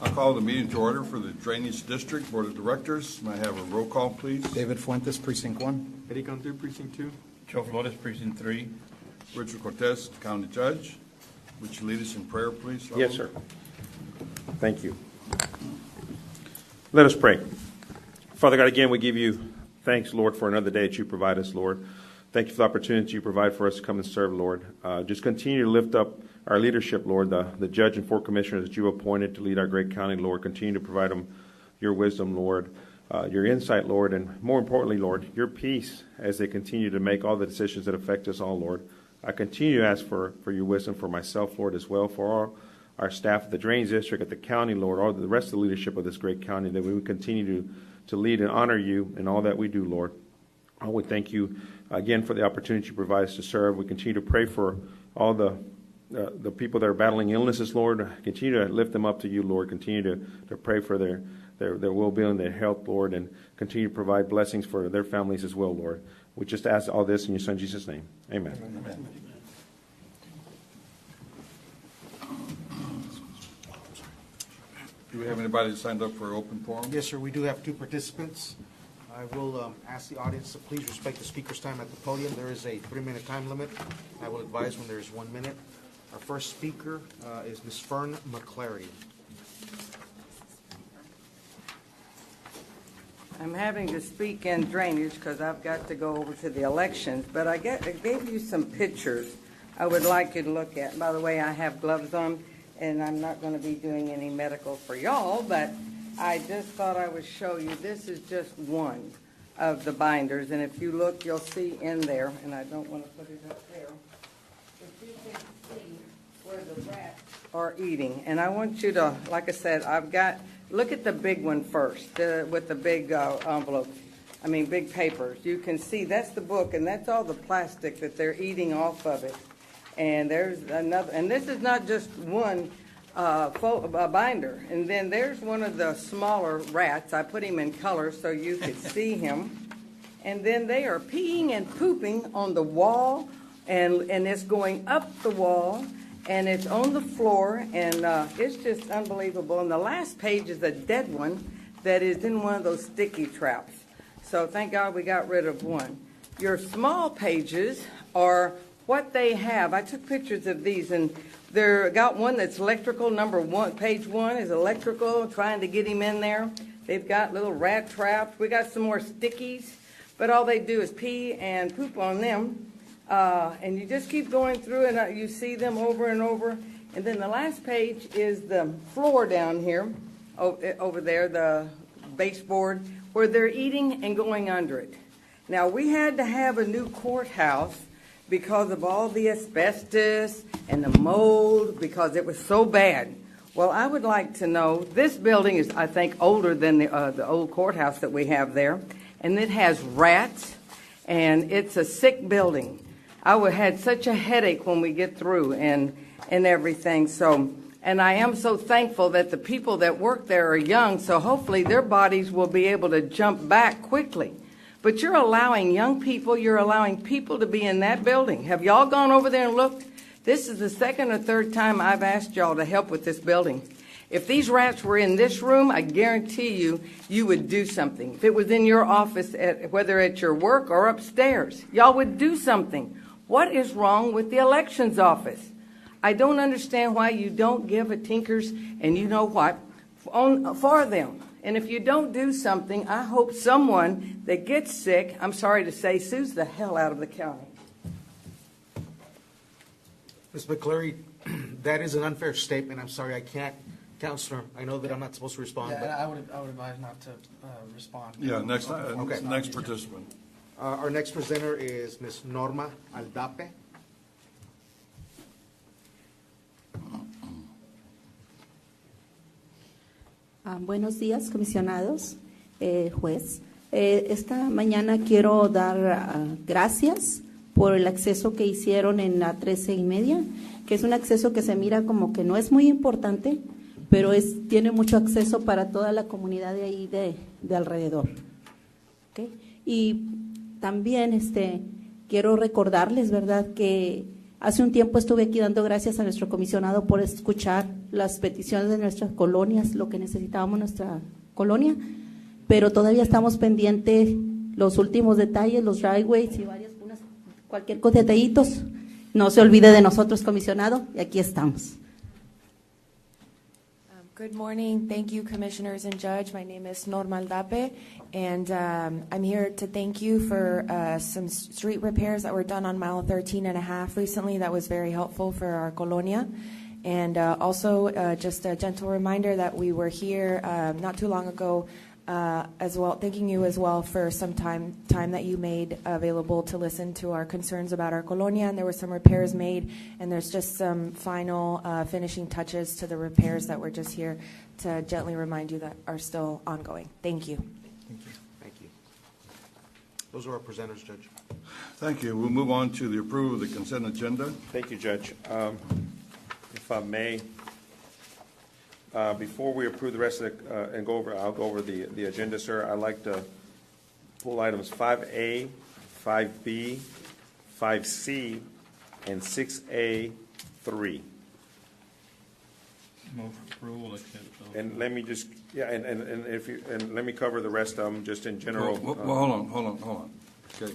I'll call the meeting to order for the Drainage District Board of Directors. May I have a roll call, please? David Fuentes, Precinct 1. Eric Andre, Precinct 2. Joe Flores, Precinct 3. Richard Cortez, County Judge. Would you lead us in prayer, please? Yes, sir. Thank you. Let us pray. Father God, again, we give you thanks, Lord, for another day that you provide us, Lord. Thank you for the opportunity you provide for us to come and serve, Lord. Just continue to lift up our leadership, Lord, the judge and 4 commissioners that you appointed to lead our great county, Lord. Continue to provide them your wisdom, Lord, your insight, Lord, and more importantly, Lord, your peace as they continue to make all the decisions that affect us all, Lord. I continue to ask for your wisdom for myself, Lord, as well, for all our staff at the Drainage District, at the county, Lord, all the rest of the leadership of this great county, that we would continue to lead and honor you in all that we do, Lord. I would thank you again for the opportunity you provide us to serve. We continue to pray for all the people that are battling illnesses, Lord. Continue to lift them up to you, Lord. Continue to pray for their well-being, their health, Lord, and continue to provide blessings for their families as well, Lord. We just ask all this in your Son, Jesus' name. Amen. Amen. Do we have anybody that signed up for open forum? Yes, sir. We do have 2 participants. I will ask the audience to please respect the speaker's time at the podium. There is a 3-minute time limit. I will advise when there is 1 minute. Our first speaker is Ms. Fern McClary. I'm having to speak in drainage because I've got to go over to the elections, but I gave you some pictures I would like you to look at. By the way, I have gloves on, and I'm not going to be doing any medical for y'all, but I just thought I would show you. This is just one of the binders, and if you look, you'll see in there, and I don't want to put it up there, but you can see where the rats are eating. And I want you to, like I said, look at the big one first, with the big envelopes. I mean, big papers. You can see that's the book, and that's all the plastic that they're eating off of it. And there's another, and this is not just one binder. And then there's one of the smaller rats. I put him in color so you could see him. And then they are peeing and pooping on the wall, and it's going up the wall, and it's on the floor, and it's just unbelievable. And the last page is a dead one that is in one of those sticky traps. So thank God we got rid of one. Your small pages are what they have. I took pictures of these, and they're got one that's electrical. Number 1, page 1 is electrical, trying to get him in there. They've got little rat traps. We got some more stickies, but all they do is pee and poop on them. And you just keep going through, and you see them over and over. And then the last page is the floor down here, over there, the baseboard, where they're eating and going under it. Now, we had to have a new courthouse because of all the asbestos and the mold, because it was so bad. Well, I would like to know, this building is, I think, older than the old courthouse that we have there, and it has rats, and it's a sick building. I had such a headache when we get through and everything. So, and I am so thankful that the people that work there are young, so hopefully their bodies will be able to jump back quickly. But you're allowing young people, you're allowing people to be in that building. Have y'all gone over there and looked? This is the 2nd or 3rd time I've asked y'all to help with this building. If these rats were in this room, I guarantee you, you would do something. If it was in your office, whether at your work or upstairs, y'all would do something. What is wrong with the elections office? I don't understand why you don't give a tinkers and you know what for them. And if you don't do something, I hope someone that gets sick, I'm sorry to say, sues the hell out of the county. Ms. McClary, that is an unfair statement. I'm sorry, I can't. Counselor, I know that I'm not supposed to respond. Yeah, but I would advise not to respond. Yeah, next Okay. participant. Our next presenter is Ms. Norma Aldape. Buenos días, comisionados, juez. Esta mañana quiero dar gracias por el acceso que hicieron en la 13:30, que es un acceso que se mira como que no es muy importante, pero tiene mucho acceso para toda la comunidad de ahí de alrededor. ¿Okay? Y también quiero recordarles, ¿verdad?, que hace un tiempo estuve aquí dando gracias a nuestro comisionado por escuchar las peticiones de nuestras colonias, lo que necesitábamos nuestra colonia, pero todavía estamos pendientes los últimos detalles, los driveways y cualquier cosa, detallitos. No se olvide de nosotros, comisionado, y aquí estamos. Good morning. Thank you, Commissioners and Judge. My name is Norma Aldape, and I'm here to thank you for some street repairs that were done on mile 13 and a half recently. That was very helpful for our colonia. And also just a gentle reminder that we were here not too long ago as well, thanking you as well for some time that you made available to listen to our concerns about our colonia, and there were some repairs made, and there's just some final finishing touches to the repairs that we're just here to gently remind you that are still ongoing. Thank you. Thank you. Those are our presenters, Judge. Thank you. We'll move on to the approval of the consent agenda. Thank you, Judge. If I may, before we approve the rest of the, I'll go over the agenda, sir. I'd like to pull items 5A, 5B, 5C, and 6A, 3. Move approval, accept. And let me just, and let me cover the rest of them just in general. Well, hold on. Okay.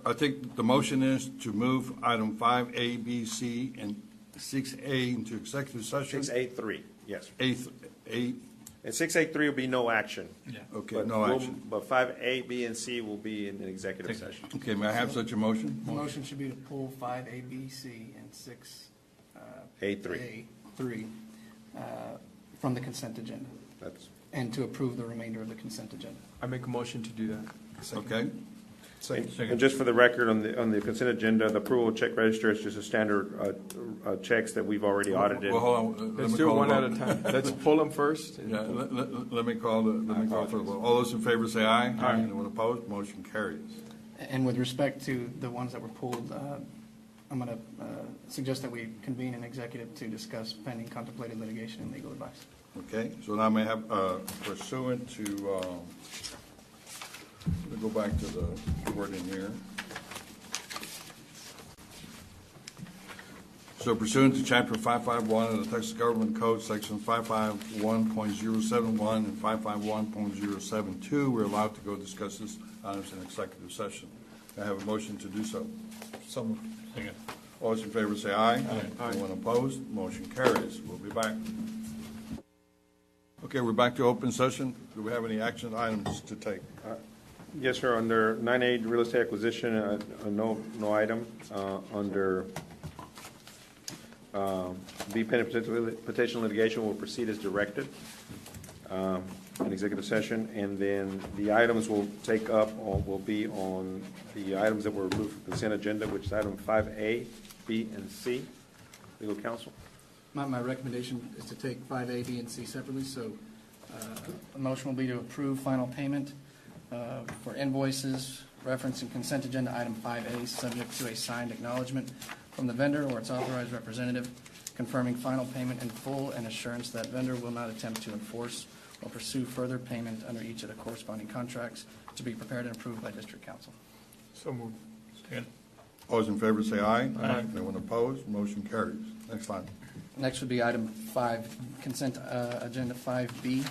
I think the motion is to move item 5A, B, C, and 6A into executive session. 6A3, yes. A, And 6A3 will be no action. Yeah. okay, But no action. But 5A, B, and C will be in an executive session. Okay, may I have such a motion? The motion should be to pull 5A, B, C, and 6 A3. A3 from the consent agenda, That's, and to approve the remainder of the consent agenda. I make a motion to do that. Okay. and just for the record, on the consent agenda, the approval check register is just a standard checks that we've already audited. Well, hold on. Let's do it one at a time. Let's pull them first. Yeah, let me call for the vote. All those in favor say aye. Aye. Anyone opposed? Motion carries. And with respect to the ones that were pulled, I'm going to suggest that we convene an executive to discuss pending contemplated litigation and legal advice. Okay, so now may I have pursuant to, let me go back to the wording here. So pursuant to Chapter 551 of the Texas Government Code, Section 551.071 and 551.072, we're allowed to go discuss this items in executive session. I have a motion to do so. Second. All those in favor say aye. Aye. Anyone opposed? Motion carries. We'll be back. Okay, we're back to open session. Do we have any action items to take? Yes, sir. Under 9A, real estate acquisition, no item. Under B, petition litigation will proceed as directed in executive session, and then the items will take up or will be on the items that were removed from consent agenda, which is item 5A, B, and C. Legal counsel. My recommendation is to take 5A, B, and C separately, so the motion will be to approve final payment for invoices referencing consent agenda item 5A, subject to a signed acknowledgement from the vendor or its authorized representative, confirming final payment in full and assurance that vendor will not attempt to enforce or pursue further payment under each of the corresponding contracts to be prepared and approved by district council. So moved. Second. All those in favor say aye. Aye. Anyone opposed? Motion carries. Next line. Next would be item 5, consent agenda 5B,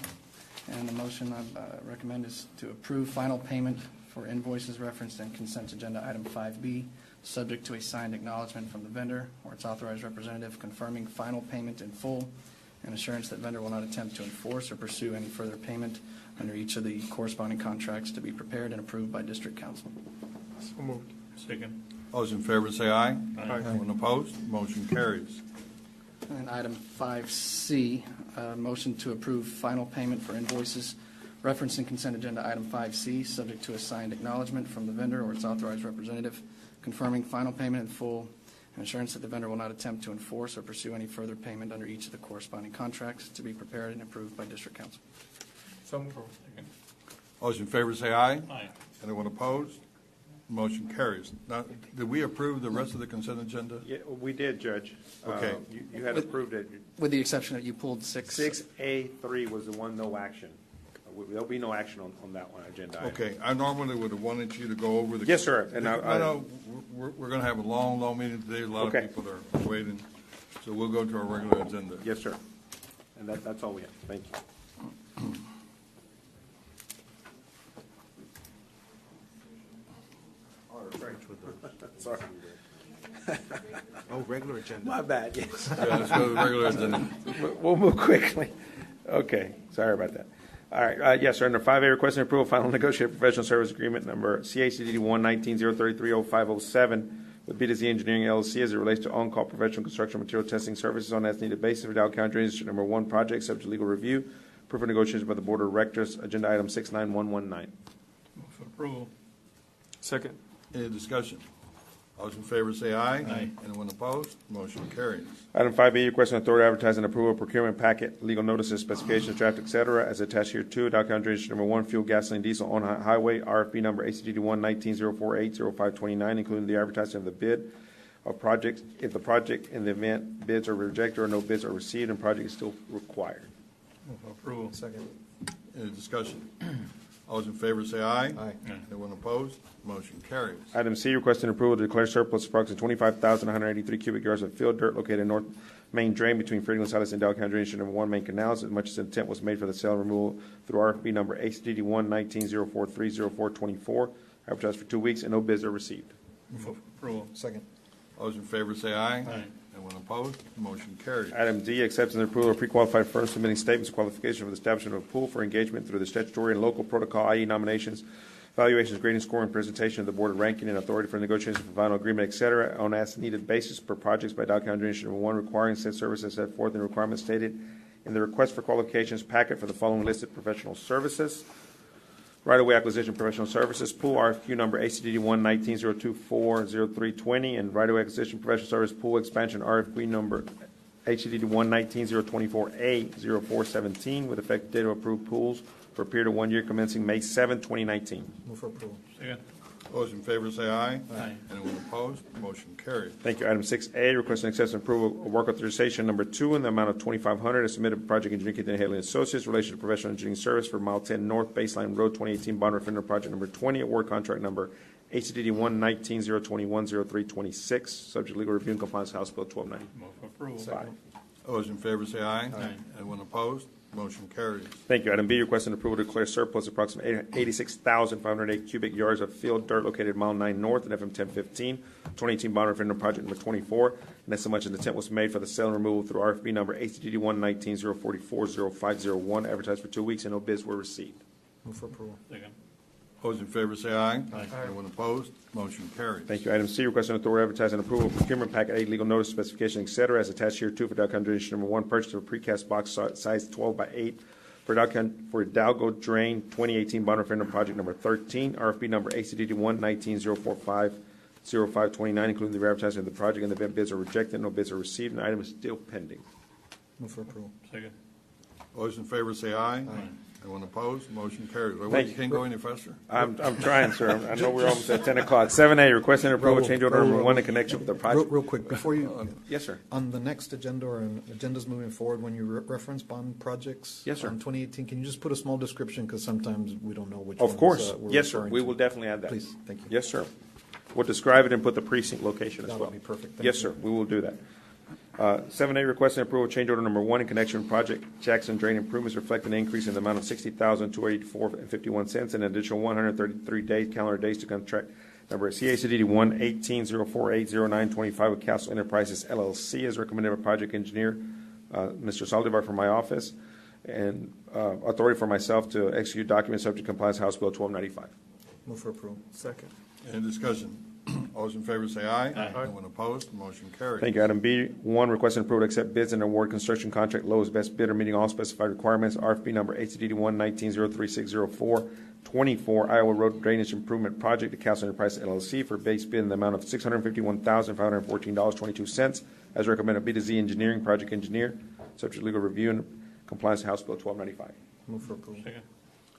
and the motion I recommend is to approve final payment for invoices referenced in consent agenda item 5B, subject to a signed acknowledgement from the vendor or its authorized representative confirming final payment in full and assurance that vendor will not attempt to enforce or pursue any further payment under each of the corresponding contracts to be prepared and approved by district council. So moved. Second. All those in favor say aye. Aye. Anyone opposed? Motion carries. And item 5C, motion to approve final payment for invoices referencing consent agenda item 5C, subject to a signed acknowledgement from the vendor or its authorized representative, confirming final payment in full and assurance that the vendor will not attempt to enforce or pursue any further payment under each of the corresponding contracts to be prepared and approved by district council. So moved. Second. All those in favor say aye. Aye. Anyone opposed? Motion carries. Now, did we approve the rest of the consent agenda? Yeah, we did, Judge. Okay. You had approved it. With the exception that you pulled 6. 6A3 was the one, no action. There'll be no action on that one agenda item. Okay, I normally would have wanted you to go over the. Yes, sir. And No, we're going to have a long meeting today. A lot Okay. of people are waiting. So we'll go to our regular agenda. Yes, sir. And that's all we have. Thank you. Sorry. Oh, regular agenda. My bad, yes. Yeah, let's go to the regular agenda. We'll move quickly. Okay, sorry about that. All right, yes, sir, under 5A, requesting approval of final negotiated professional service agreement number CACD 119-033-0507 with B2Z Engineering LLC as it relates to on-call professional construction material testing services on as-needed basis for Dow County Drainage District Number 1 project, subject to legal review. Proof of negotiations by the Board of Directors, agenda item 69119. Move for approval. Second. Any discussion? All those in favor say aye. Aye. Anyone opposed? Motion carries. Item 5B, requesting authority to advertise and approval of procurement packet, legal notices, specifications, draft, et cetera, as attached here to Dow County Drainage District Number 1, fuel, gasoline, diesel on highway, RFP number ACDD 119-048-0529, including the advertising of the bid of projects, if the project in the event bids are rejected or no bids are received and project is still required. Move for approval. Second. Any discussion? All those in favor say aye. Aye. Anyone opposed? Motion carries. Item C, requesting approval to declare surplus approximately 25,183 cubic yards of field dirt located in North Main Drain between Freedom Gonzalez and Dow County Drainage District Number 1 main canals, as much as intent was made for the sale and removal through RFP number ACDD 119-043-0424, advertised for 2 weeks, and no bids are received. Move for approval. Second. All those in favor say aye. Aye. Anyone opposed? Motion carries. Item D, acceptance and approval of pre-qualified firms submitting statements of qualification for the establishment of a pool for engagement through the statutory and local protocol, i.e. nominations, evaluations, grading, scoring, presentation of the board of ranking, and authority for negotiations for final agreement, et cetera, on as-needed basis per projects by Dow County Drainage District Number 1, requiring said services set forth in the requirements stated in the request for qualifications packet for the following listed professional services. Right-of-way acquisition professional services, pool RFQ number ACDD 119-024-0320, and right-of-way acquisition professional service pool expansion RFP number ACDD 119-024A-0417, with effective date of approved pools for a period of 1 year commencing May 7, 2019. Move for approval. Second. All those in favor say aye. Aye. Anyone opposed? Motion carries. Thank you. Item 6A, requesting acceptance and approval of work authorization number 2 in the amount of $2,500 as submitted by Project Engineer Keith Haley Associates, relation to professional engineering service for Mile 10 North Baseline Road 2018 Bond Referendum Project number 20, award contract number ACDD 119-021-0326, subject to legal review and compliance, House Bill 1290. Move for approval. Second. All those in favor say aye. Aye. Anyone opposed? Motion carries. Thank you. Item B, requesting approval to declare surplus approximately 86,508 cubic yards of field dirt located Mile 9 North and FM 1015, 2018 Bond Referendum Project number 24, and that's so much an attempt was made for the sale and removal through RFP number ACDD 119-044-0501, advertised for 2 weeks, and no bids were received. Move for approval. Second. All those in favor say aye. Aye. Anyone opposed? Motion carries. Thank you. Item C, requesting authority to advertise and approval of procurement packet A, legal notice, specification, et cetera, as attached here to for Dow County Drainage District Number 1, purchase of a precast box size 12 by 8 for Dalgo Drain 2018 Bond Referendum Project number 13, RFP number ACDD 119-045-0529, including the advertising of the project, and the event bids are rejected, no bids are received, and the item is still pending. Move for approval. Second. All those in favor say aye. Aye. Anyone opposed? Motion carries. Wait, Thank you you. can't go any faster? I'm trying, sir. I know we're almost at 10 o'clock. 7A, requesting approval of change order number 1 in connection with the project. Real quick, before you, Yes, sir. on the next agenda or in agendas moving forward, when you reference bond projects. Yes, sir. On 2018, can you just put a small description, because sometimes we don't know which Of ones, course. we're Yes, sir. referring We to. will definitely add that. Please, thank you. Yes, sir. We'll describe it and put the precinct location as That well. would be perfect. Thank Yes, you. sir. We will do that. 7A, requesting approval of change order number 1 in connection with Project Jackson Drain Improvements, reflecting an increase in the amount of $60,284.51 and an additional 133 days, calendar days to contract number CACD 118-048-0925 with Castle Enterprises LLC, as recommended by Project Engineer Mr. Saldivar from my office, and authority for myself to execute documents subject to compliance, House Bill 1295. Move for approval. Second. Any discussion? All those in favor say aye. Aye. Anyone opposed? Motion carries. Thank you. Item B1, requesting approval to accept bids and award construction contract lowest best bidder meeting all specified requirements, RFP number ACDD 119-03604-24, Iowa Road Drainage Improvement Project to Castle Enterprise LLC for base bid in the amount of $651,514.22, as recommended by B2Z Engineering, Project Engineer, subject to legal review and compliance, House Bill 1295. Move for approval. Second.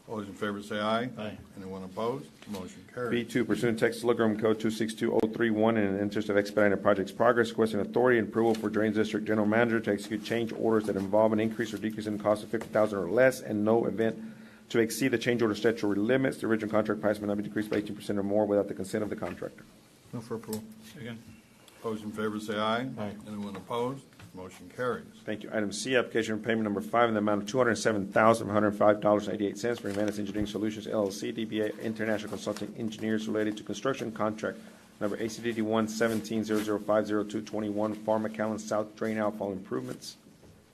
All those in favor say aye. Aye. Anyone opposed? Motion carries. B2, pursuant to Texas Local Government Code 262031, and in the interest of expediting the project's progress, requesting authority and approval for Drains District General Manager to execute change orders that involve an increase or decrease in the cost of $50,000 or less, and no event to exceed the change order statutory limits. The original contract price may not be decreased by 18% or more without the consent of the contractor. Move for approval. Second. All those in favor say aye. Aye. Anyone opposed? Motion carries. Thank you. Item C, application for payment number 5 in the amount of $207,105.88 for Humanis Engineering Solutions, LLC, DBA International Consulting Engineers related to construction contract number ACDD 11700500221, Farm McAllen South Drain Outfall Improvements.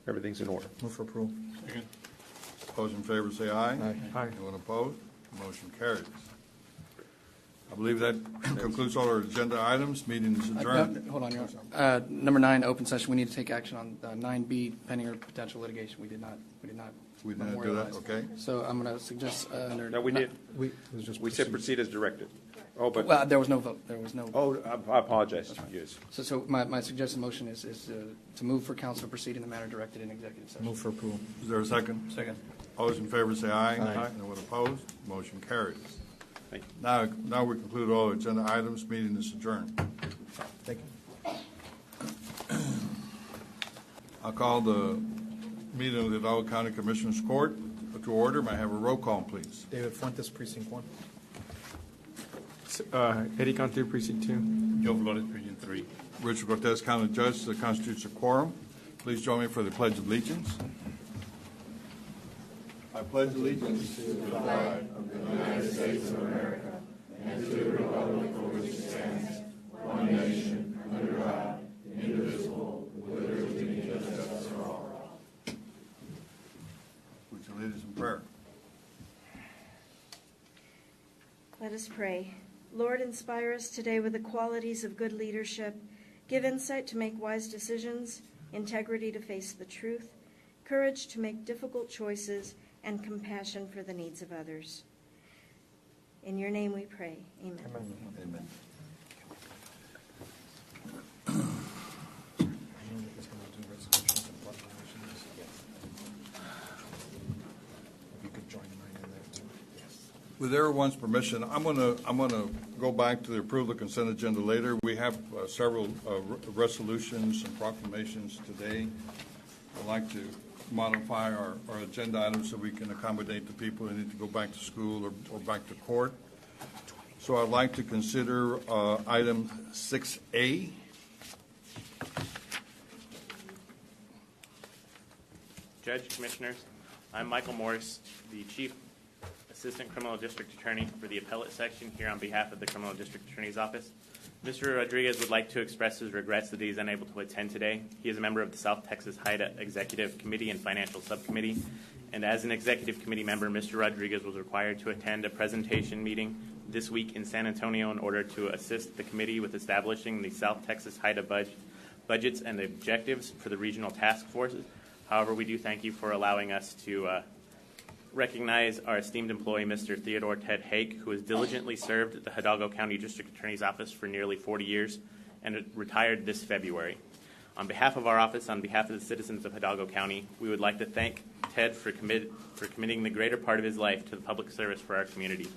Everything's in order. Move for approval. Second. Those in favor say aye. Aye. Anyone opposed? Motion carries. I believe that concludes all our agenda items. Meeting is adjourned. Hold on, Your Honor. Number 9, open session. We need to take action on 9B, pending or potential litigation. We did not We didn't do that, memorialize. okay? So I'm going to suggest under. No, we did. It was just We said proceed. proceed as directed. Oh, but, Well, there was no vote. There was no. oh, I apologize. Yes. So my suggested motion is to move for council to proceed in the manner directed in executive session. Move for approval. Is there a second? Second. All those in favor say aye. Aye. Anyone opposed? Motion carries. Thank you. Now we conclude all agenda items. Meeting is adjourned. Thank you. I'll call the meeting of the Hidalgo County Commissioners Court to order. May I have a roll call, please? David Fuentes, Precinct 1. Eddie Conte, Precinct 2. Joe Flores, Precinct 3. Richard Cortez, County Judge, that constitutes a quorum. Please join me for the Pledge of Allegiance. I pledge allegiance to the flag of the United States of America and to the republic for which it stands, one nation, under God, indivisible, with liberty and justice for all. Would you lead us in prayer? Let us pray. Lord, inspire us today with the qualities of good leadership. Give insight to make wise decisions, integrity to face the truth, courage to make difficult choices, and compassion for the needs of others. In your name we pray. Amen. Amen. With everyone's permission, I'm gonna go back to the approval of consent agenda later. We have several resolutions and proclamations today. I'd like to modify our agenda items so we can accommodate the people who need to go back to school or back to court. So I'd like to consider item 6A. Judge, Commissioners, I'm Michael Morris, the Chief Assistant Criminal District Attorney for the Appellate Section here on behalf of the Criminal District Attorney's Office. Mr. Rodriguez would like to express his regrets that he is unable to attend today. He is a member of the South Texas HIDA Executive Committee and Financial Subcommittee, and as an Executive Committee member, Mr. Rodriguez was required to attend a presentation meeting this week in San Antonio in order to assist the committee with establishing the South Texas HIDA budgets and objectives for the regional task forces. However, we do thank you for allowing us to recognize our esteemed employee, Mr. Theodore Ted Hake, who has diligently served the Hidalgo County District Attorney's Office for nearly 40 years and retired this February. On behalf of our office, on behalf of the citizens of Hidalgo County, we would like to thank Ted for committing the greater part of his life to the public service for our community.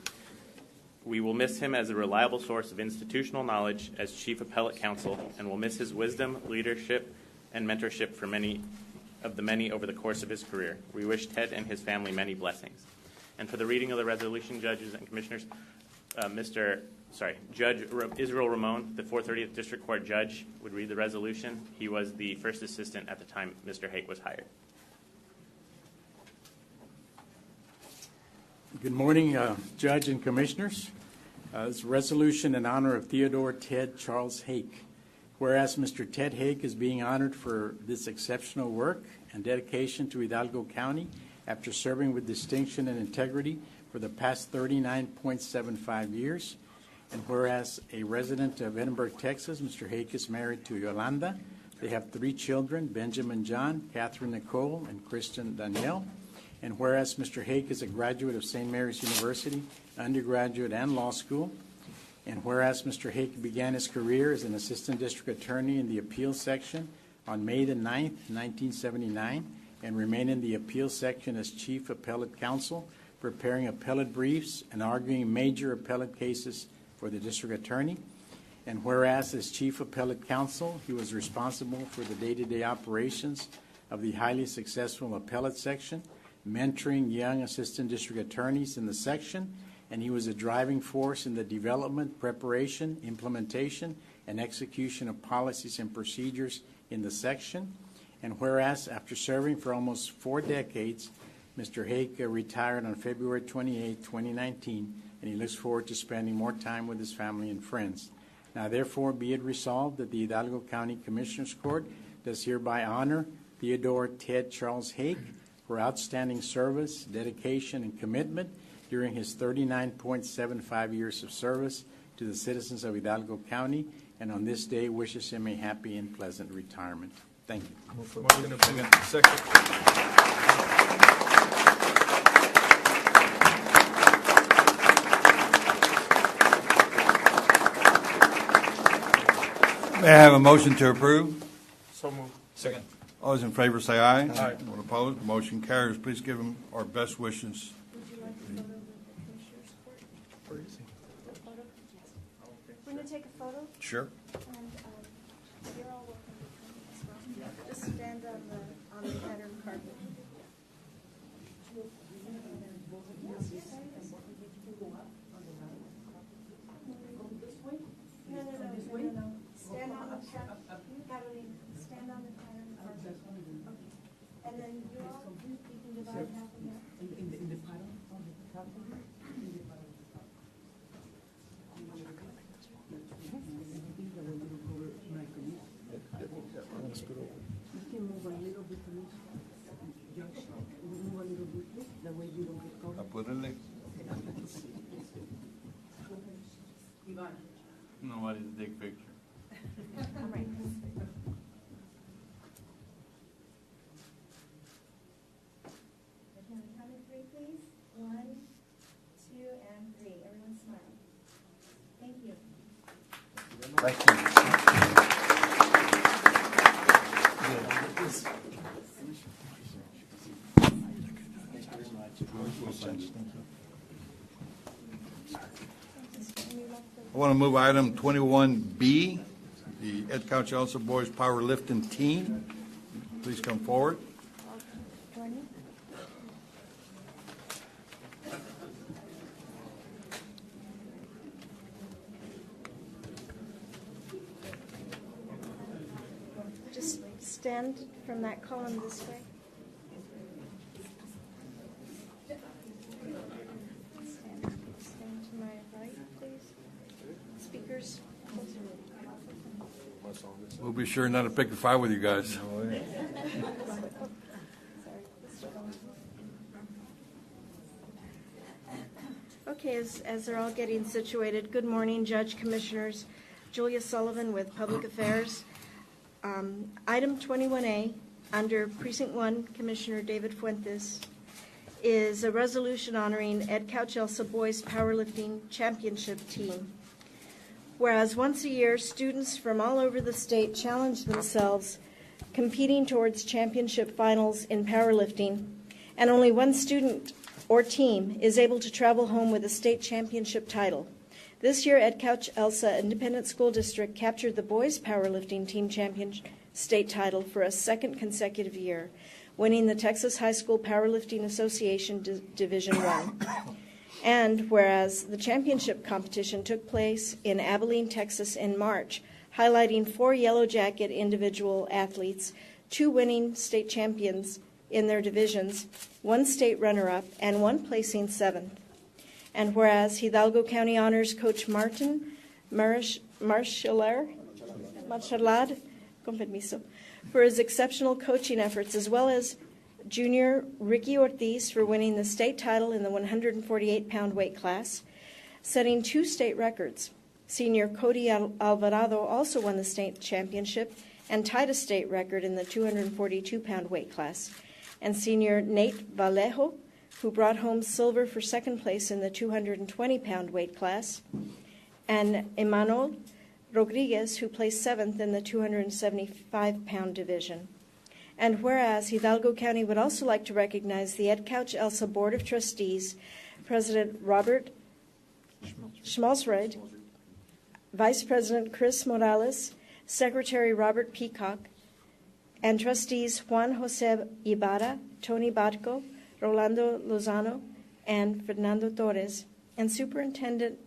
We will miss him as a reliable source of institutional knowledge as Chief Appellate Counsel, and will miss his wisdom, leadership, and mentorship for many over the course of his career. We wish Ted and his family many blessings. And for the reading of the resolution, judges and commissioners, Judge Israel Ramon, the 430th District Court judge, would read the resolution. He was the first assistant at the time Mr. Hake was hired. Good morning, Judge and Commissioners. This resolution in honor of Theodore Ted Charles Hake. Whereas Mr. Ted Hake is being honored for this exceptional work and dedication to Hidalgo County after serving with distinction and integrity for the past 39.75 years. And whereas a resident of Edinburgh, Texas, Mr. Hake is married to Yolanda. They have 3 children, Benjamin John, Catherine Nicole, and Kristen Danielle. And whereas Mr. Hake is a graduate of St. Mary's University, undergraduate and law school. And whereas Mr. Hake began his career as an assistant district attorney in the appeals section on May the 9th, 1979, and remained in the appeals section as chief appellate counsel, preparing appellate briefs and arguing major appellate cases for the district attorney. And whereas as chief appellate counsel, he was responsible for the day-to-day operations of the highly successful appellate section, mentoring young assistant district attorneys in the section, and he was a driving force in the development, preparation, implementation, and execution of policies and procedures in the section. And whereas, after serving for almost 4 decades, Mr. Haig retired on February 28, 2019, and he looks forward to spending more time with his family and friends. Now, therefore, be it resolved that the Hidalgo County Commissioners Court does hereby honor Theodore Ted Charles Haig for outstanding service, dedication, and commitment during his 39.75 years of service to the citizens of Hidalgo County, and on this day wishes him a happy and pleasant retirement. Thank you. Motion approved. Second. May I have a motion to approve? So moved. Second. All those in favor say aye. Aye. All opposed, motion carries. Please give him our best wishes. Would you like a photo with the Commissioners Court? Where is he? A photo? We're going to take a photo, Sure. and you're all welcome to come as well. Just stand on the pattern carpet. No. Stand on the pattern. Catalina, stand on the pattern carpet. Okay. And then you all, you can divide half of that. In the pattern on the carpet. You can move a little bit, please. Josh, move a little bit, please. That way you don't get covered. Apúrele. Nobody's big picture. All right. Now, count of 3, please. 1, 2, and 3. Everyone smile. Thank you. I want to move item 21B, the Ed Couch Elsa Boys Powerlifting Team. Please come forward. Just stand from that column this way. Stand to my right, please. Speakers. We'll be sure not to pick a fight with you guys. Okay, as they're all getting situated, good morning, Judge, Commissioners. Julia Sullivan with Public Affairs. Item 21A, under Precinct 1, Commissioner David Fuentes, is a resolution honoring Ed Couch Elsa Boys Powerlifting Championship Team. Whereas once a year, students from all over the state challenge themselves competing towards championship finals in powerlifting, and only one student or team is able to travel home with a state championship title. This year, Ed Couch Elsa Independent School District captured the boys powerlifting team champion state title for a second consecutive year, winning the Texas High School Powerlifting Association Division I. And whereas the championship competition took place in Abilene, Texas in March, highlighting 4 Yellow Jacket individual athletes, 2 winning state champions in their divisions, 1 state runner-up, and 1 placing 7th. And whereas Hidalgo County honors Coach Martin Marchalad, con permiso, for his exceptional coaching efforts, as well as Junior Ricky Ortiz for winning the state title in the 148-pound weight class, setting 2 state records. Senior Cody Alvarado also won the state championship and tied a state record in the 242-pound weight class. And senior Nate Vallejo, who brought home silver for 2nd place in the 220-pound weight class, and Emmanuel Rodriguez, who placed 7th in the 275-pound division. And whereas Hidalgo County would also like to recognize the Ed Couch Elsa Board of Trustees, President Robert Schmalzried, Vice President Chris Morales, Secretary Robert Peacock, and trustees Juan Jose Ibarra, Tony Barco, Rolando Lozano, and Fernando Torres, and Superintendent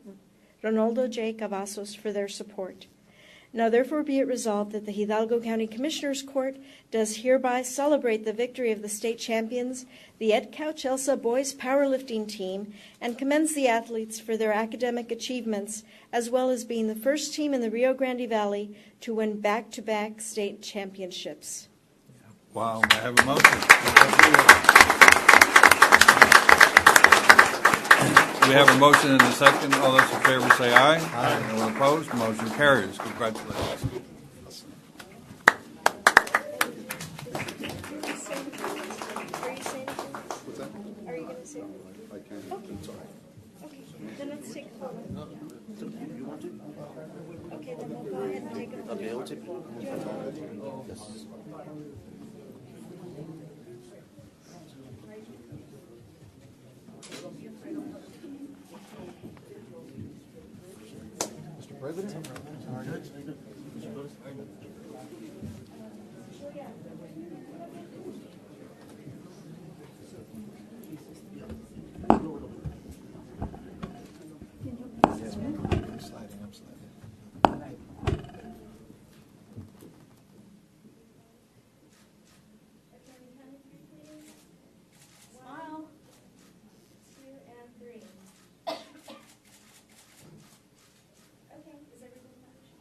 Ronaldo J. Cavazos for their support. Now therefore be it resolved that the Hidalgo County Commissioners Court does hereby celebrate the victory of the state champions, the Ed Couch-Elsa boys powerlifting team, and commends the athletes for their academic achievements, as well as being the first team in the Rio Grande Valley to win back-to-back state championships. Wow, may I have a motion? We have a motion and a second. All those in favor say aye. Aye. Anyone opposed? Motion carries. Congratulations. Are you going to say it? I can. Okay. Okay, then let's take a photo. You want to? Okay, then we'll go ahead and take a photo. Okay, we'll take a photo. Yes. President? I'm sliding. Smile. 2 and 3. Okay, is everything finished?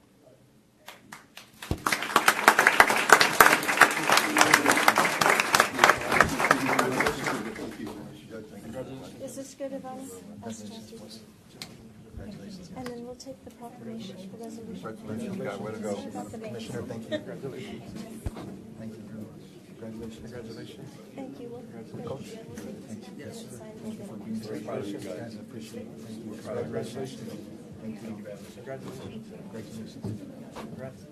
Is this good, Llevado? And then we'll take the proclamation for resolution. Congratulations, guys. Way to go. Commissioner, thank you. Congratulations. Thank you very much. Congratulations. Congratulations. Thank you. Coach. Thank you. Yes, sir. Thank you for being very gracious, guys. I appreciate it. Thank you. Congratulations. Thank you. Congratulations. Congratulations. Congrats.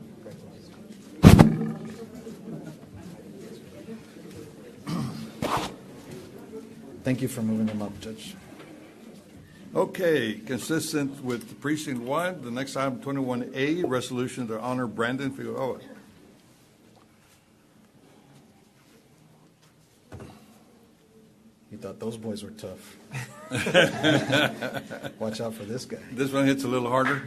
Thank you for moving them up, Judge. Okay, consistent with Precinct 1, the next item, 21A, resolution to honor Brandon Figueroa. You thought those boys were tough. Watch out for this guy. This one hits a little harder.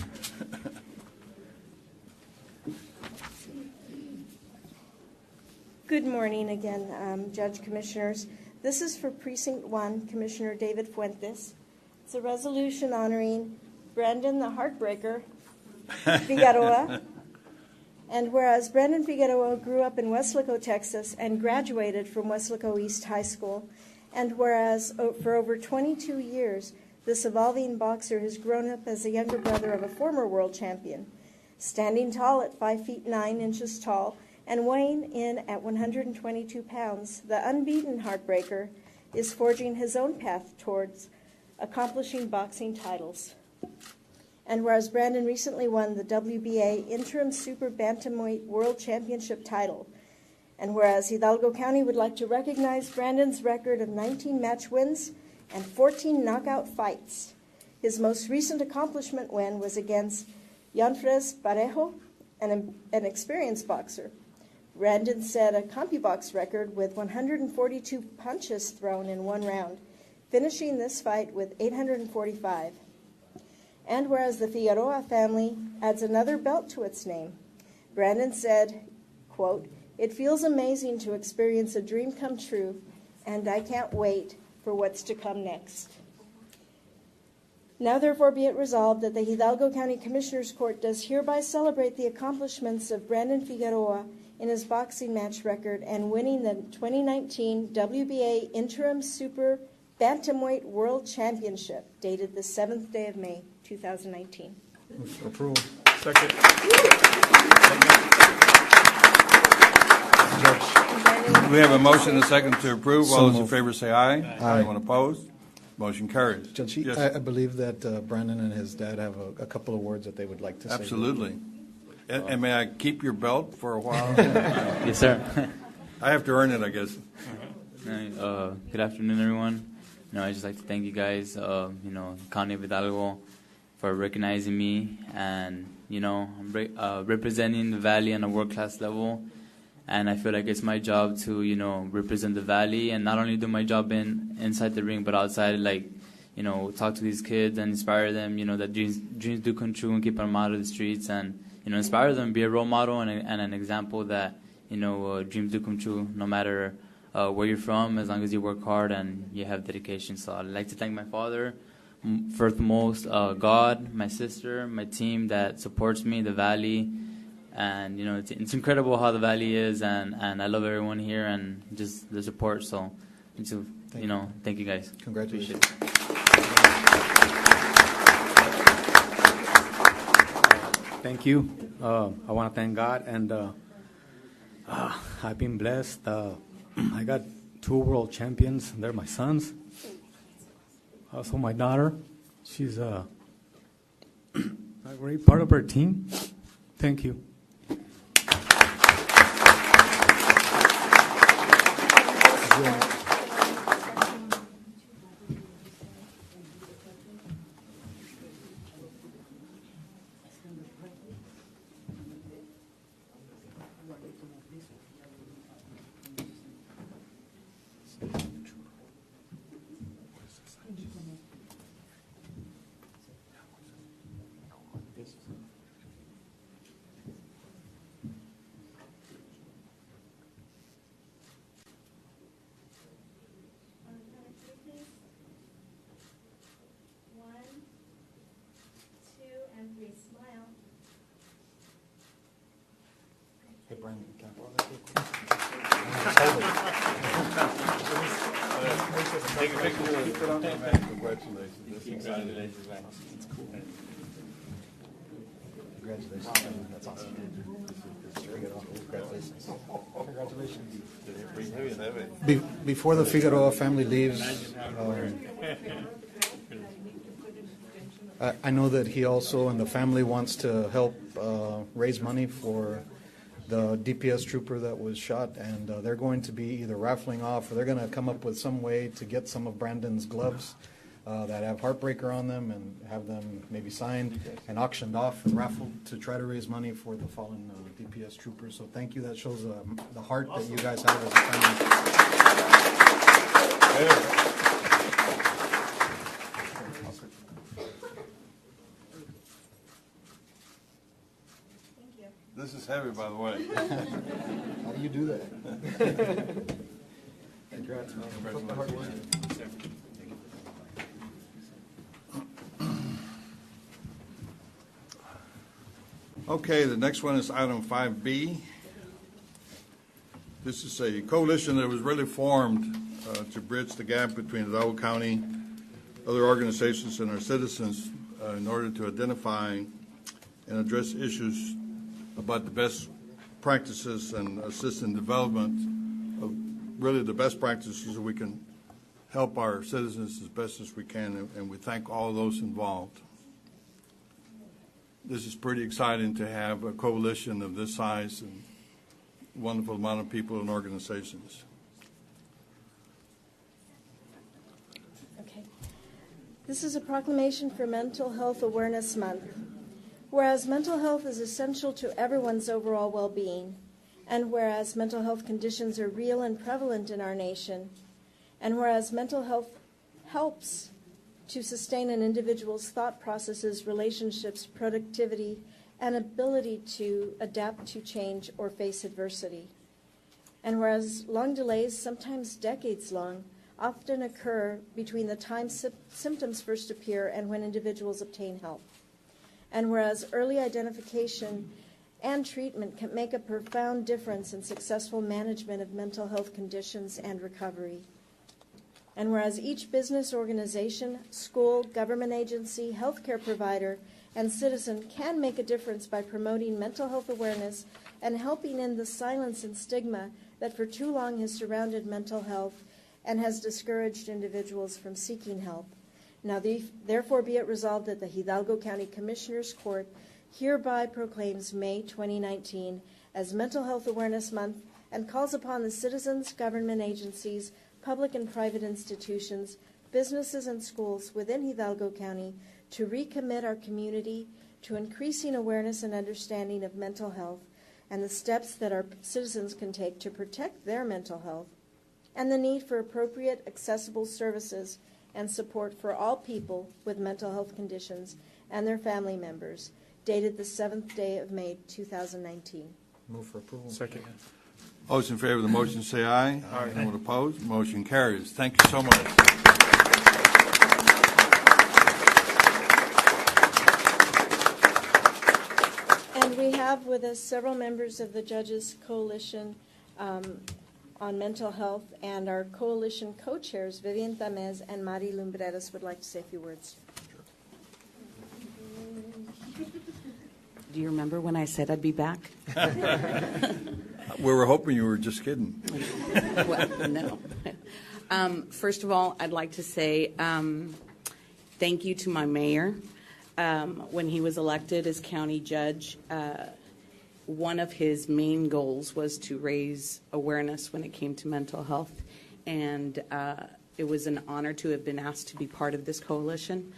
Good morning again, Judge Commissioners. This is for Precinct 1, Commissioner David Fuentes. It's a resolution honoring Brandon the Heartbreaker Figueroa. And whereas Brandon Figueroa grew up in Weslaco, Texas, and graduated from Weslaco East High School, and whereas for over 22 years, this evolving boxer has grown up as a younger brother of a former world champion, standing tall at 5 feet 9 inches tall and weighing in at 122 pounds, the unbeaten Heartbreaker is forging his own path towards accomplishing boxing titles. And whereas Brandon recently won the WBA Interim Super Bantamweight World Championship title, and whereas Hidalgo County would like to recognize Brandon's record of 19 match wins and 14 knockout fights. His most recent accomplishment win was against Yanfres Parejo, an experienced boxer. Brandon set a CompuBox record with 142 punches thrown in one round, finishing this fight with 845. And whereas the Figueroa family adds another belt to its name, Brandon said, quote, "It feels amazing to experience a dream come true, and I can't wait for what's to come next." Now therefore be it resolved that the Hidalgo County Commissioners Court does hereby celebrate the accomplishments of Brandon Figueroa in his boxing match record and winning the 2019 WBA Interim Super Bantamweight World Championship, dated the 7th day of May, 2019. Move for approval. Second. We have a motion and a second to approve. So All those in moved. favor say aye. Aye. Anyone opposed? Motion carries. Judge, Yes. I believe that Brandon and his dad have a couple of words that they would like to say. Absolutely. And may I keep your belt for a while? Yes, sir. I have to earn it, I guess. Good afternoon, everyone. I'd just like to thank you guys, County of Hidalgo, for recognizing me, and I'm representing the Valley on a world-class level, and I feel like it's my job to represent the Valley, and not only do my job inside the ring, but outside, talk to these kids and inspire them, that dreams do come true, and keep them out of the streets, and inspire them, be a role model and an example that, dreams do come true no matter where you're from, as long as you work hard and you have dedication. So I'd like to thank my father, first God, my sister, my team that supports me, the Valley. And, it's incredible how the Valley is, and I love everyone here and just the support. So, thank you guys. Congratulations. Appreciate it. Thank you. I want to thank God, and I've been blessed. I got 2 world champions. They're my sons. Also, my daughter. She's a great part of our team. Thank you. Hey, Brandon, can I borrow that real quick? Congratulations. That's cool. Congratulations. That's awesome. Congratulations. Congratulations. Before the Figueroa family leaves, I know that he also and the family wants to help raise money for the DPS trooper that was shot, and they're going to be either raffling off or they're going to come up with some way to get some of Brandon's gloves that have Heartbreaker on them and have them maybe signed and auctioned off and raffled to try to raise money for the fallen DPS troopers. So thank you. That shows the heart that you guys have as a family. This is heavy, by the way. How do you do that? Congrats, man. Congratulations. Okay, the next one is item 5B. This is a coalition that was really formed to bridge the gap between Hidalgo County, other organizations, and our citizens in order to identify and address issues about the best practices and assist in development of really the best practices so we can help our citizens as best as we can, and we thank all those involved. This is pretty exciting to have a coalition of this size and wonderful amount of people and organizations. Okay. This is a proclamation for Mental Health Awareness Month. Whereas mental health is essential to everyone's overall well-being, and whereas mental health conditions are real and prevalent in our nation, and whereas mental health helps to sustain an individual's thought processes, relationships, productivity, and ability to adapt to change or face adversity, and whereas long delays, sometimes decades long, often occur between the time symptoms first appear and when individuals obtain help. And whereas early identification and treatment can make a profound difference in successful management of mental health conditions and recovery. And whereas each business organization, school, government agency, healthcare provider, and citizen can make a difference by promoting mental health awareness and helping end the silence and stigma that for too long has surrounded mental health and has discouraged individuals from seeking help. Now, therefore be it resolved that the Hidalgo County Commissioners Court hereby proclaims May 2019 as Mental Health Awareness Month and calls upon the citizens, government agencies, public and private institutions, businesses, and schools within Hidalgo County to recommit our community to increasing awareness and understanding of mental health and the steps that our citizens can take to protect their mental health, and the need for appropriate, accessible services and support for all people with mental health conditions and their family members, dated the 7th day of May, 2019. Move for approval. Second. All those in favor of the motion say aye. Aye. Anyone opposed? Motion carries. Thank you so much. And we have with us several members of the Judges Coalition on Mental Health, and our coalition co-chairs, Vivian Tamez and Mari Lumbreras, would like to say a few words. Do you remember when I said I'd be back? We were hoping you were just kidding. Well, no. First of all, I'd like to say thank you to my mayor. When he was elected as county judge, one of his main goals was to raise awareness when it came to mental health, and it was an honor to have been asked to be part of this coalition.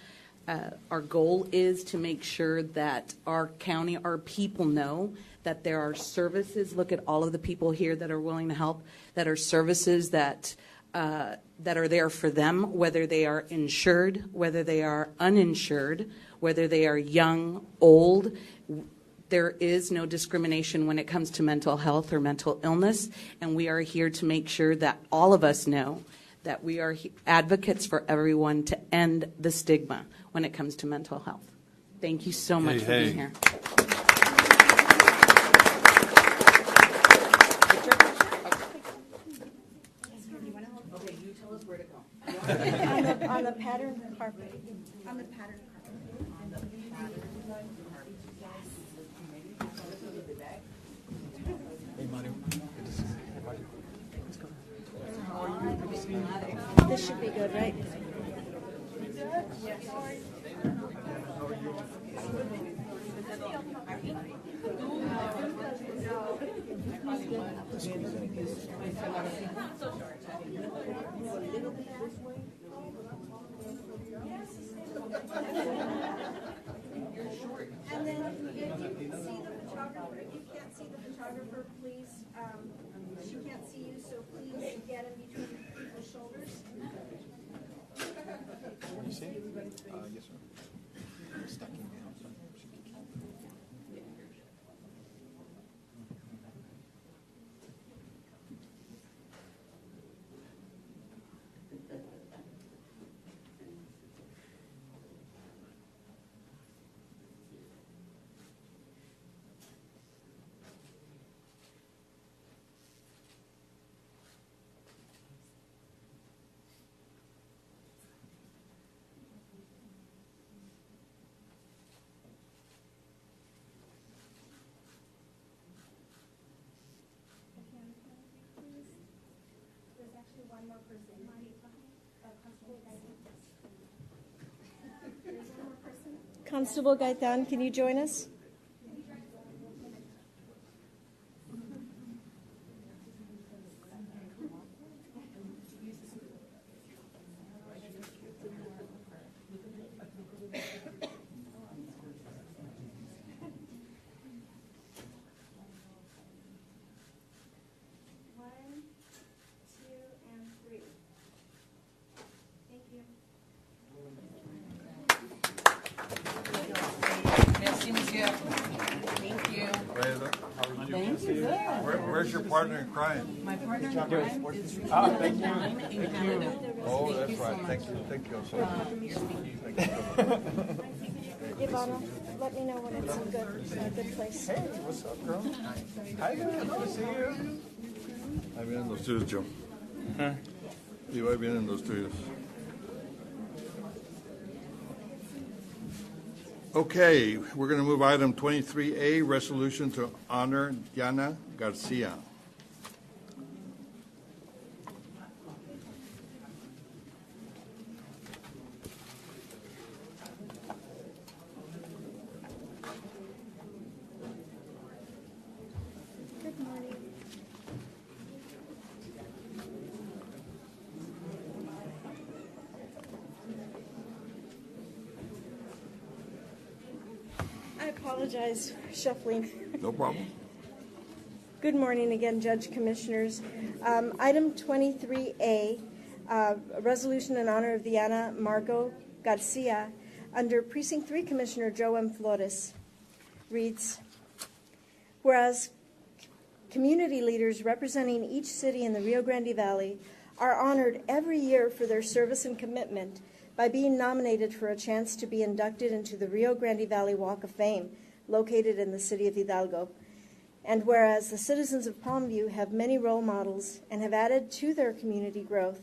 Our goal is to make sure that our county, our people know that there are services. Look at all of the people here that are willing to help, that are services that are there for them, whether they are insured, whether they are uninsured, whether they are young, old. There is no discrimination when it comes to mental health or mental illness, and we are here to make sure that all of us know that we are advocates for everyone to end the stigma when it comes to mental health. Thank you so much for being here. Okay, you tell us where to go. on the pattern carpet. On the pattern carpet. Hey, Mario. This should be good, right? And then if you can see the photographer, if you can't see the photographer, please, she can't see you, so please get in between people's shoulders. What do you say? Yes, sir. Stacking down. There's actually one more person. There's one more person. Constable Gaitan, can you join us? Where's your partner in crime? My partner in crime is in Canada. Oh, that's right. Thank you. Thank you. Llevado, let me know when it's a good place. Hey, what's up, girl? Hi, good to see you. Ahí vienen los tuyos, Joe. Y ahí vienen los tuyos. Okay, we're going to move item 23A, resolution to honor Diana Garcia. Good morning. I apologize for shuffling. No problem. Good morning again, Judge Commissioners. Item 23A, a resolution in honor of Diana Margot Garcia, under Precinct 3 Commissioner Joe M. Flores. reads, whereas community leaders representing each city in the Rio Grande Valley are honored every year for their service and commitment by being nominated for a chance to be inducted into the Rio Grande Valley Walk of Fame, located in the city of Hidalgo. And whereas the citizens of Palmview have many role models and have added to their community growth,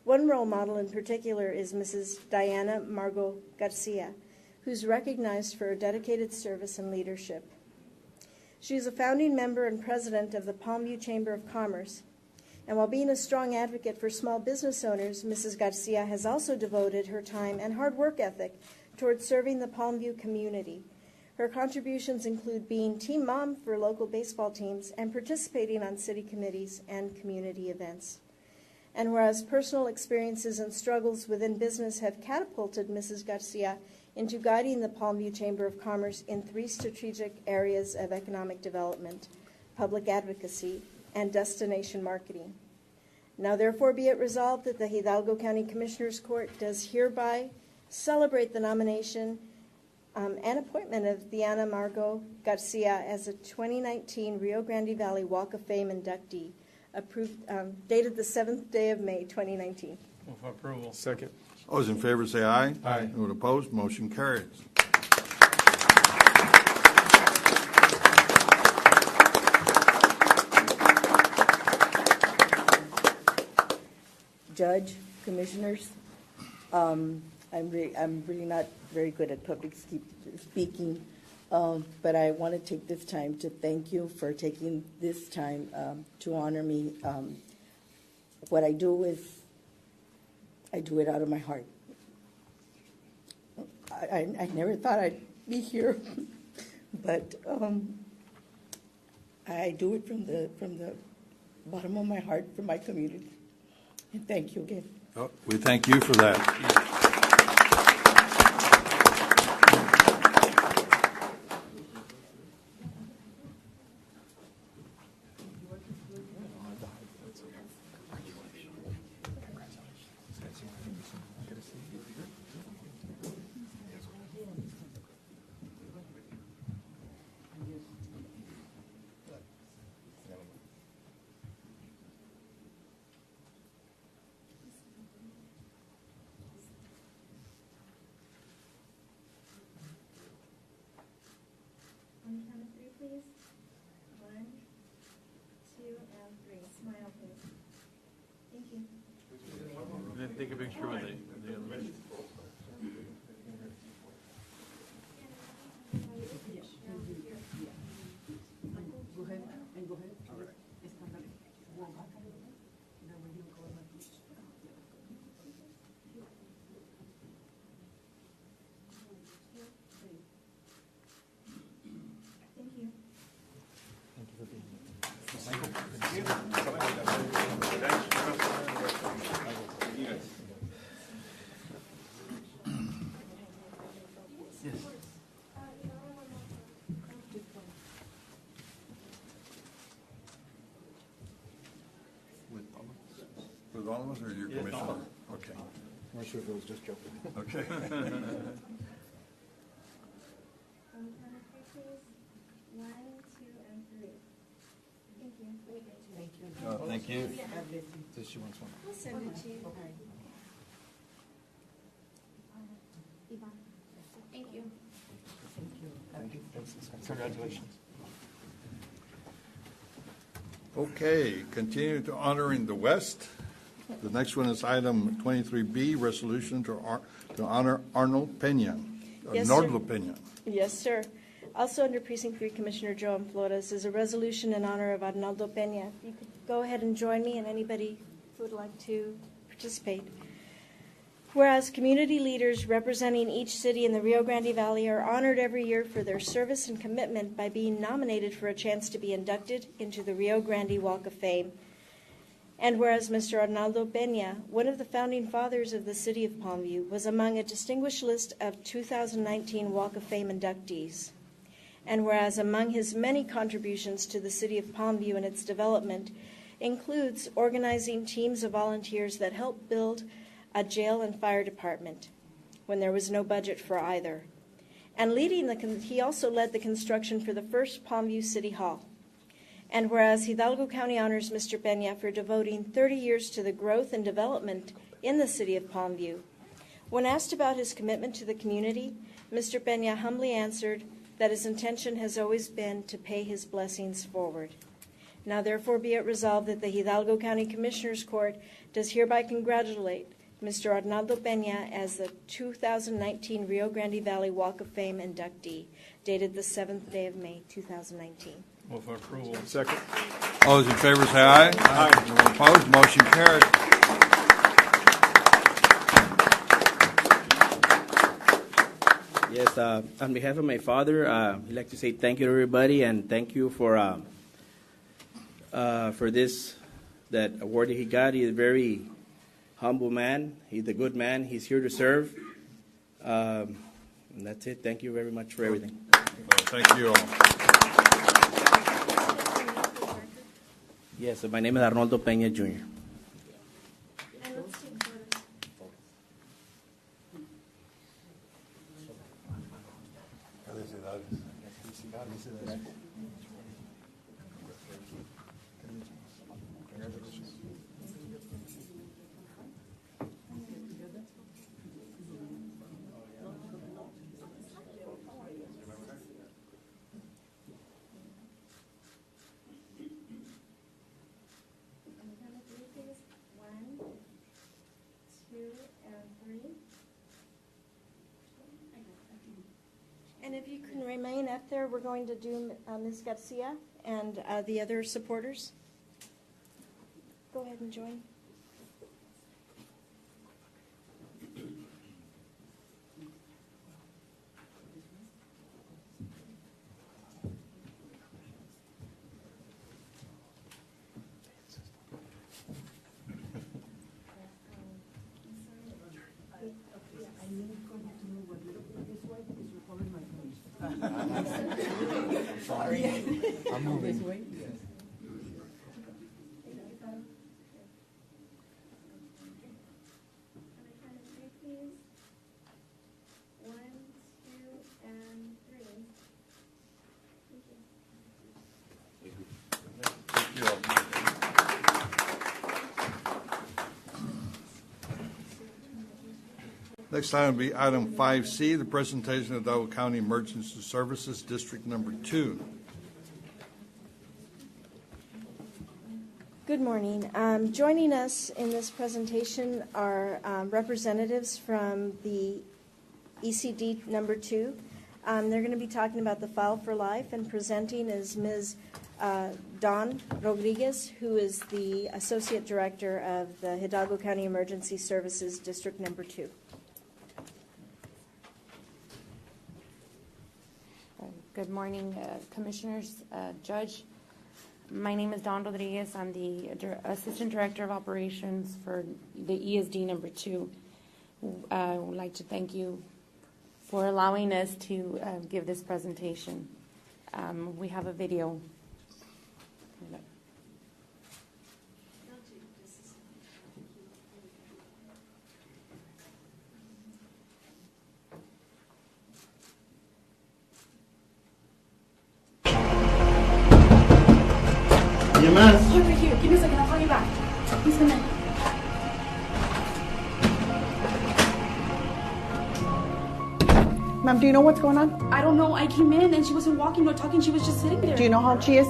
one role model in particular is Mrs. Diana Margot Garcia, who's recognized for her dedicated service and leadership. She is a founding member and president of the Palmview Chamber of Commerce. And while being a strong advocate for small business owners, Mrs. Garcia has also devoted her time and hard work ethic towards serving the Palmview community. Her contributions include being team mom for local baseball teams and participating on city committees and community events. And whereas personal experiences and struggles within business have catapulted Mrs. Garcia into guiding the Palmview Chamber of Commerce in 3 strategic areas of economic development, public advocacy, and destination marketing. Now therefore be it resolved that the Hidalgo County Commissioners Court does hereby celebrate the nomination and appointment of Diana Margot Garcia as a 2019 Rio Grande Valley Walk of Fame inductee, approved, dated the 7th day of May, 2019. Move for approval. Second. All those in favor say aye. Aye. Anyone opposed? Motion carries. Judge, commissioners, I'm really not very good at public speaking, but I want to take this time to thank you for taking this time to honor me. What I do is, I do it out of my heart. I never thought I'd be here, but I do it from the bottom of my heart for my community. And thank you again. Oh, we thank you for that. On the count of 3, please. 1, 2, and 3. Smile, please. Thank you. And then take a picture with the other. Go ahead and go ahead. Thank you. With all of us, or your commissioner? Okay. I'm not sure if it was just joking. Okay. On the count of 3, please. 1, 2, and 3. Thank you. Thank you. Thank you. God bless you. Does she want one? I'll send it to you. Yvonne. Thank you. Thank you. Congratulations. Okay, continue to honoring the West. The next one is item 23B, resolution to honor Arnold Pena. Yes, Arnoldo sir. Pena. Yes, sir. Also under Precinct 3, Commissioner Joan Flores, is a resolution in honor of Arnoldo Pena. You could go ahead and join me, and anybody who would like to participate. Whereas community leaders representing each city in the Rio Grande Valley are honored every year for their service and commitment by being nominated for a chance to be inducted into the Rio Grande Walk of Fame. And whereas Mr. Arnoldo Pena, one of the founding fathers of the city of Palmview, was among a distinguished list of 2019 Walk of Fame inductees. And whereas among his many contributions to the city of Palmview and its development includes organizing teams of volunteers that help build a jail and fire department when there was no budget for either. And he also led the construction for the first Palmview City Hall. And whereas Hidalgo County honors Mr. Peña for devoting 30 years to the growth and development in the city of Palmview. When asked about his commitment to the community, Mr. Peña humbly answered that his intention has always been to pay his blessings forward. Now therefore be it resolved that the Hidalgo County Commissioners Court does hereby congratulate Mr. Arnaldo Peña as the 2019 Rio Grande Valley Walk of Fame inductee, dated the 7th day of May, 2019. Move for approval. Second. All those in favor say aye. Aye. Anyone opposed? Motion carried. Yes, on behalf of my father, I'd like to say thank you to everybody, and thank you for this, that award that he got. He's a very humble man. He's a good man. He's here to serve. And that's it. Thank you very much for everything. Thank you all. Yes, my name is Arnaldo Peña, Jr. And if you can remain up there, we're going to do Ms. Garcia and the other supporters. Go ahead and join. Sorry. I'm moving. This way? Yes. Next item will be item 5C, the presentation of Hidalgo County Emergency Services District Number 2. Good morning. Joining us in this presentation are representatives from the ECD number 2. They're going to be talking about the File for Life, and presenting is Ms. Dawn Rodriguez, who is the Associate Director of the Hidalgo County Emergency Services District number 2. Good morning, Commissioners, Judge. My name is Dawn Rodriguez. I'm the Assistant Director of Operations for the ESD number 2. I would like to thank you for allowing us to give this presentation. We have a video. Over here. Give me a second. I'll call you back. Please come in. Ma'am, do you know what's going on? I don't know. I came in and she wasn't walking or talking. She was just sitting there. Do you know how old she is?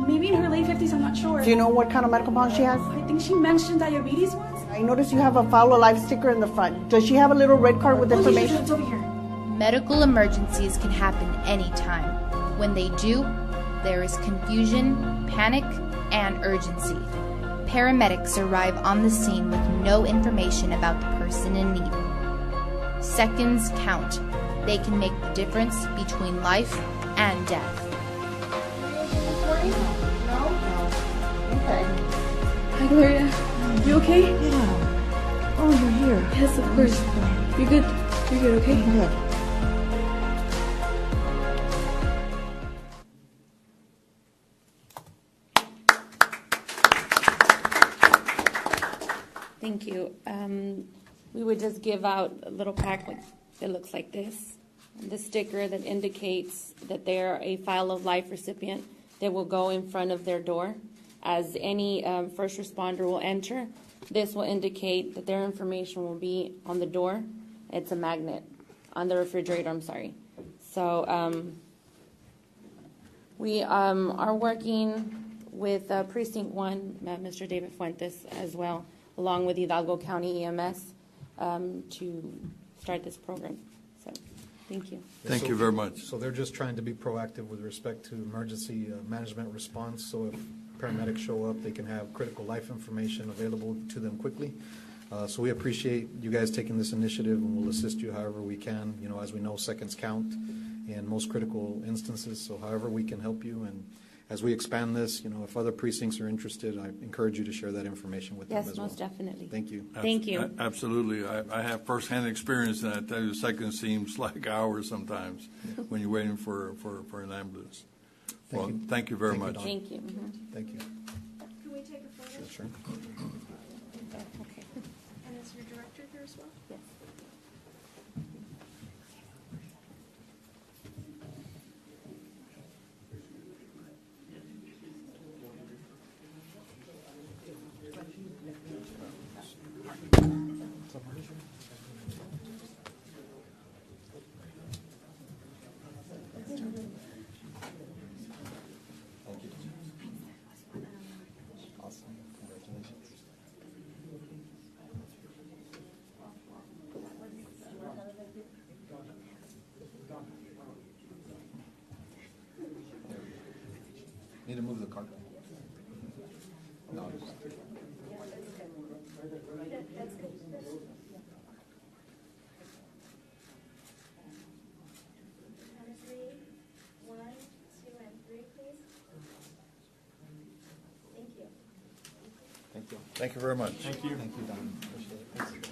Maybe in her late 50s. I'm not sure. Do you know what kind of medical problems she has? I think she mentioned diabetes once. I noticed you have a File Alive sticker in the front. Does she have a little red card with information? It's over here. Medical emergencies can happen anytime. When they do, there is confusion, panic, and urgency. Paramedics arrive on the scene with no information about the person in need. Seconds count. They can make the difference between life and death. No? Okay. Hi, Gloria. You okay? Yeah. Oh, you're here. Yes, of course. You're good. You're good, okay? Good. Thank you. We would just give out a little pack that looks like this. the sticker that indicates that they're a File of Life recipient that will go in front of their door. As any first responder will enter, this will indicate that their information will be on the door. It's a magnet on the refrigerator, I'm sorry. So we are working with Precinct 1, Mr. David Fuentes as well, along with Hidalgo County EMS to start this program. So thank you. Thank you very much. So they're just trying to be proactive with respect to emergency management response. So if paramedics show up, they can have critical life information available to them quickly. So we appreciate you guys taking this initiative, and we'll assist you however we can. You know, as we know, seconds count in most critical instances. So however we can help you, and as we expand this, you know, if other precincts are interested, I encourage you to share that information with them as well. Yes, most definitely. Thank you. Thank you. Absolutely. I have firsthand experience, and I tell you, seconds seems like hours sometimes when you're waiting for an ambulance. Thank you very much. Thank you. Thank you. Can we take a photo? Sure. Okay. And is your director here as well? Yes. Need to move the cart. No. Thank you. Thank you very much. Thank you. Thank you, Don. Appreciate it.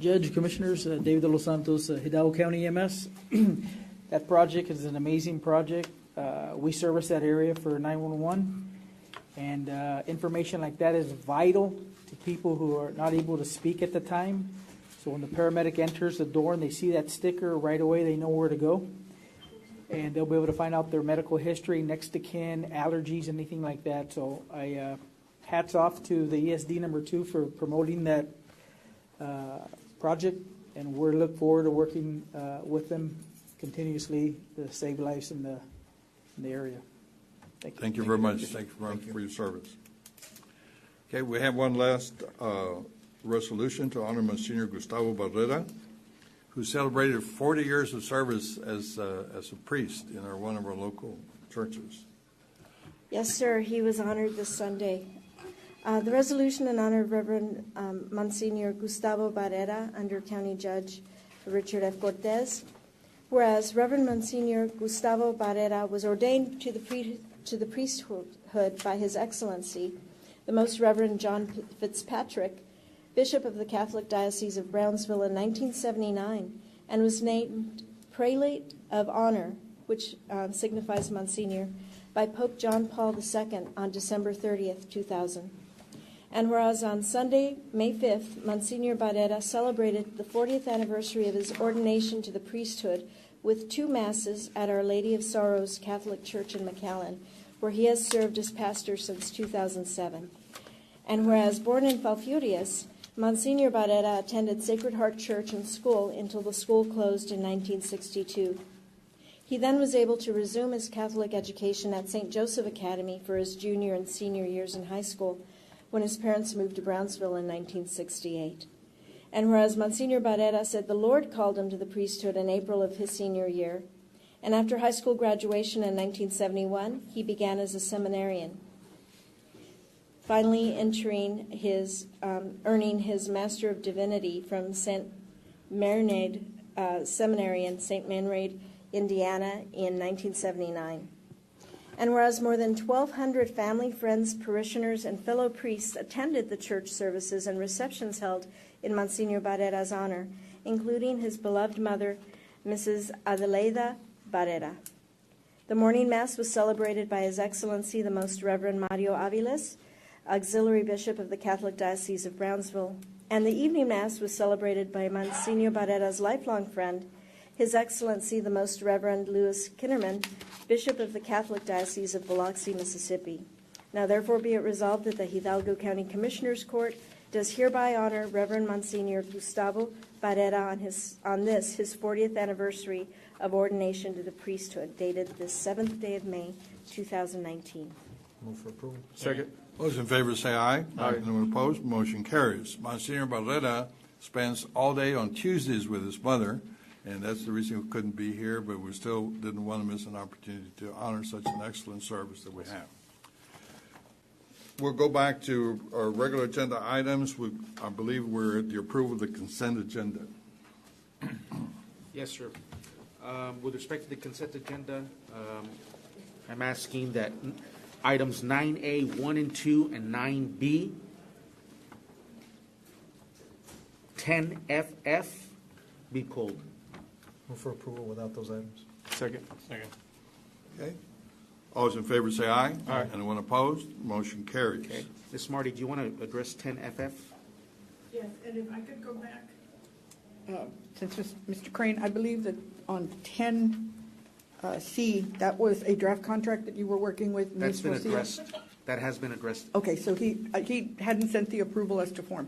Judge, Commissioners, David de los Santos, Hidalgo County EMS. That project is an amazing project. We service that area for 911, and information like that is vital to people who are not able to speak at the time. So when the paramedic enters the door and they see that sticker, right away they know where to go, and they'll be able to find out their medical history, next to kin, allergies, anything like that. So I hats off to the ESD number 2 for promoting that project, and we look forward to working with them continuously to save lives in the area. Thank you. Thank you very much. Thank you for your service. Okay, we have one last resolution to honor Monsignor Gustavo Beretta, who celebrated 40 years of service as a priest in one of our local churches. Yes, sir. He was honored this Sunday. The resolution in honor of Reverend Monsignor Gustavo Beretta under County Judge Richard F. Cortez. Whereas Reverend Monsignor Gustavo Beretta was ordained to the priesthood by His Excellency, the Most Reverend John Fitzpatrick, Bishop of the Catholic Diocese of Brownsville in 1979, and was named Prelate of Honor, which signifies Monsignor, by Pope John Paul II on December 30th, 2000. And whereas on Sunday, May 5th, Monsignor Beretta celebrated the 40th anniversary of his ordination to the priesthood with 2 masses at Our Lady of Sorrows Catholic Church in McAllen, where he has served as pastor since 2007. And whereas born in Falfurrias, Monsignor Beretta attended Sacred Heart Church and school until the school closed in 1962. He then was able to resume his Catholic education at St. Joseph Academy for his junior and senior years in high school, when his parents moved to Brownsville in 1968. And whereas Monsignor Beretta said the Lord called him to the priesthood in April of his senior year, and after high school graduation in 1971, he began as a seminarian, finally earning his Master of Divinity from St. Marinade Seminary in St. Marinade, Indiana in 1979. And whereas more than 1,200 family, friends, parishioners, and fellow priests attended the church services and receptions held in Monsignor Berretta's honor, including his beloved mother, Mrs. Adelaida Beretta. The morning Mass was celebrated by His Excellency the Most Reverend Mario Aviles, Auxiliary Bishop of the Catholic Diocese of Brownsville. And the evening Mass was celebrated by Monsignor Beretta's lifelong friend, His Excellency the Most Reverend Louis Kinnerman, Bishop of the Catholic Diocese of Biloxi, Mississippi. Now therefore be it resolved that the Hidalgo County Commissioners Court does hereby honor Reverend Monsignor Gustavo Beretta on this, his 40th anniversary of ordination to the priesthood, dated this 7th day of May, 2019. Move for approval. Second. Those in favor say aye. Aye. Anyone opposed? Motion carries. Monsignor Beretta spends all day on Tuesdays with his mother, and that's the reason he couldn't be here, but we still didn't want to miss an opportunity to honor such an excellent service that we have. We'll go back to our regular agenda items. I believe we're at the approval of the consent agenda. Yes, sir. With respect to the consent agenda, I'm asking that items 9A, 1 and 2, and 9B, 10FF be pulled. Move for approval without those items. Second. Okay. All those in favor say aye. Aye. Anyone opposed? Motion carries. Okay. Ms. Marty, do you want to address 10FF? Yes, and if I could go back, since Mr. Crane, I believe that on 10C, that was a draft contract that you were working with. That's been Ms. Rocio? addressed. That has been addressed. Okay, so he hadn't sent the approval as to form.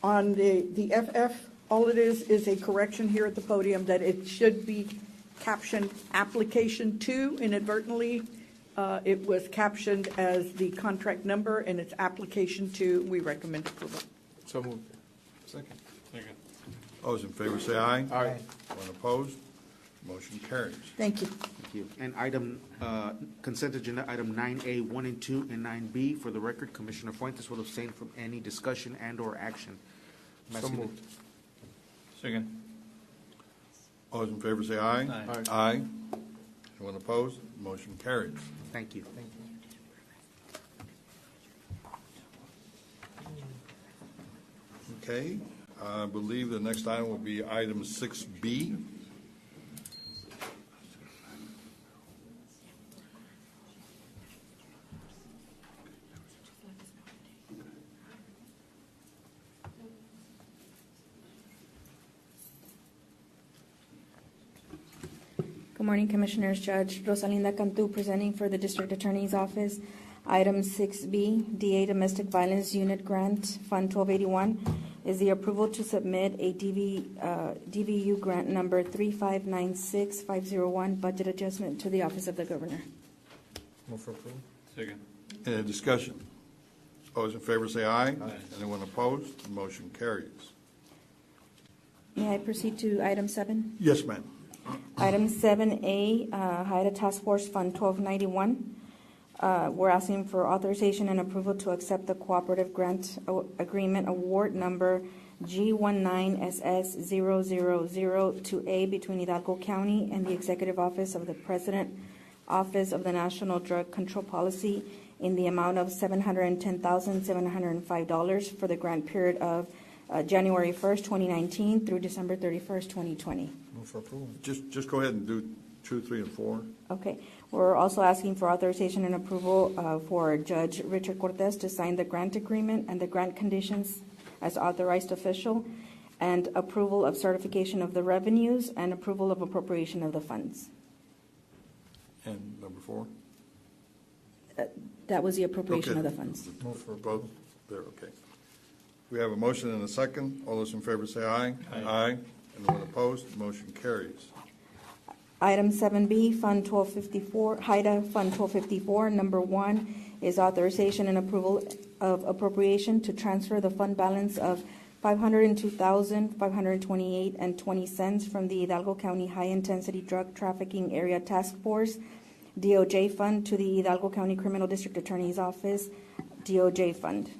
On the FF, all it is a correction here at the podium that it should be captioned application 2 inadvertently. It was captioned as the contract number, and it's application 2. We recommend approval. So moved. Second. All those in favor say aye. Aye. Anyone opposed? Motion carries. Thank you. Thank you. And item, consent agenda, item 9A, 1 and 2, and 9B, for the record, Commissioner Fuentes will abstain from any discussion and/or action. So moved. Second. All those in favor say aye. Aye. Aye. Anyone opposed? Motion carries. Thank you. Okay, I believe the next item will be item 6B. Good morning, Commissioners. Judge Rosalinda Cantu presenting for the District Attorney's Office. Item 6B, DA Domestic Violence Unit Grant, Fund 1281, is the approval to submit a DVU grant number 3596501 budget adjustment to the Office of the Governor. Move for approval. Second. Any discussion? All those in favor say aye. Aye. Anyone opposed? Motion carries. May I proceed to item 7? Yes, ma'am. Item 7A, HIDA Task Force Fund 1291. We're asking for authorization and approval to accept the cooperative grant agreement award number G19SS0002A between Hidalgo County and the Executive Office of the President, Office of the National Drug Control Policy in the amount of $710,705 for the grant period of January 1st, 2019 through December 31st, 2020. Move for approval. Just go ahead and do 2, 3, and 4. Okay. We're also asking for authorization and approval for Judge Richard Cortez to sign the grant agreement and the grant conditions as authorized official, and approval of certification of the revenues and approval of appropriation of the funds. And number 4? That was the appropriation Okay. of the funds. Move for both? There, okay. We have a motion and a second. All those in favor say aye. Aye. Anyone opposed? Motion carries. Item 7B, Fund 1254, HIDA Fund 1254, number 1 is authorization and approval of appropriation to transfer the fund balance of $502,528.20 from the Hidalgo County High Intensity Drug Trafficking Area Task Force, DOJ Fund, to the Hidalgo County Criminal District Attorney's Office, DOJ Fund.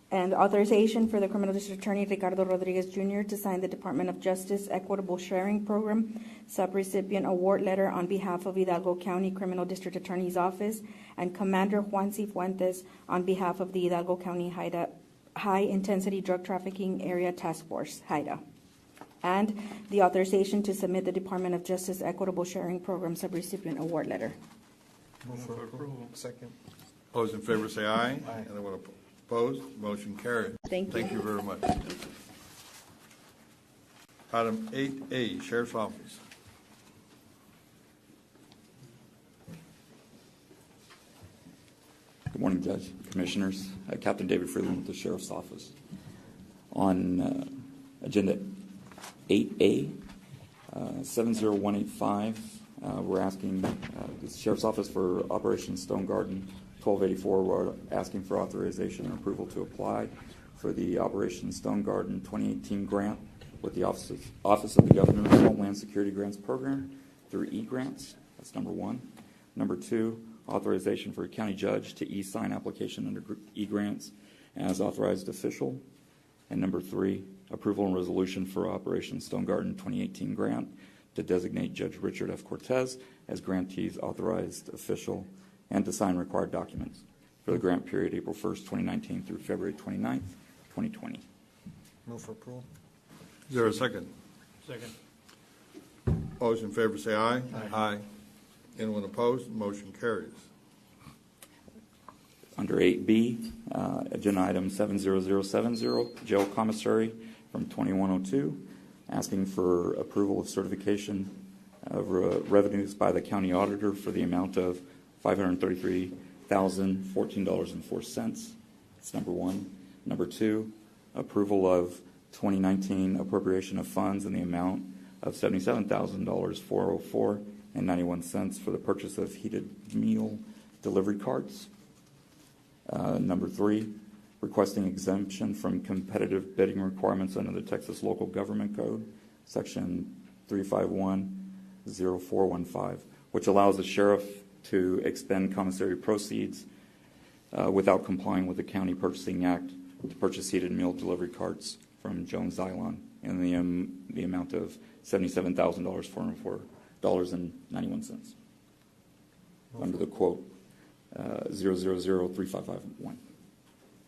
And authorization for the Criminal District Attorney Ricardo Rodriguez Jr. to sign the Department of Justice Equitable Sharing Program subrecipient award letter on behalf of Hidalgo County Criminal District Attorney's Office, and Commander Juan C. Fuentes on behalf of the Hidalgo County High Intensity Drug Trafficking Area Task Force, HIDA. And the authorization to submit the Department of Justice Equitable Sharing Program subrecipient award letter. Move for approval. Second. All those in favor say aye. Aye. Anyone opposed? Motion carried. Thank you. Thank you very much. Item 8A, Sheriff's Office. Good morning, Judge, Commissioners. Captain David Freeland with the Sheriff's Office. On Agenda 8A, 70185, we're asking the Sheriff's Office for Operation Stone Garden 1284. We're asking for authorization and approval to apply for the Operation Stone Garden 2018 grant with the Office of the Governor's Homeland Security Grants Program through e-grants. That's number one. Number two, authorization for a county judge to e-sign application under e-grants as authorized official. And number three, approval and resolution for Operation Stone Garden 2018 grant to designate Judge Richard F. Cortez as grantee's authorized official and to sign required documents for the grant period April 1st, 2019 through February 29th, 2020. Move for approval. Is there a second? Second. All those in favor say aye. Aye. Anyone opposed? Motion carries. Under 8B, agenda item 70070, jail commissary from 2102, asking for approval of certification of revenues by the county auditor for the amount of $533,014.04. That's number one. Number two, approval of 2019 appropriation of funds in the amount of $77,404.91 for the purchase of heated meal delivery carts. Number three, requesting exemption from competitive bidding requirements under the Texas Local Government Code, Section 3510415, which allows the sheriff to expend commissary proceeds without complying with the County Purchasing Act to purchase heated meal delivery carts from Jones Xylon in the amount of $77,404.91 under the quote 0003551.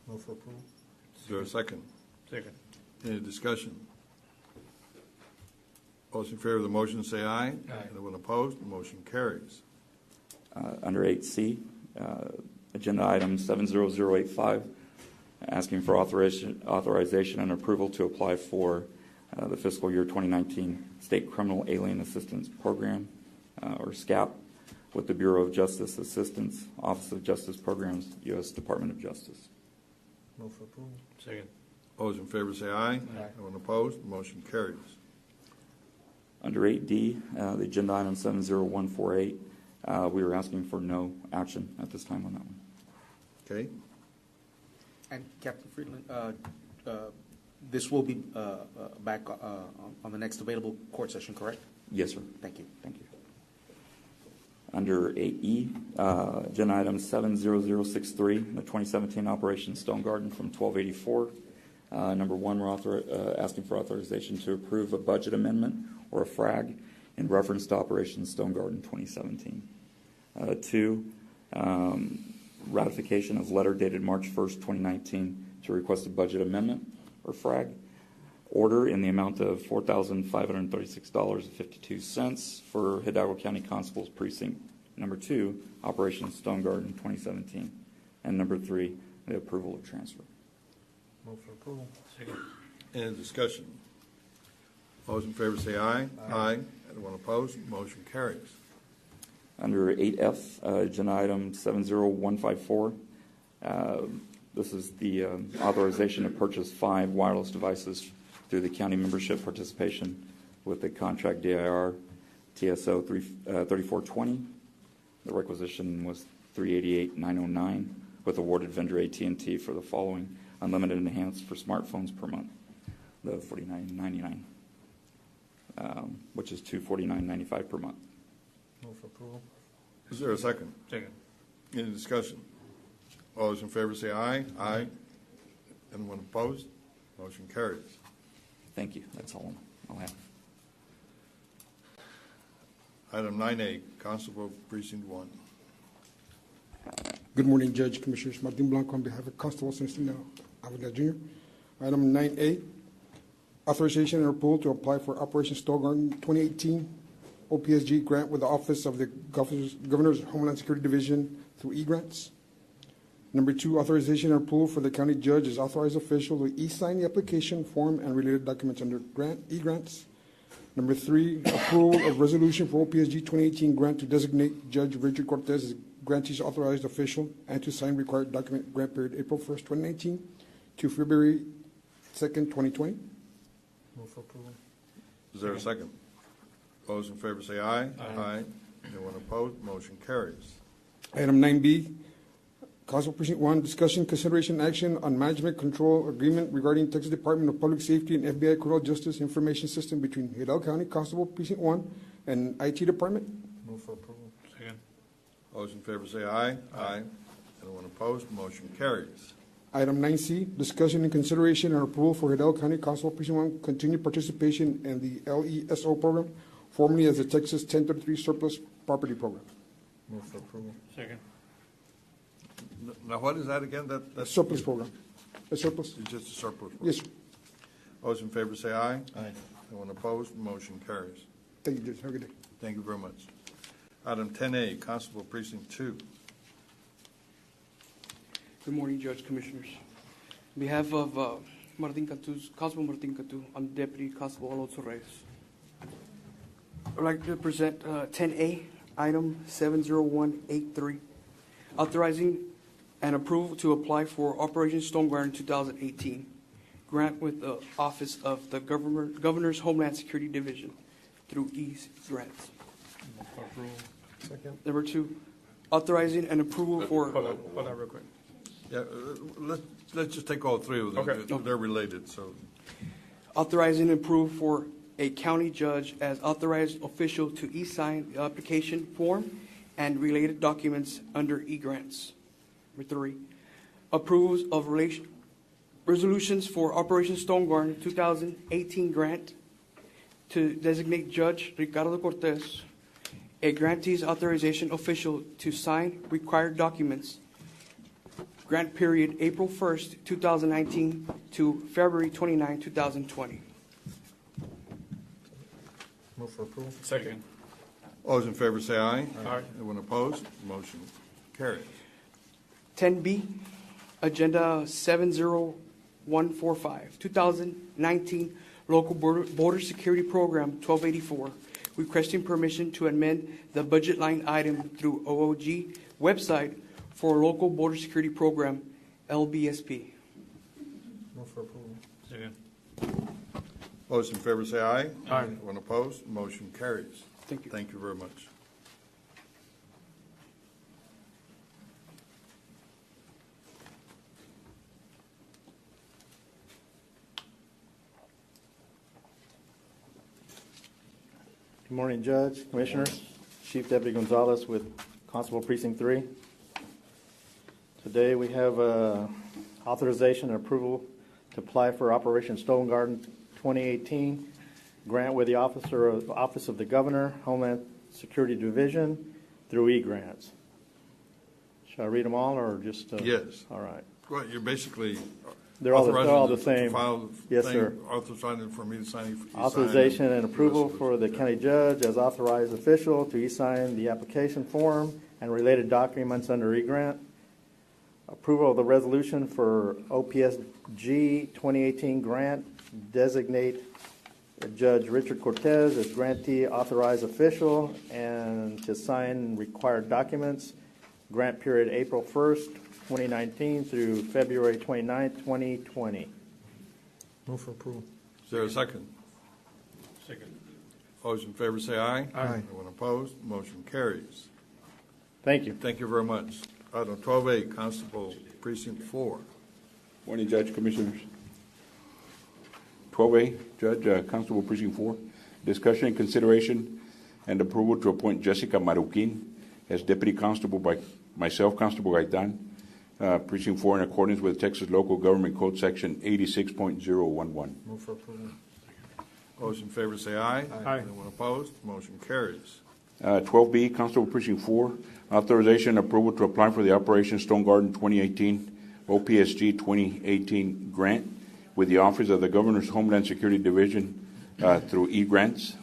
Move for approval. Is there a second? Second. Any discussion? All those in favor of the motion say aye. Aye. Anyone opposed? Motion carries. Under 8C, agenda item 70085, asking for authorization and approval to apply for the fiscal year 2019 State Criminal Alien Assistance Program, or SCAP, with the Bureau of Justice Assistance, Office of Justice Programs, U.S. Department of Justice. Move for approval. Second. All those in favor say aye. Anyone opposed? Motion carries. Under 8D, the agenda item 70148, we were asking for no action at this time on that one. Okay. And Captain Friedland, this will be back on the next available court session, correct? Yes, sir. Thank you. Thank you. Under 8E, agenda item 70063, the 2017 Operation Stone Garden from 1284. Number one, we're asking for authorization to approve a budget amendment or a FRAG in reference to Operation Stone Garden 2017. Two, ratification of letter dated March 1st, 2019 to request a budget amendment or FRAG. Order in the amount of $4,536.52 for Hidalgo County Constable's Precinct. Number two, Operation Stone Garden 2017. And number three, the approval of transfer. Move for approval. Second. Any discussion? All those in favor say aye. Aye. Anyone opposed? Motion carries. Under 8F, agenda item 70154, this is the authorization to purchase 5 wireless devices through the county membership participation with the contract DIR TSO 3420. The requisition was $388,909 with awarded vendor AT&T for the following: unlimited enhanced for smartphones per month, the $49.99, which is $249.95 per month. Move for approval. Is there a second? Second. Any discussion? All those in favor say aye. Aye. Anyone opposed? Motion carries. Thank you. That's all I'll have. Item 9A, Constable Precinct 1. Good morning, Judge, Commissioners. Martin Blanco on behalf of Constable Monsignor Avila Jr. Item 9A, authorization and approval to apply for Operation Stone Garden 2018 OPSG grant with the Office of the Governor's Homeland Security Division through e-grants. Number 2, authorization and approval for the county judge as authorized official to e-sign the application form and related documents under e-grants. Number 3, approval of resolution for OPSG 2018 grant to designate Judge Richard Cortez as grantee's authorized official and to sign required document grant period April 1st, 2019 to February 2nd, 2020. Move for approval. Is there a second? Those in favor say aye. Aye. Anyone opposed? Motion carries. Item 9B, Council Precinct 1, discussion, consideration, action on management control agreement regarding Texas Department of Public Safety and FBI Criminal Justice Information System between Hidalgo County Constable Precinct 1 and IT Department. Move for approval. Second. Those in favor say aye. Aye. Anyone opposed? Motion carries. Item 9C, discussion and consideration and approval for Hidalgo County Constable Precinct 1 continued participation in the LESO program, formerly as the Texas 1033 Surplus Property Program. Move for approval. Second. Now, what is that again? That's Surplus program. A surplus? It's just a surplus. Yes, sir. Those in favor say aye. Aye. Anyone opposed? Motion carries. Thank you, Judge. Have a good day. Thank you very much. Item 10A, Constable Precinct 2. Good morning, Judge, Commissioners. On behalf of Constable Martin Catu, I'm Deputy Constable Alfonzo Reyes. I'd like to present 10A, item 70183, authorizing an approval to apply for Operation Stoneguard 2018, grant with the Office of the Governor's Homeland Security Division through e-grants. Second. Number 2, authorizing an approval for... Hold on real quick. Yeah, let's just take all three of them. Okay. They're related, so. Authorizing and approve for a county judge as authorized official to e-sign the application form and related documents under e-grants. Number 3, approvals of resolutions for Operation Stoneguard 2018 grant to designate Judge Ricardo Cortez, a grantee's authorization official to sign required documents. Grant period April 1st, 2019 to February 29, 2020. Move for approval. Second. All those in favor say aye. Aye. Anyone opposed? Motion carries. 10B, Agenda 70145, 2019 Local Border Security Program 1284, requesting permission to amend the budget line item through OOG website for Local Border Security Program, LBSP. Move for approval. Second. All those in favor say aye. Aye. Anyone opposed? Motion carries. Thank you. Thank you very much. Good morning, Judge, Commissioners. Chief Deputy Gonzalez with Constable Precinct 3. Today we have authorization and approval to apply for Operation Stone Garden 2018 grant with the Office of the Governor, Homeland Security Division through e-grants. Should I read them all or just? Yes. All right. Well, you're basically They're all authorizing the same. to file Yes, thing, sir. authorizing for me to sign. Authorization and approval for the county judge as authorized official to e-sign the application form and related documents under e-grant. Approval of the resolution for OPSG 2018 grant, designate Judge Richard Cortez as grantee authorized official and to sign required documents. Grant period April 1st, 2019 through February 29th, 2020. Move for approval. Is there a second? Second. All those in favor say aye. Aye. Anyone opposed? Motion carries. Thank you. Thank you very much. Item 12A, Constable Precinct 4. Morning, Judge, Commissioners. 12A, Judge, Constable Precinct 4. Discussion and consideration and approval to appoint Jessica Maruquin as Deputy Constable by myself, Constable Gaitan, Precinct 4, in accordance with Texas Local Government Code Section 86.011. Move for approval. All those in favor say aye. Aye. Anyone opposed? Motion carries. 12B, Constable Precinct 4, authorization and approval to apply for the Operation Stone Garden 2018 OPSG 2018 grant with the Office of the Governor's Homeland Security Division through e-grants.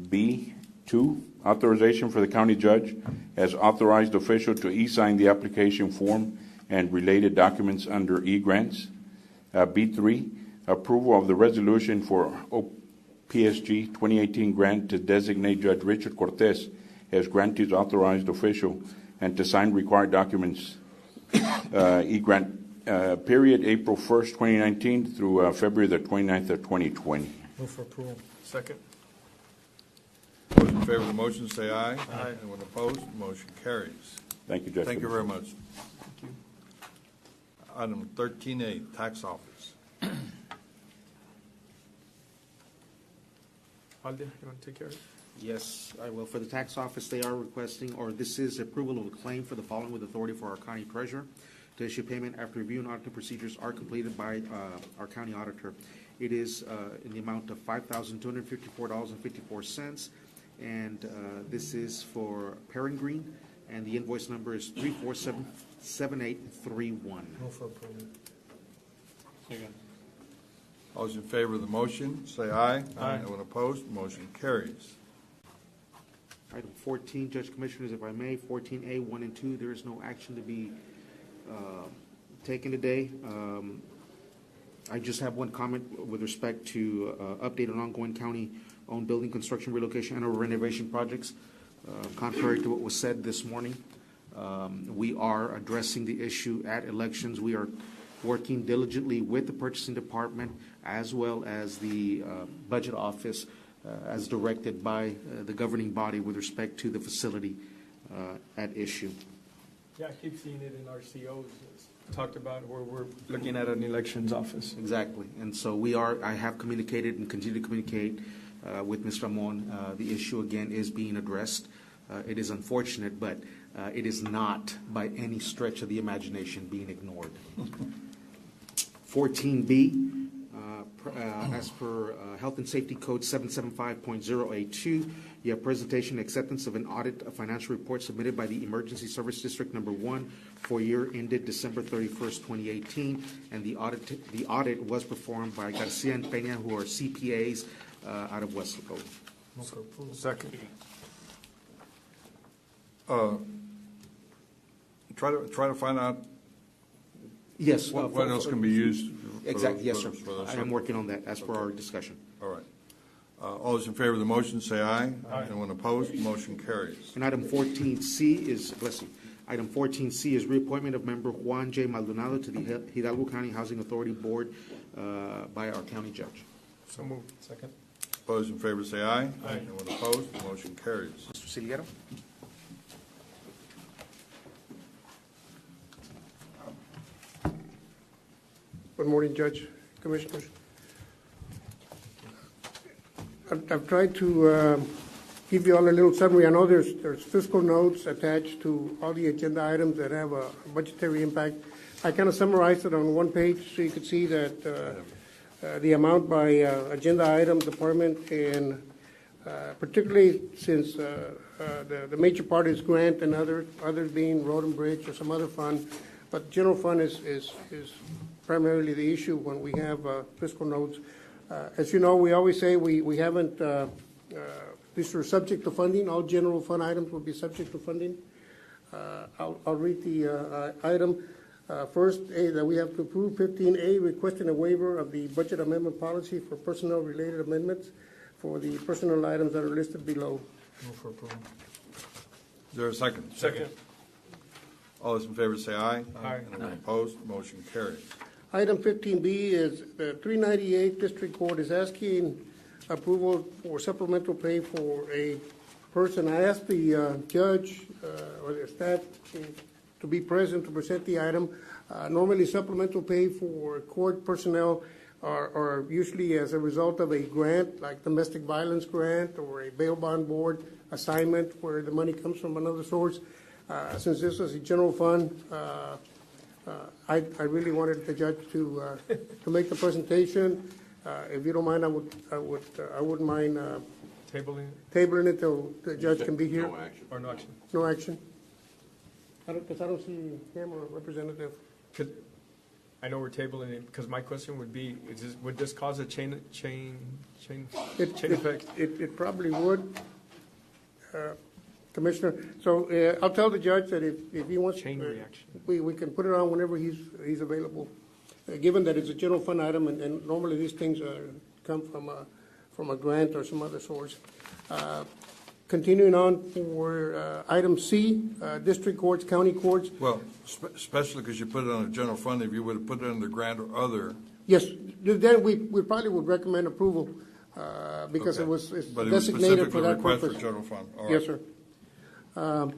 B2, authorization for the county judge as authorized official to e-sign the application form and related documents under e-grants. B3, approval of the resolution for PSG 2018 grant to designate Judge Richard Cortez as grantee's authorized official and to sign required documents, e-grant period April 1st, 2019 through February the 29th of 2020. Move for approval. Second. Those in favor of the motion say aye. Aye. Anyone opposed? Motion carries. Thank you, Judge. Thank you very much. Item 13A, Tax Office. Alde, you want to take care of it? Yes, I will. For the tax office, they are requesting, or this is approval of a claim for the following with authority for our county treasurer to issue payment after review and auditing procedures are completed by our county auditor. It is in the amount of $5,254.54, and this is for Perrin Green, and the invoice number is 3477831. Move for approval. Second. All those in favor of the motion, say aye. Aye. Anyone opposed? Motion carries. Item 14, Judge Commissioners, if I may, 14A, 1 and 2, there is no action to be taken today. I just have one comment with respect to update on ongoing county-owned building construction, relocation, and/or renovation projects. Contrary to what was said this morning, we are addressing the issue at elections. We are working diligently with the purchasing department as well as the budget office as directed by the governing body with respect to the facility at issue. Yeah, I keep seeing it in our COs. It's talked about where we're looking at an elections office. Exactly. And so I have communicated and continue to communicate with Ms. Ramon. The issue, again, is being addressed. It is unfortunate, but it is not by any stretch of the imagination being ignored. 14B, as per Health and Safety Code 775.082, you have presentation and acceptance of an audit of financial report submitted by the Emergency Service District Number 1 for year ended December 31st, 2018, and the audit was performed by Garcia and Peña, who are CPAs out of Westlaco. Move for approval. Second. Try to find out. Yes. What else can be used? Exactly. Yes, sir. I am working on that as per our discussion. All right. All those in favor of the motion say aye. Aye. Anyone opposed? Motion carries. And item 14C is, bless you, item 14C is reappointment of member Juan J. Maldonado to the Hidalgo County Housing Authority Board by our county judge. So moved. Second. All those in favor say aye. Aye. Anyone opposed? Motion carries. Mr. Siliero? Good morning, Judge, Commissioners. I've tried to give you all a little summary. I know there's fiscal notes attached to all the agenda items that have a budgetary impact. I kind of summarized it on one page so you could see that the amount by agenda item, department, and particularly since the major part is grant and others being road and bridge or some other fund, but general fund is primarily the issue when we have fiscal notes. As you know, we always say we haven't, these are subject to funding. All general fund items will be subject to funding. I'll read the item. First, A, that we have to approve 15A, requesting a waiver of the budget amendment policy for personnel-related amendments for the personnel items that are listed below. Move for approval. Is there a second? Second. All those in favor say aye. Aye. Anyone opposed? Motion carries. Item 15B is the 398 District Court is asking approval for supplemental pay for a person. I asked the judge or the staff to be present to present the item. Normally, supplemental pay for court personnel are usually as a result of a grant, like domestic violence grant or a bail bond board assignment where the money comes from another source. Since this is a general fund, I really wanted the judge to make the presentation. If you don't mind, I wouldn't mind tabling it till the judge can be here. No action. Or no action. No action. Because I don't see him or representative. I know we're tabling it, because my question would be, would this cause a chain effect? It probably would, Commissioner. So I'll tell the judge that if he wants, Chain reaction. we can put it on whenever he's available. Given that it's a general fund item, and normally these things come from a grant or some other source. Continuing on for item C, district courts, county courts. Well, especially because you put it on a general fund, if you would have put it under grant or other. Yes, then we probably would recommend approval because Okay. it's But it was designated for specifically that request purpose. for general fund. All Yes, right. sir.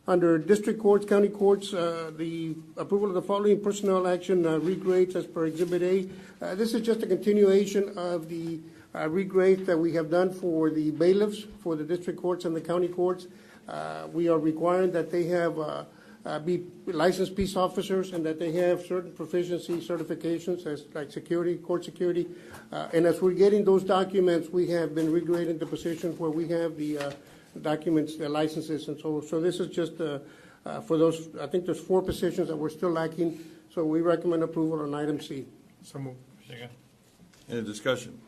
Under district courts, county courts, the approval of the following personnel action regrades as per Exhibit A. This is just a continuation of the regrade that we have done for the bailiffs, for the district courts and the county courts. We are requiring that they have be licensed peace officers and that they have certain proficiency certifications as like security, court security. And as we're getting those documents, we have been regrading the positions where we have the documents, the licenses, and so this is just for those. I think there's 4 positions that we're still lacking, so we recommend approval on item C. So moved. Any discussion?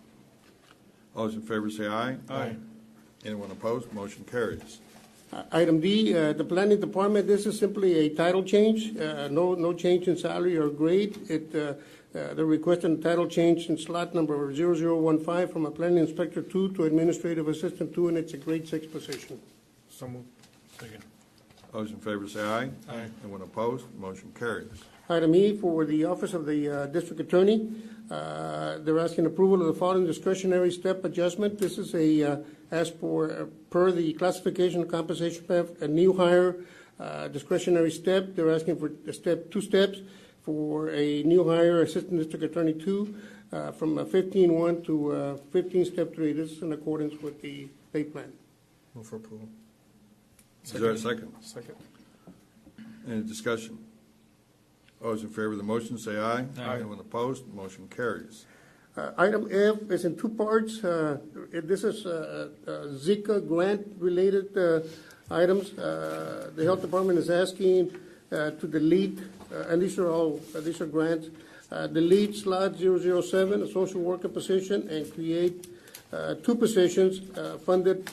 All those in favor say aye. Aye. Anyone opposed? Motion carries. Item D, the planning department, this is simply a title change, no change in salary or grade. The requested title change in slot number 0015 from a planning inspector 2 to administrative assistant 2, and it's a grade 6 position. So moved. Second. All those in favor say aye. Aye. Anyone opposed? Motion carries. Item E, for the office of the district attorney, they're asking approval of the following discretionary step adjustment. This is as per the classification compensation plan, a new hire discretionary step. They're asking for 2 steps for a new hire assistant district attorney 2 from 15-1 to 15 step 3. This is in accordance with the pay plan. Move for approval. Is there a second? Second. Any discussion? All those in favor of the motion say aye. Aye. Anyone opposed? Motion carries. Item F is in 2 parts. This is Zika grant-related items. The health department is asking to delete, and these are grants, delete slot 007, a social worker position, and create 2 positions funded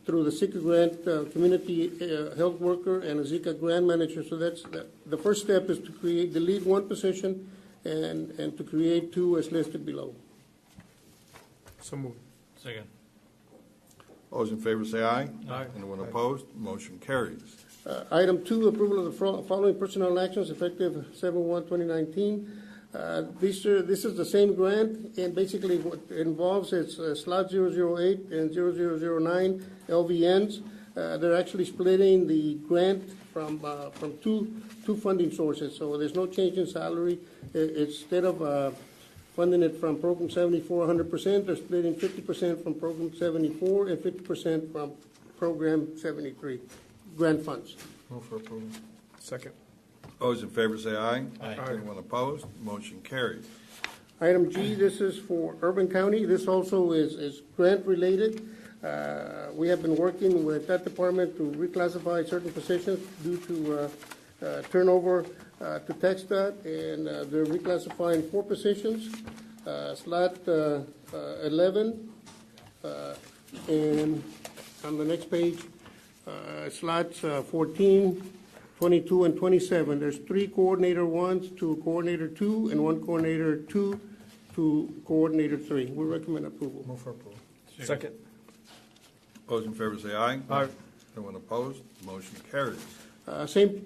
through the Zika grant, community health worker and a Zika grant manager. So that's the first step is to delete 1 position and to create 2 as listed below. So moved. Second. All those in favor say aye. Aye. Anyone opposed? Motion carries. Item 2, approval of the following personnel actions effective 7/1/2019. This is the same grant, and basically what it involves is slot 008 and 0009 LVNs. They're actually splitting the grant from two funding sources, so there's no change in salary. Instead of funding it from Program 74 100%, they're splitting 50% from Program 74 and 50% from Program 73 grant funds. Move for approval. Second. All those in favor say aye. Aye. Anyone opposed? Motion carries. Item G, this is for Urban County. This also is grant-related. We have been working with that department to reclassify certain positions due to turnover to TxDOT, and they're reclassifying 4 positions, slot 11, and on the next page, slots 14, 22, and 27. There's 3 coordinator 1s, 2 coordinator 2, and 1 coordinator 2 to coordinator 3. We recommend approval. Move for approval. Second. All those in favor say aye. Aye. Anyone opposed? Motion carries. Same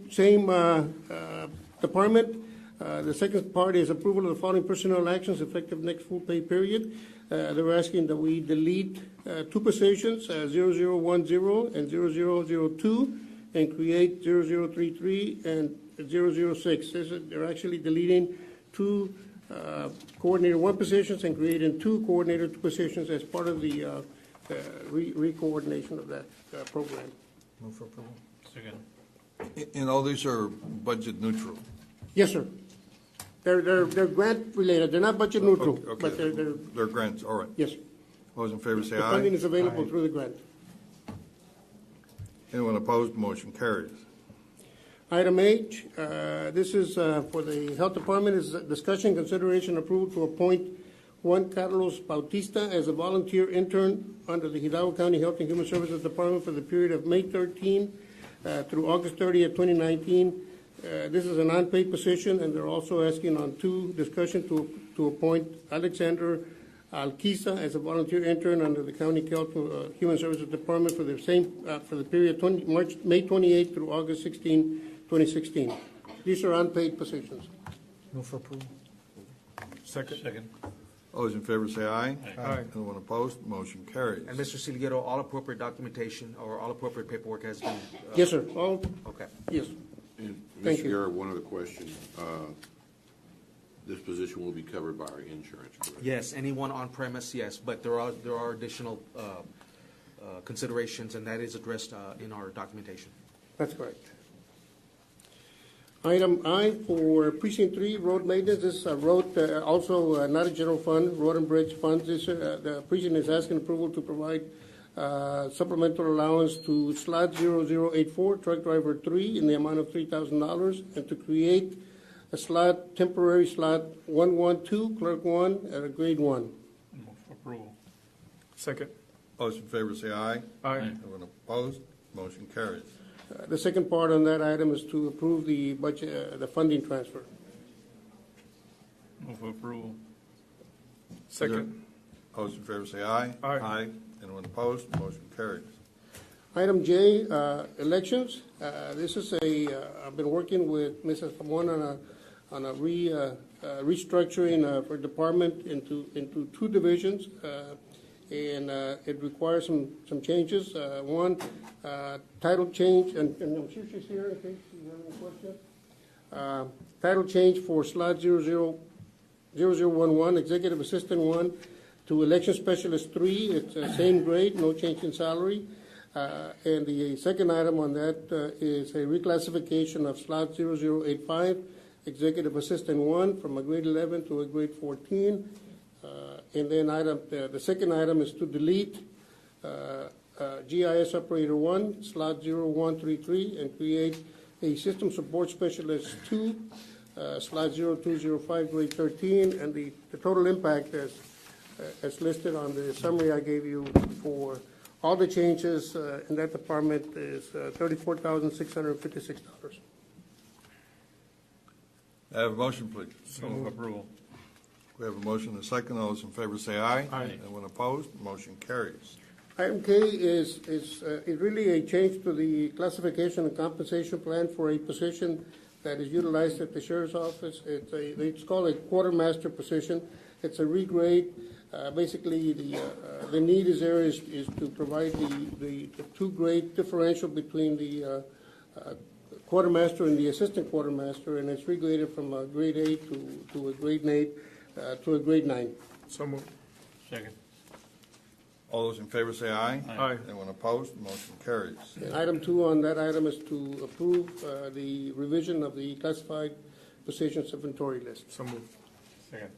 department. The second part is approval of the following personnel actions effective next full pay period. They're asking that we delete 2 positions, 0010 and 0002, and create 0033 and 006. They're actually deleting 2 coordinator 1 positions and creating 2 coordinator 2 positions as part of the re-coordination of that program. Move for approval. Second. And all these are budget neutral. Yes, sir. They're grant related. They're not budget neutral, Okay. but They're grants, all right. yes. All those in favor say The aye. funding is available Aye. through the grant. Anyone opposed? Motion carries. Item H, this is for the Health Department, is discussion, consideration, approval to appoint Juan Carlos Bautista as a volunteer intern under the Hidalgo County Health and Human Services Department for the period of May 13 through August 30th, 2019. This is an unpaid position, and they're also asking on two, discussion to appoint Alexander Alquiza as a volunteer intern under the County Health and Human Services Department for the same for the period May 28 through August 16, 2016. These are unpaid positions. Move for approval. Second. All those in favor say aye. Aye. Anyone opposed? Motion carries. And Mr. Silguero, all appropriate documentation or all appropriate paperwork has been. Yes, sir. All. Okay. Yes. And Thank Mr. you. Guerra, one other question. This position will be covered by our insurance, correct? Yes, anyone on premise, yes, but there are additional considerations, and that is addressed in our documentation. That's correct. Item I for Precinct 3, road maintenance. This is a road, also not a general fund, road and bridge funds. This, the precinct is asking approval to provide supplemental allowance to slot 0084, truck driver 3, in the amount of $3,000, and to create a temporary slot 112, clerk 1, at a grade 1. Move for approval. Second. All those in favor say aye. Aye. Anyone opposed? Motion carries. The second part on that item is to approve the budget, the funding transfer. Move for approval. Second. All those in favor say aye. Aye. Anyone opposed? Motion carries. Item J, elections. This is I've been working with Mrs. Ramon on a restructuring for department into two divisions, and it requires some changes. One, title change, and I'm sure she's here in case you have any questions. Title change for slot 0011, executive assistant 1, to election specialist 3. It's the same grade, no change in salary. And the second item on that is a reclassification of slot 0085, executive assistant 1, from a grade 11 to a grade 14. And then the second item is to delete GIS operator 1, slot 0133, and create a system support specialist 2, slot 0205, grade 13. And the total impact as listed on the summary I gave you for all the changes in that department is $34,656. I have a motion, please. So move approval. We have a motion and a second. All those in favor say aye. Aye. Anyone opposed? Motion carries. Item K is really a change to the classification and compensation plan for a position that is utilized at the sheriff's office. It's called a quartermaster position. It's a regrade. Basically, the need is to provide the two-grade differential between the quartermaster and the assistant quartermaster, and it's regraded from a grade 8 to a grade 8 to a grade 9. So moved. Second. All those in favor say aye. Aye. Anyone opposed? Motion carries. And item 2 on that item is to approve the revision of the classified positions inventory list. So moved. Second.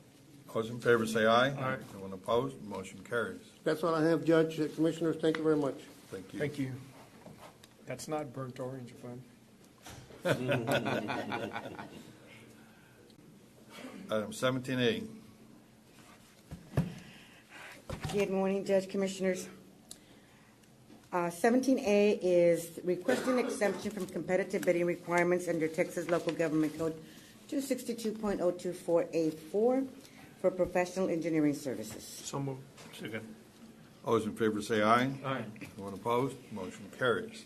All those in favor say aye. Aye. Anyone opposed? Motion carries. That's all I have, Judge. Commissioners, thank you very much. Thank you. Thank you. That's not burnt orange fun. Item 17A. Good morning, Judge, Commissioners. 17A is requesting exemption from competitive bidding requirements under Texas Local Government Code 262.024A4 for professional engineering services. So moved. Second. All those in favor say aye. Aye. Anyone opposed? Motion carries.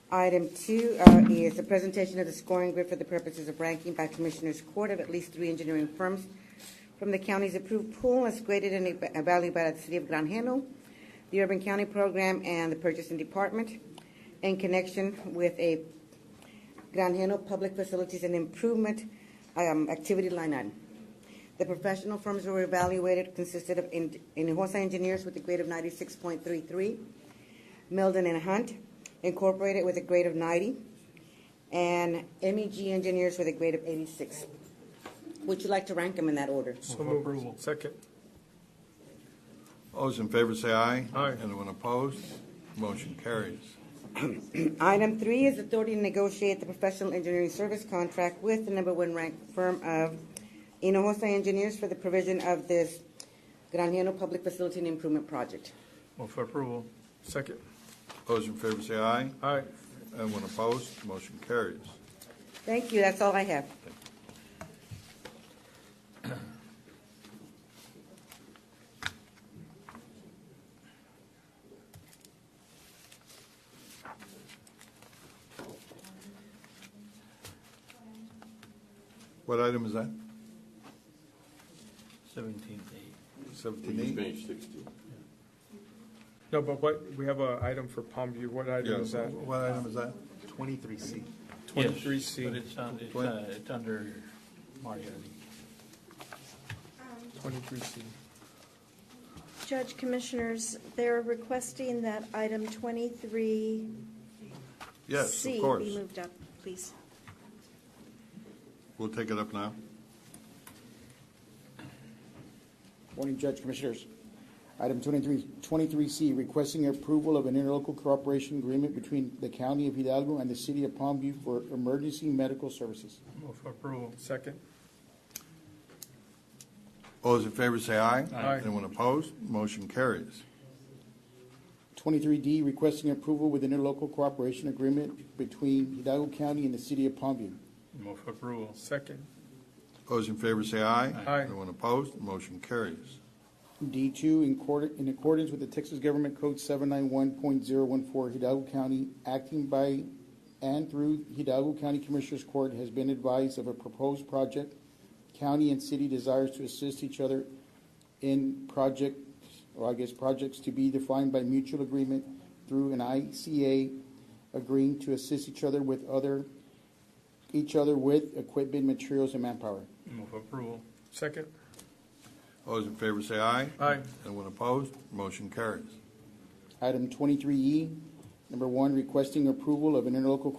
Item 2 is the presentation of the scoring grid for the purposes of ranking by Commissioners Court of at least 3 engineering firms from the county's approved pool as graded and evaluated by the City of Granjeno, the Urban County Program, and the Purchasing Department in connection with a Granjeno Public Facilities and Improvement activity line item. The professional firms were evaluated consisted of Hinojosa Engineers with a grade of 96.33, Milden and Hunt Incorporated with a grade of 90, and MEG Engineers with a grade of 86. Would you like to rank them in that order? So moved. Approval. Second. All those in favor say aye. Aye. Anyone opposed? Motion carries. Item 3 is authority to negotiate the professional engineering service contract with the number 1 ranked firm of Hinojosa Engineers for the provision of this Granjeno Public Facility and Improvement Project. Move for approval. Second. Those in favor say aye. Aye. Anyone opposed? Motion carries. Thank you. That's all I have. What item is that? 17A. 17E? Page 16. No, but what, we have an item for Palmview. What item Yeah, is that? what item is that? 23C. 23C. But it's under Marjorie. 23C. Judge, Commissioners, they're requesting that item 23C Yes, of course. be moved up, please. We'll take it up now. Morning, Judge, Commissioners. Item 23C, requesting approval of an interlocal cooperation agreement between the County of Hidalgo and the City of Palmview for emergency medical services. Move for approval. Second. All those in favor say aye. Aye. Anyone opposed? Motion carries. 23D, requesting approval with an interlocal cooperation agreement between Hidalgo County and the City of Palmview. Move for approval. Second. Those in favor say aye. Aye. Anyone opposed? Motion carries. D2, in accordance with the Texas Government Code 791.014, Hidalgo County, acting by and through Hidalgo County Commissioners Court, has been advised of a proposed project. County and city desires to assist each other in projects to be defined by mutual agreement through an ICA, agreeing to assist each other with equipment, materials, and manpower. Move for approval. Second. All those in favor say aye. Aye. Anyone opposed? Motion carries. Item 23E, number 1, requesting approval of an interlocal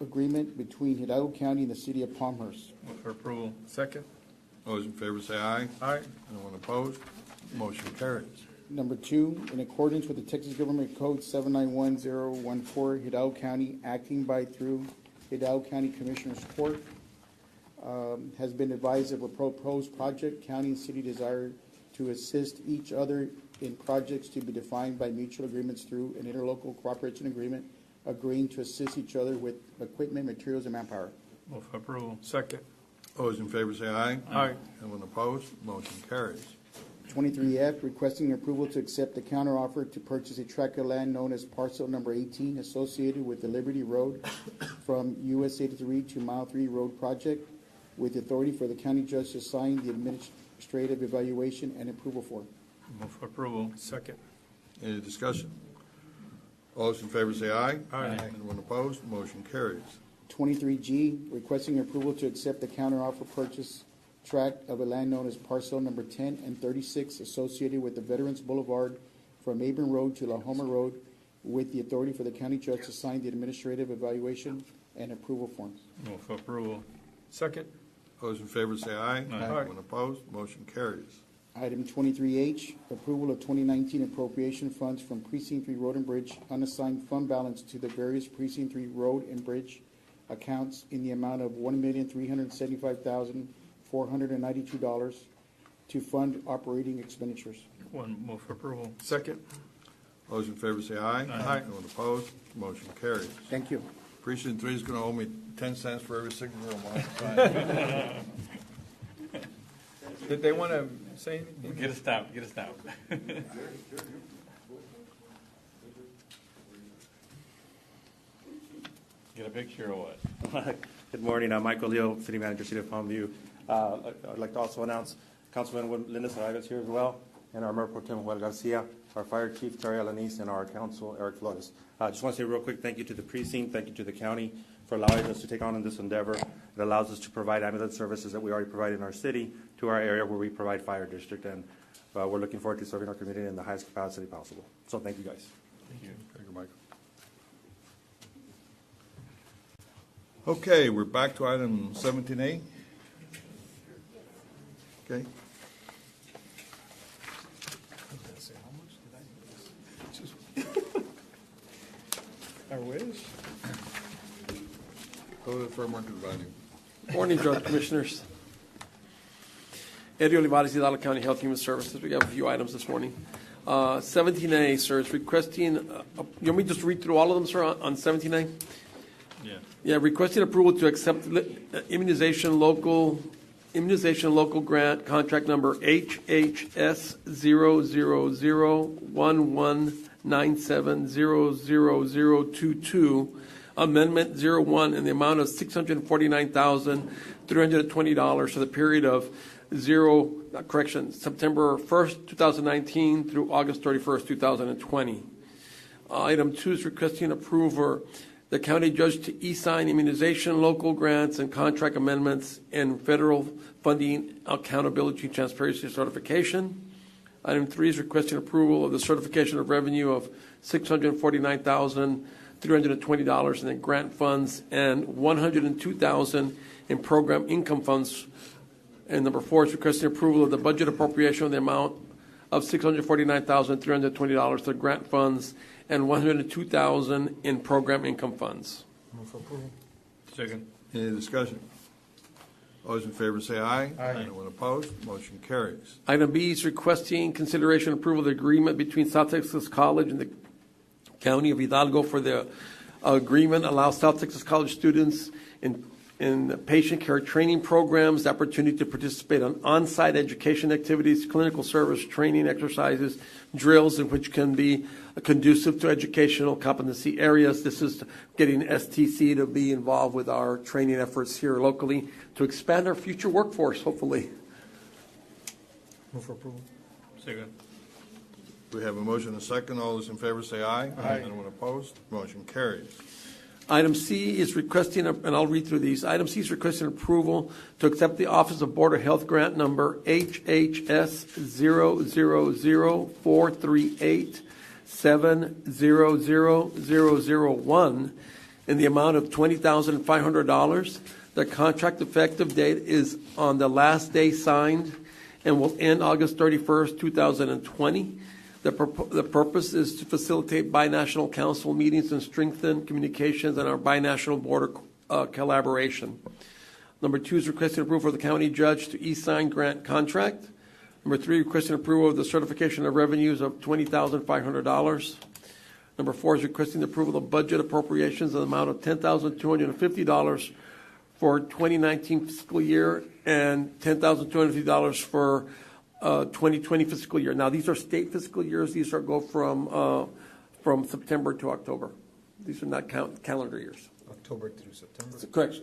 agreement between Hidalgo County and the City of Palmhurst. Move for approval. Second. All those in favor say aye. Aye. Anyone opposed? Motion carries. Number 2, in accordance with the Texas Government Code 791.014, Hidalgo County, acting by through Hidalgo County Commissioners Court, has been advised of a proposed project. County and city desire to assist each other in projects to be defined by mutual agreements through an interlocal cooperation agreement, agreeing to assist each other with equipment, materials, and manpower. Move for approval. Second. All those in favor say aye. Aye. Anyone opposed? Motion carries. 23F, requesting approval to accept the counteroffer to purchase a tract of land known as parcel number 18 associated with the Liberty Road from US 83 to Mile 3 Road project, with authority for the county judge to sign the administrative evaluation and approval form. Move for approval. Second. Any discussion? All those in favor say aye. Aye. Anyone opposed? Motion carries. 23G, requesting approval to accept the counteroffer purchase tract of a land known as parcel number 10 and 36 associated with the Veterans Boulevard from Abram Road to La Homa Road, with the authority for the county judge to sign the administrative evaluation and approval forms. Move for approval. Second. Those in favor say aye. Aye. Anyone opposed? Motion carries. Item 23H, approval of 2019 appropriation funds from Precinct 3 Road and Bridge, unassigned fund balance to the various Precinct 3 Road and Bridge accounts in the amount of $1,375,492 to fund operating expenditures. One. Move for approval. Second. Those in favor say aye. Aye. Anyone opposed? Motion carries. Thank you. Precinct 3 is going to owe me 10 cents for every signature on my sign. Did they want to say anything? Get a stamp, get a stamp. Get a picture or what? Good morning. I'm Michael Leo, City Manager, City of Palmview. I'd like to also announce Councilman Linda Saraiva is here as well, and our Mayor Pro Tem Juan Garcia, our Fire Chief Terry Alanis, and our Council Eric Flores. I just want to say real quick thank you to the precinct, thank you to the county for allowing us to take on this endeavor. It allows us to provide ambulance services that we already provide in our city to our area where we provide fire district, and we're looking forward to serving our community in the highest capacity possible. So thank you guys. Thank you. Thank you, Michael. Okay, we're back to item 17A. Okay. Are we? pues. Go to the fair market value. Morning, Judge Commissioners. Eddie Llevado, Llevado County Health Human Services. We have a few items this morning. 17A, sir, is requesting, you want me to just read through all of them, sir, on 17A? Yeah. Yeah, requesting approval to accept immunization local grant contract number HHS 0001197000022, Amendment 01, in the amount of $649,320 for the period of September 1st, 2019 through August 31st, 2020. Item 2 is requesting approval for the county judge to e-sign immunization, local grants, and contract amendments and federal funding accountability transparency certification. Item 3 is requesting approval of the certification of revenue of $649,320 in the grant funds and $102,000 in program income funds. And number 4 is requesting approval of the budget appropriation of the amount of $649,320 to grant funds and $102,000 in program income funds. Move for approval. Second. Any discussion? All those in favor say aye. Aye. Anyone opposed? Motion carries. Item B is requesting consideration and approval of the agreement between South Texas College and the County of Hidalgo for the agreement allows South Texas College students in patient care training programs the opportunity to participate on on-site education activities, clinical service, training exercises, drills, in which can be conducive to educational competency areas. This is getting STC to be involved with our training efforts here locally to expand our future workforce, hopefully. Move for approval. Second. We have a motion and a second. All those in favor say aye. Aye. Anyone opposed? Motion carries. Item C is requesting, and I'll read through these. Item C is requesting approval to accept the Office of Board of Health grant number HHS 0004387000001 in the amount of $20,500. The contract effective date is on the last day signed and will end August 31st, 2020. The purpose is to facilitate binational council meetings and strengthen communications and our binational border collaboration. Number 2 is requesting approval for the county judge to e-sign grant contract. Number 3, requesting approval of the certification of revenues of $20,500. Number 4 is requesting the approval of budget appropriations in the amount of $10,250 for 2019 fiscal year and $10,250 for 2020 fiscal year. Now, these are state fiscal years. These go from September to October. These are not calendar years. October through September. Correct.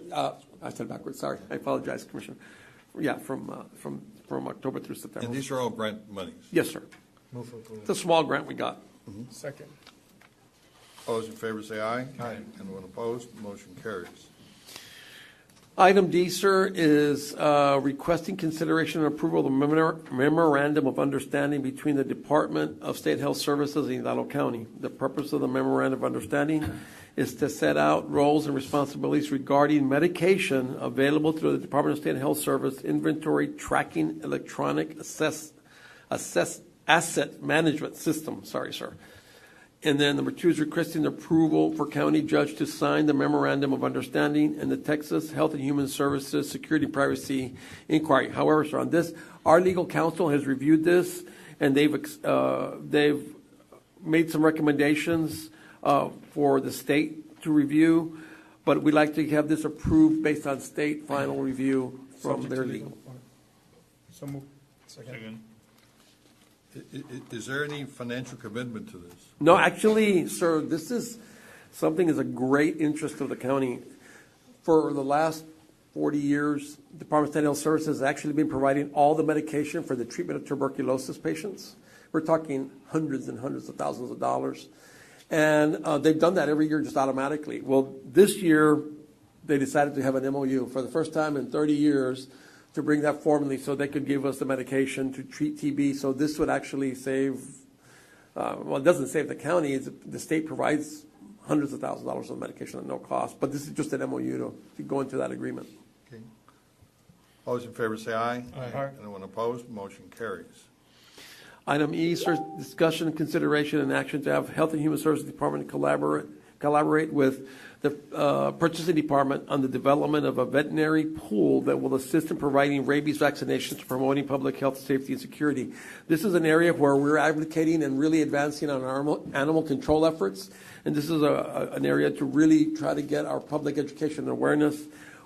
I said backwards. Sorry. I apologize, Commissioner. Yeah, from October through September. And these are all grant monies? Yes, sir. Move for approval. It's a small grant we got. Second. All those in favor say aye. Aye. Anyone opposed? Motion carries. Item D, sir, is requesting consideration and approval of the memorandum of understanding between the Department of State Health Services and Hidalgo County. The purpose of the memorandum of understanding is to set out roles and responsibilities regarding medication available through the Department of State Health Service inventory tracking electronic asset management system. Sorry, sir. And then number 2 is requesting approval for county judge to sign the memorandum of understanding and the Texas Health and Human Services Security Privacy Inquiry. However, sir, on this, our legal counsel has reviewed this, and they've made some recommendations for the state to review, but we'd like to have this approved based on state final review from their legal. So move. Second. Is there any financial commitment to this? No, actually, sir, this is something is a great interest of the county. For the last 40 years, the Department of State Health Services has actually been providing all the medication for the treatment of tuberculosis patients. We're talking hundreds and hundreds of thousands of dollars. And they've done that every year just automatically. Well, this year, they decided to have an MOU for the first time in 30 years to bring that formally so they could give us the medication to treat TB. So this would actually save, well, it doesn't save the county. The state provides hundreds of thousands of dollars of medication at no cost. But this is just an MOU to go into that agreement. Okay. All those in favor say aye. Aye. Anyone opposed? Motion carries. Item E, sir, discussion, consideration, and action to have Health and Human Services Department collaborate with the purchasing department on the development of a veterinary pool that will assist in providing rabies vaccinations to promoting public health, safety, and security. This is an area where we're advocating and really advancing on our animal control efforts, and this is an area to really try to get our public education and awareness.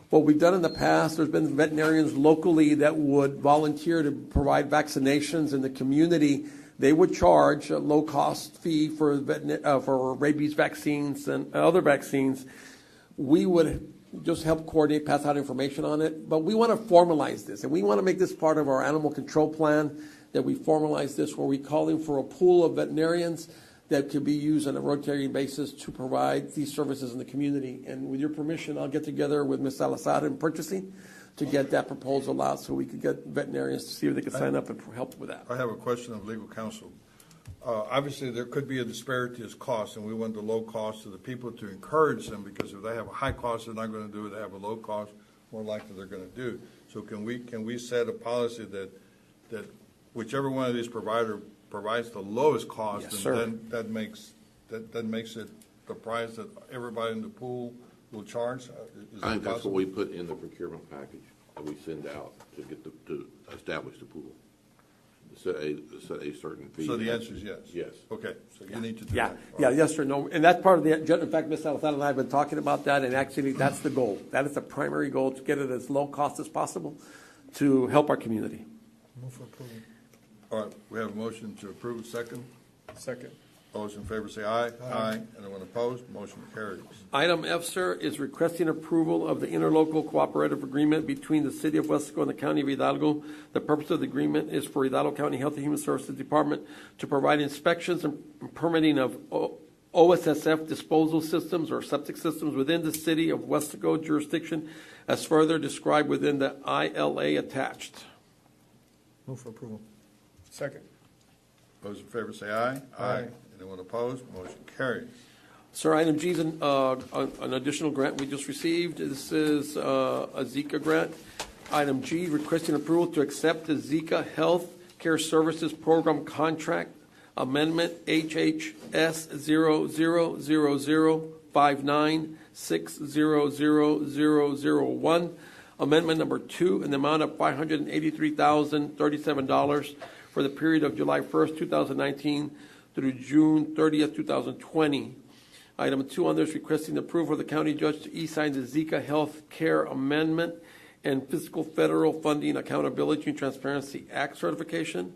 What we've done in the past, there's been veterinarians locally that would volunteer to provide vaccinations in the community. They would charge a low-cost fee for rabies vaccines and other vaccines. We would just help coordinate, pass out information on it. But we want to formalize this, and we want to make this part of our animal control plan, that we formalize this where we're calling for a pool of veterinarians that could be used on a rotating basis to provide these services in the community. And with your permission, I'll get together with Ms. Salazar in purchasing to get that proposal out so we could get veterinarians to see if they could sign up and help with that. I have a question of legal counsel. Obviously, there could be a disparity as cost, and we want the low cost to the people to encourage them, because if they have a high cost, they're not going to do it. If they have a low cost, more likely they're going to do. So can we set a policy that whichever one of these providers provides the lowest cost, Yes, and then that makes it the price that everybody in the pool will charge? I think that's what we put in the procurement package that we send out to get to establish the pool. Set a certain fee. So the answer is yes? Yes. Okay, so you need to do Yeah, that. yeah, yes or no. And that's part of the, in fact, Ms. Salazar and I have been talking about that, and actually that's the goal. That is the primary goal, to get it as low cost as possible to help our community. Move for approval. All right, we have a motion to approve. Second? Second. All those in favor say aye. Aye. Anyone opposed? Motion carries. Item F, sir, is requesting approval of the interlocal cooperative agreement between the City of Wesco and the County of Hidalgo. The purpose of the agreement is for Hidalgo County Health and Human Services Department to provide inspections and permitting of OSSF disposal systems or septic systems within the City of Wesco jurisdiction, as further described within the ILA attached. Move for approval. Second. Those in favor say aye. Aye. Anyone opposed? Motion carries. Sir, item G is an additional grant we just received. This is a Zika grant. Item G, requesting approval to accept the Zika Health Care Services Program Contract Amendment HHS 000059600001. Amendment number 2 in the amount of $583,037 for the period of July 1st, 2019 through June 30th, 2020. Item 2 on this, requesting approval of the county judge to e-sign the Zika Health Care Amendment and Fiscal Federal Funding Accountability and Transparency Act certification.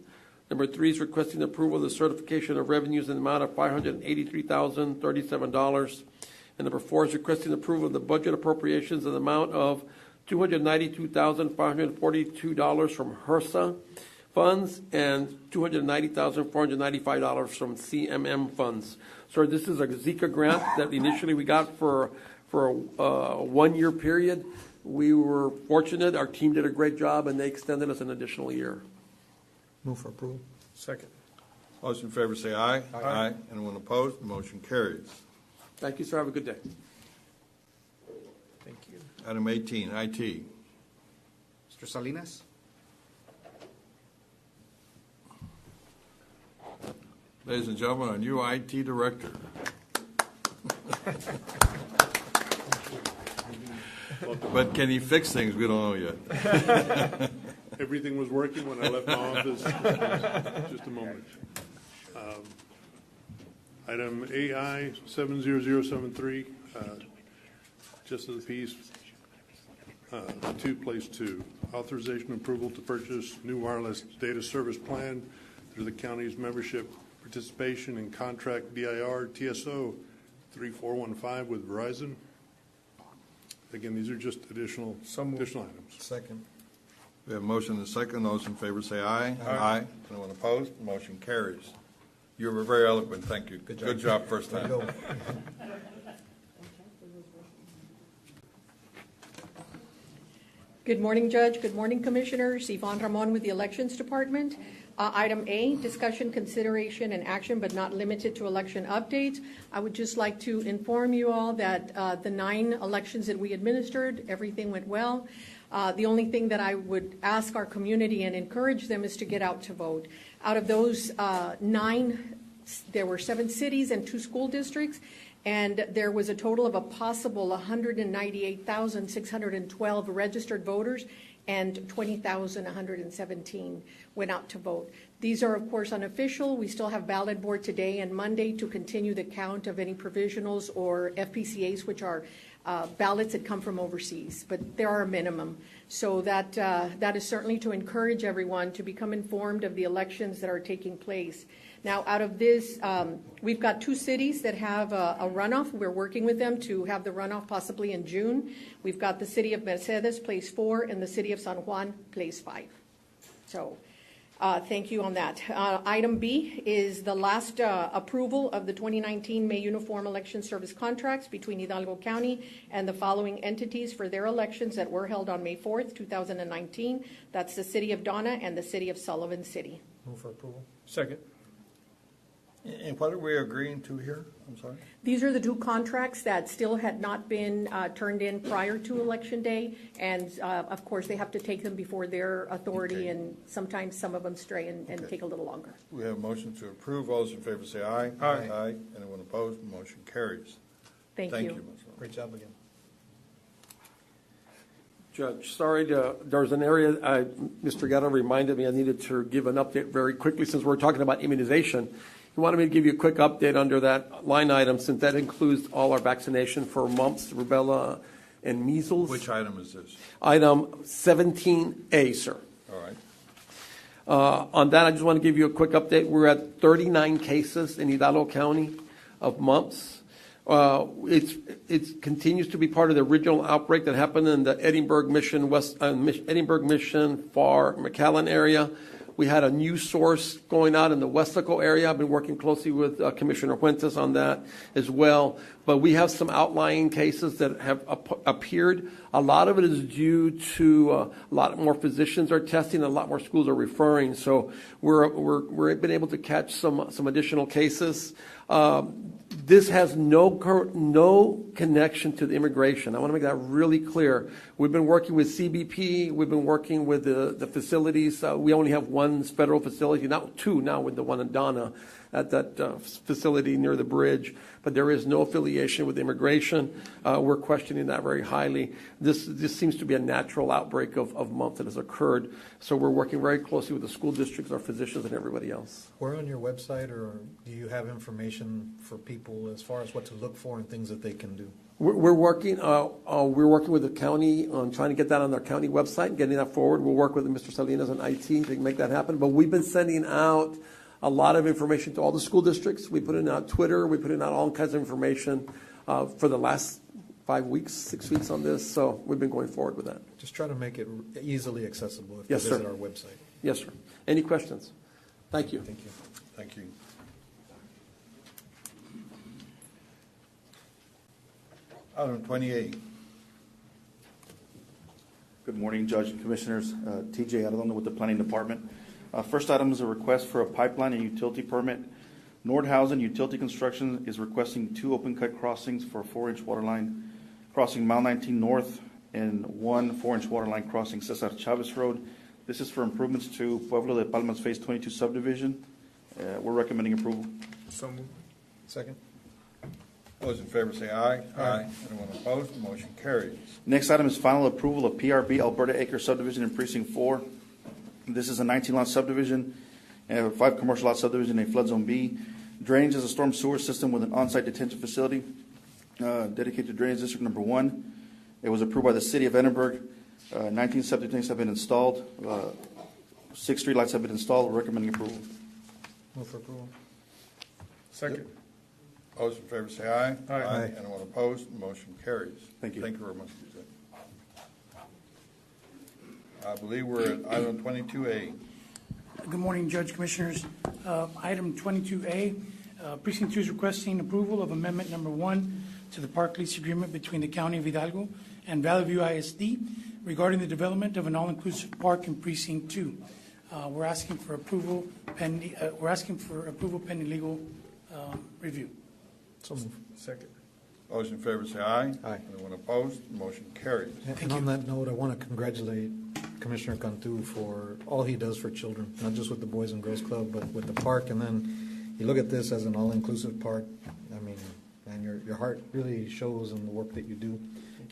Number 3 is requesting approval of the certification of revenues in the amount of $583,037. And number 4 is requesting approval of the budget appropriations in the amount of $292,542 from HRSA funds and $290,495 from CMM funds. So this is a Zika grant that initially we got for a 1-year period. We were fortunate. Our team did a great job, and they extended us an additional year. Move for approval. Second. All those in favor say aye. Aye. Anyone opposed? Motion carries. Thank you, sir. Have a good day. Thank you. Item 18, IT. Mr. Salinas? Ladies and gentlemen, our new IT director. But can he fix things? We don't know yet. Everything was working when I left my office. Just a moment. Item AI 70073, just as a piece, 2, place 2. Authorization approval to purchase new wireless data service plan through the county's membership participation in contract DIR TSO 3415 with Verizon. Again, these are just additional items. Second. We have a motion and a second. Those in favor say aye. Aye. Anyone opposed? Motion carries. You were very eloquent. Thank you. Good job first time. Good morning, Judge. Good morning, Commissioners. Yvonne Ramon with the Elections Department. Item A, discussion, consideration, and action, but not limited to election updates. I would just like to inform you all that the 9 elections that we administered, everything went well. The only thing that I would ask our community and encourage them is to get out to vote. Out of those 9, there were 7 cities and 2 school districts, And there was a total of a possible 198,612 registered voters, and 20,117 went out to vote. These are, of course, unofficial. We still have ballot board today and Monday to continue the count of any provisionals or FPCAs, which are ballots that come from overseas, but there are a minimum. So that is certainly to encourage everyone to become informed of the elections that are taking place. Now, out of this, we've got 2 cities that have a runoff. We're working with them to have the runoff possibly in June. We've got the city of Mercedes, place 4, and the city of San Juan, place 5. So thank you on that. Item B is the last approval of the 2019 May Uniform Election Service contracts between Hidalgo County and the following entities for their elections that were held on May 4th, 2019. That's the city of Donna and the city of Sullivan City. Move for approval. Second. And what are we agreeing to here? I'm sorry? These are the 2 contracts that still had not been turned in prior to Election Day, and of course, they have to take them before their authority, and sometimes some of them stray and take a little longer. We have a motion to approve. All those in favor say aye. Aye. Aye. Anyone opposed? Motion carries. Thank you. Great job again. Judge, sorry, there's an area, Mr. Gatto reminded me I needed to give an update very quickly since we're talking about immunization. He wanted me to give you a quick update under that line item since that includes all our vaccination for mumps, rubella, and measles. Which item is this? Item 17A, sir. All right. On that, I just want to give you a quick update. We're at 39 cases in Hidalgo County of mumps. It continues to be part of the original outbreak that happened in the Edinburgh Mission, Edinburgh Mission, Far, McAllen area. We had a new source going out in the Westaco area. I've been working closely with Commissioner Fuentes on that as well. But we have some outlying cases that have appeared. A lot of it is due to a lot more physicians are testing, and a lot more schools are referring. So we're been able to catch some additional cases. This has no connection to the immigration. I want to make that really clear. We've been working with CBP. We've been working with the facilities. We only have 1 federal facility, not 2 now with the one in Donna at that facility near the bridge. But there is no affiliation with immigration. We're questioning that very highly. This seems to be a natural outbreak of mumps that has occurred. So we're working very closely with the school districts, our physicians, and everybody else. We're on your website, or do you have information for people as far as what to look for and things that they can do? We're working with the county on trying to get that on their county website and getting that forward. We'll work with Mr. Salinas and IT to make that happen. But we've been sending out a lot of information to all the school districts. We put in out Twitter. We put in out all kinds of information for the last 5 weeks, 6 weeks on this. So we've been going forward with that. Just try to make it easily accessible if Yes, you visit sir. our website. Yes, sir. Any questions? Thank you. Thank you. Thank you. Item 28. Good morning, Judge and Commissioners. TJ Arredondo with the Planning Department. First item is a request for a pipeline and utility permit. Nordhausen Utility Construction is requesting 2 open-cut crossings for a 4-inch water line crossing Mile 19 North and 1 4-inch water line crossing Cesar Chavez Road. This is for improvements to Pueblo de Palmas Phase 22 subdivision. We're recommending approval. So moved. Second. Those in favor say aye. Aye. Anyone opposed? The motion carries. Next item is final approval of PRB Alberta Acre subdivision in Precinct 4. This is a 19-lot subdivision, a 5 commercial lot subdivision in flood zone B. Drainage is a storm sewer system with an on-site detention facility dedicated to drainage district number 1. It was approved by the city of Edinburgh. 19 septic tanks have been installed. 6 street lights have been installed. We're recommending approval. Move for approval. Second. Those in favor say aye. Aye. Anyone opposed? The motion carries. Thank you. Thank you very much, Jose. I believe we're at item 22A. Good morning, Judge, Commissioners. Item 22A, Precinct 2 is requesting approval of Amendment Number 1 to the park lease agreement between the County of Hidalgo and Valley View ISD regarding the development of an all-inclusive park in Precinct 2. We're asking for approval pending legal review. So move. Second. Those in favor say aye. Aye. Anyone opposed? The motion carries. And on that note, I want to congratulate Commissioner Cantu for all he does for children, not just with the Boys and Girls Club, but with the park. And then you look at this as an all-inclusive park. I mean, and your heart really shows in the work that you do,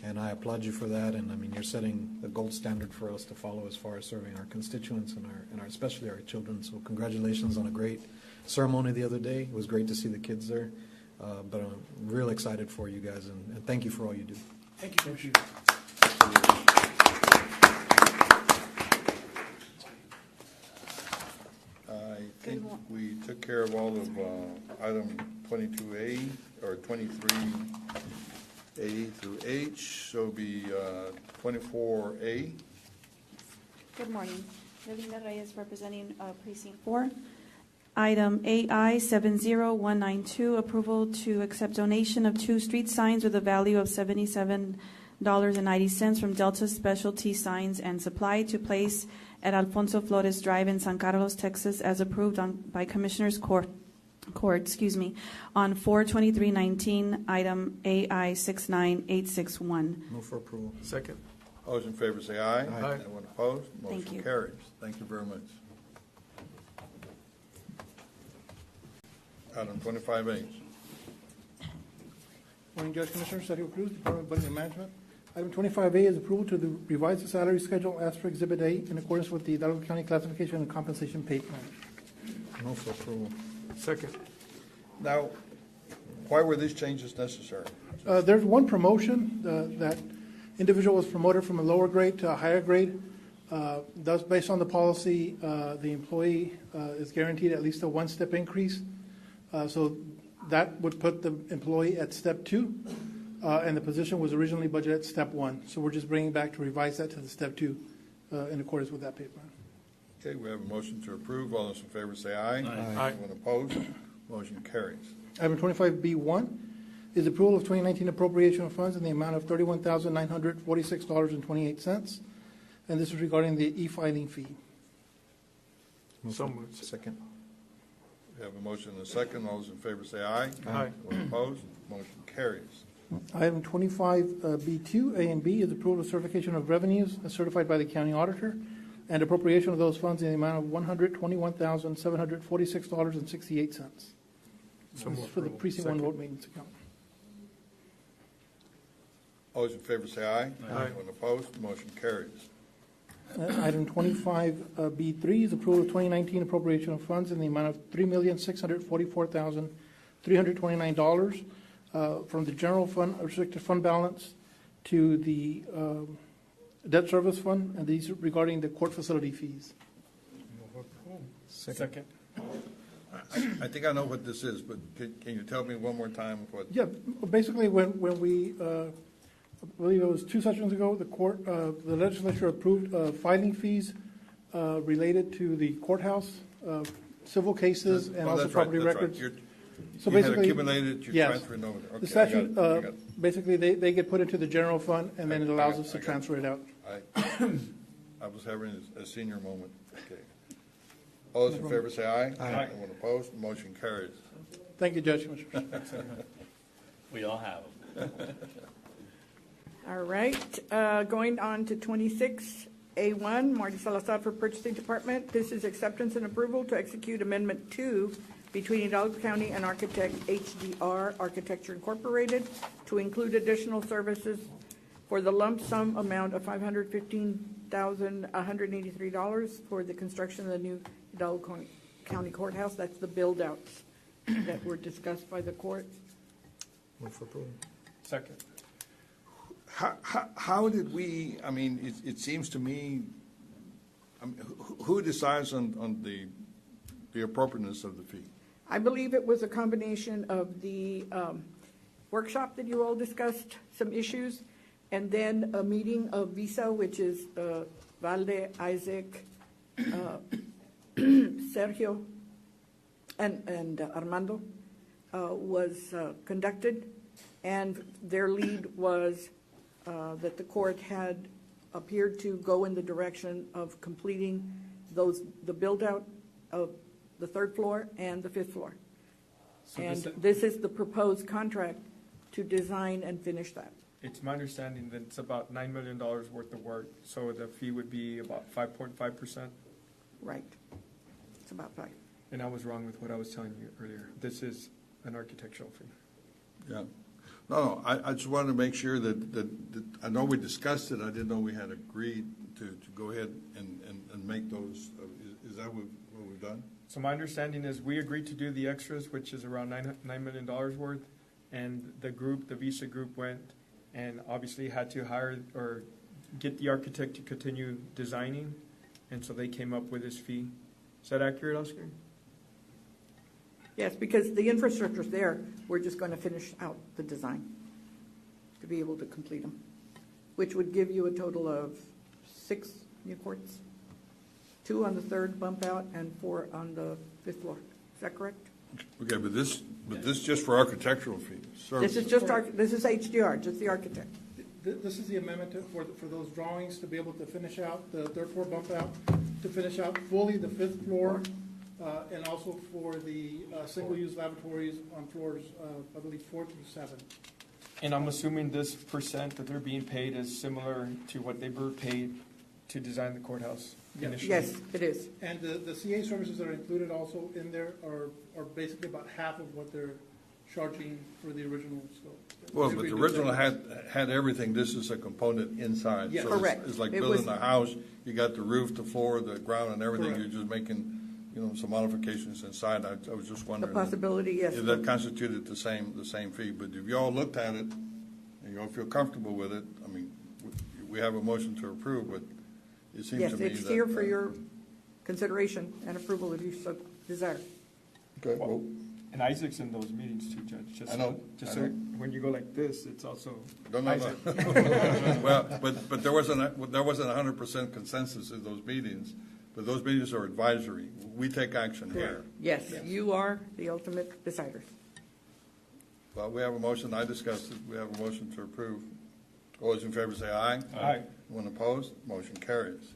and I applaud you for that. And I mean, you're setting the gold standard for us to follow as far as serving our constituents and our especially our children. So congratulations on a great ceremony the other day. It was great to see the kids there, but I'm real excited for you guys, and thank you for all you do. Thank you, Commissioner. I think we took care of all of item 22A or 23A through H, so it'll be 24A. Good morning. Melinda Reyes representing Precinct 4. Item AI 70192, approval to accept donation of 2 street signs with a value of $77.90 from Delta Specialty Signs and Supply to place at Alfonzo Flores Drive in San Carlos, Texas, as approved by Commissioners Court, on 4/23/19, item AI 69861. Move for approval. Second. All those in favor say aye. Aye. Anyone opposed? Thank Motion you. carries. Thank you very much. Item 25A. Morning, Judge Commissioner, Sergio Cruz, Department of Budget and Management. Item 25A is approval to revise the salary schedule as per Exhibit A in accordance with the Hidalgo County Classification and Compensation Pay Plan. Move for approval. Second. Now, why were these changes necessary? There's one promotion. That individual was promoted from a lower grade to a higher grade. Thus, based on the policy, the employee is guaranteed at least a 1-step increase. So that would put the employee at step 2, and the position was originally budgeted at step 1. So we're just bringing back to revise that to the step 2 in accordance with that pay plan. Okay, we have a motion to approve. All those in favor say aye. Aye. Anyone opposed? Motion carries. Item 25B1 is approval of 2019 appropriation of funds in the amount of $31,946.28, and this is regarding the e-filing fee. So moved. Second. We have a motion and a second. All those in favor say aye. Aye. Anyone opposed? Motion carries. Item 25B2, A and B, is approval of certification of revenues as certified by the county auditor and appropriation of those funds in the amount of $121,746.68. So This is for the Precinct 1 road maintenance account. All those in favor say aye. Aye. Anyone opposed? Motion carries. Item 25B3 is approval of 2019 appropriation of funds in the amount of $3,644,329 from the general fund, restricted fund balance to the debt service fund, and these are regarding the court facility fees. Second. I think I know what this is, but can you tell me one more time what? Yeah, basically when we, I believe it was 2 sessions ago, the court, the legislature approved filing fees related to the courthouse, civil cases, and also That's right, property that's records. Right. So You had basically, accumulated, you're yes. transferring over there. Okay, The statute, I got it. basically, they get put into the general fund, and then it allows us to transfer it out. I was having a senior moment. Okay. All those in favor say aye. Aye. Anyone opposed? Motion carries. Thank you, Judge Commissioner. We all have them. All right, going on to 26A1, Marty Salazar for Purchasing Department. This is acceptance and approval to execute Amendment 2 between Hidalgo County and Architect HDR Architecture Incorporated to include additional services for the lump sum amount of $515,183 for the construction of the new Hidalgo County Courthouse. That's the build-outs that were discussed by the court. Move for approval. Second. How did we, I mean, it seems to me, I mean, who decides on the appropriateness of the fee? I believe it was a combination of the workshop that you all discussed, some issues, and then a meeting of Visa, which is Valde, Isaac, Sergio, and Armando, was conducted, and their lead was that the court had appeared to go in the direction of completing the build-out of the 3rd floor and the 5th floor. So And this is the proposed contract to design and finish that. It's my understanding that it's about $9 million worth of work, so the fee would be about 5.5%. Right. It's about 5. And I was wrong with what I was telling you earlier. This is an architectural fee. Yeah. No, I just wanted to make sure that I know we discussed it, I didn't know we had agreed to go ahead and make those, is that what we've done? So my understanding is we agreed to do the extras, which is around $9 million worth, and the Visa group went and obviously had to hire or get the architect to continue designing, and so they came up with this fee. Is that accurate, Oscar? Yes, because the infrastructure's there, we're just going to finish out the design to be able to complete them, which would give you a total of 6 new courts, 2 on the 3rd bump out and 4 on the 5th floor. Is that correct? Okay, but this just for architectural fees. This is just this is HDR, just the architect. This is the amendment for those drawings to be able to finish out the 3rd floor bump out, to finish out fully the 5th floor, and also for the single-use lavatories on floors, I believe, 4 through 7. And I'm assuming this percent that they're being paid is similar to what they were paid to design the courthouse initially? Yes, it is. And the CA services that are included also in there are basically about half of what they're charging for the original scope. Well, but the original had everything. This is a component inside. Yes. So Correct. It's like It building was- a house. You got the roof, the floor, the ground, and everything. Correct. You're just making, some modifications inside. I was just The wondering. possibility, yes. If that constituted the same fee. But if you all looked at it and you all feel comfortable with it, I mean, we have a motion to approve, but it seems Yes, to me that. it's here for your consideration and approval if you so desire. Okay, well, And Isaac's in those meetings too, Judge. Just I know, Just I so know. when you go like this, it's also No. Isaac. Well, but there wasn't 100% consensus in those meetings. But those meetings are advisory. We take action here. Yes, you are the ultimate deciders. Well, we have a motion. I discussed it. We have a motion to approve. All those in favor say aye. Aye. One opposed, motion carries.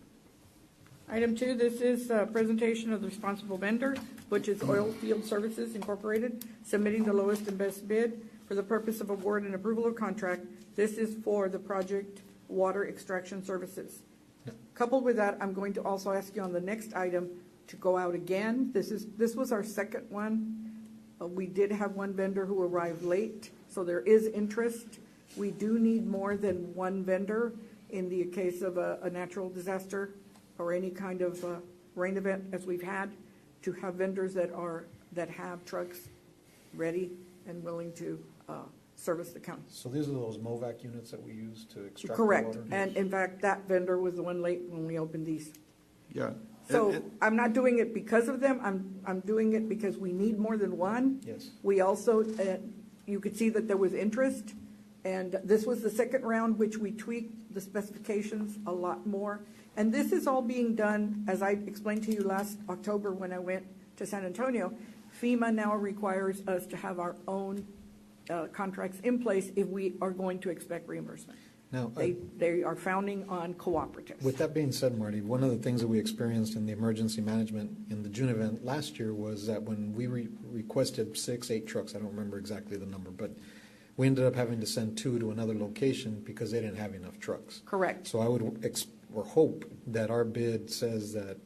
Item 2, this is a presentation of the responsible vendor, which is Oilfield Services Incorporated, submitting the lowest and best bid for the purpose of award and approval of contract. This is for the project water extraction services. Coupled with that, I'm going to also ask you on the next item to go out again. This was our second one. We did have one vendor who arrived late, so there is interest. We do need more than one vendor in the case of a natural disaster or any kind of rain event as we've had, to have vendors that have trucks ready and willing to service the county. So these are those MOVAC units that we use to extract the Correct. water? And in fact, that vendor was the one late when we opened these. Yeah. So I'm not doing it because of them. I'm doing it because we need more than one. Yes. We also, you could see that there was interest, and this was the second round, which we tweaked the specifications a lot more. And this is all being done, as I explained to you last October when I went to San Antonio. FEMA now requires us to have our own contracts in place if we are going to expect reimbursement. Now, They are founding on cooperatives. with that being said, Marty, one of the things that we experienced in the emergency management in the June event last year was that when we requested 6, 8 trucks, I don't remember exactly the number, but we ended up having to send 2 to another location because they didn't have enough trucks. Correct. So I would or hope that our bid says that,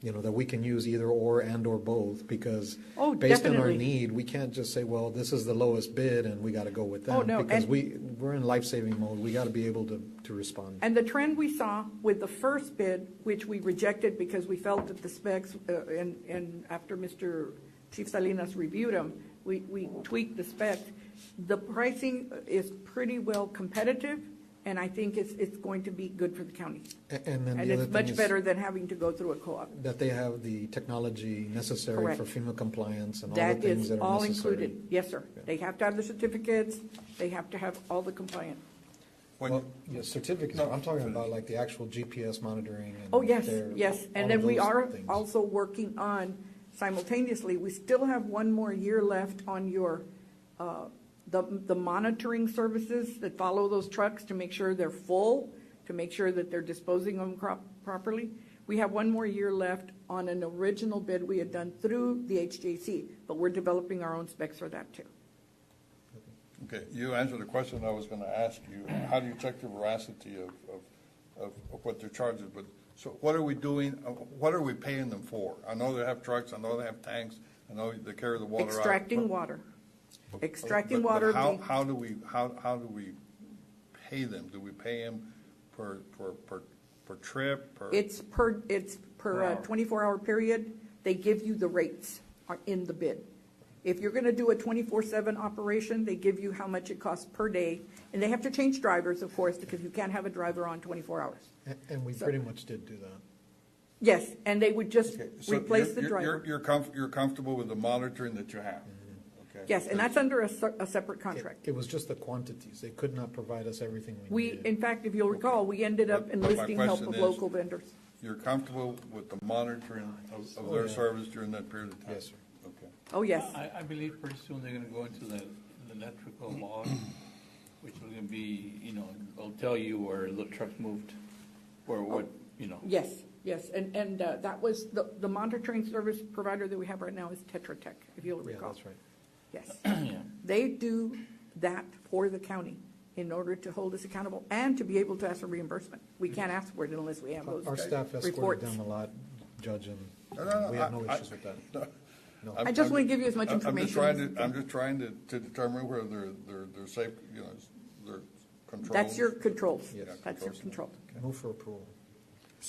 that we can use either or and or both, because based on our definitely. need, we can't just say, well, this is the lowest bid and we got to go with that. Oh, no, because and- we're in life-saving mode. We got to be able to respond. And the trend we saw with the first bid, which we rejected because we felt that the specs, and after Mr. Chief Salinas reviewed them, we tweaked the specs. The pricing is pretty well competitive, and I think it's going to be good for the county. And then And the other it's thing much is better than having to go through a co-op. that they have the technology necessary Correct. for FEMA compliance and all That the things is that are all necessary. included. Yes, sir. They have to have the certificates, they have to have all the compliant. Well, yeah, certificates, I'm talking about like the actual GPS monitoring and. Oh, yes, their- yes. all And of then we those are things. also working on simultaneously, we still have one more year left on your, the monitoring services that follow those trucks to make sure they're full, to make sure that they're disposing of them properly. We have one more year left on an original bid we had done through the HJC, but we're developing our own specs for that too. Okay, you answered the question I was going to ask you. How do you check the veracity of what they're charging? But so what are we doing? What are we paying them for? I know they have trucks. I know they have tanks. I know they carry the water out. Extracting water. extracting But water. how do we pay them? Do we pay them per trip? It's per hour. 24-hour period. They give you the rates in the bid. If you're going to do a 24/7 operation, they give you how much it costs per day. And they have to change drivers, of course, because you can't have a driver on 24 hours. And we So- pretty much did do that. Yes, and they would just So replace the driver. You're comfortable with the monitoring that you have? Okay. Yes, and that's under a separate contract. It was just the quantities. They could not provide us everything we needed. In fact, if you'll recall, we ended up But my enlisting help question of is, local vendors. You're comfortable with the monitoring of their service during that period of time? Yes, sir. Okay. Oh, yes. I believe pretty soon they're gonna go into the electrical log, which is gonna be, it'll tell you where the truck's moved, or what, Yes, yes, and that was, the monitoring service provider that we have right now is Tetra Tech, if you'll Yeah, recall. that's right. Yes. Yeah. They do that for the county in order to hold us accountable and to be able to ask for reimbursement. We can't ask for it unless we have those Our staff escorted reports. them a lot, Judge, and No, we have no issues with that. No. I just want to give you as much information. I'm just trying to determine where they're safe, their controls. That's your controls. Yeah, That's your controls. control. Move for approval.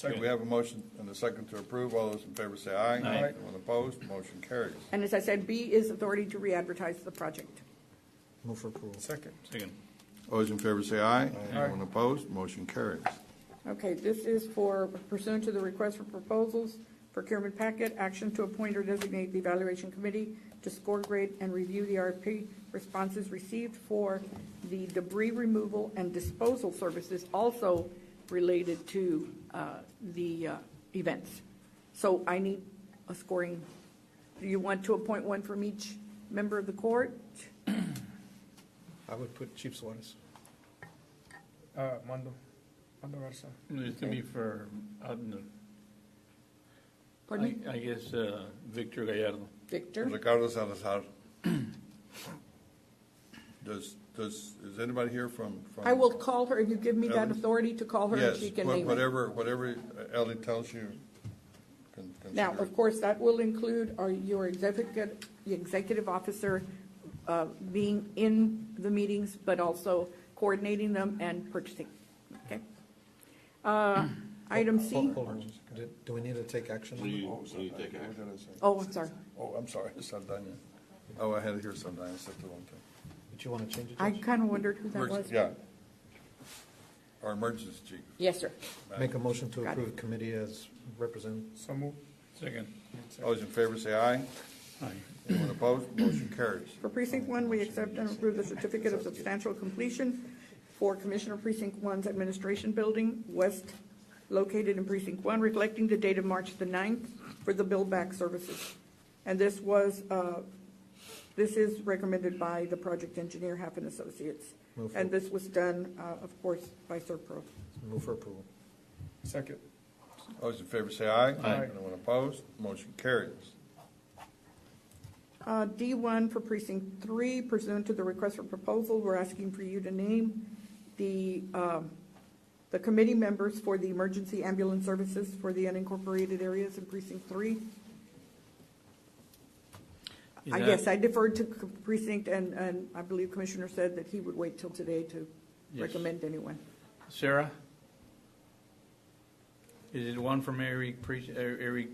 Okay, we have a motion and a second to approve. All those in favor say aye. Aye. Anyone opposed? Motion carries. And as I said, B is authority to re-advertise the project. Move for approval. Second. All those in favor say aye. Anyone opposed? Motion carries. Okay, this is for pursuant to the request for proposals, procurement packet, action to appoint or designate the evaluation committee to score grade and review the RFP responses received for the debris removal and disposal services, also related to the events. So I need a scoring. Do you want to appoint one from each member of the court? I would put Chief Suarez. Mando Garza. It's gonna be for, Pardon me? I guess, Victor Gallardo. Victor? Ricardo Salazar. Is anybody here from? I will call her, if you give me that Ellie? authority to call her, and Yes, she can name it. whatever Ellie tells you. Now, of course, that will include your executive officer being in the meetings, but also coordinating them and purchasing. Okay. Item C. Hold on. Do we need to take action? We need to take action. Oh, I'm sorry. Oh, I'm sorry, Saldana. Oh, I had it here Saldana, I said the wrong thing. But you want to change it? I Judge? kind of wondered who that was. Yeah. Our emergency chief. Yes, sir. Make a motion to Got it. approve committee as represented. So move. Second. All those in favor say aye. Aye. Anyone opposed? Motion carries. For Precinct 1, we accept and approve the certificate of substantial completion for Commissioner Precinct 1's Administration Building, West, located in Precinct 1, reflecting the date of March the 9th for the build-back services. And this is recommended by the project engineer, Half and Associates. And this was done, of course, by Serpro. Move for approval. Second. All those in favor say aye. Aye. Anyone opposed? Motion carries. D1 for Precinct 3, pursuant to the request for proposal, we're asking for you to name the committee members for the emergency ambulance services for the unincorporated areas in Precinct 3. Yes, I deferred to Precinct, and I believe Commissioner said that he would wait till today to recommend anyone. Sarah? Is it one from Eric,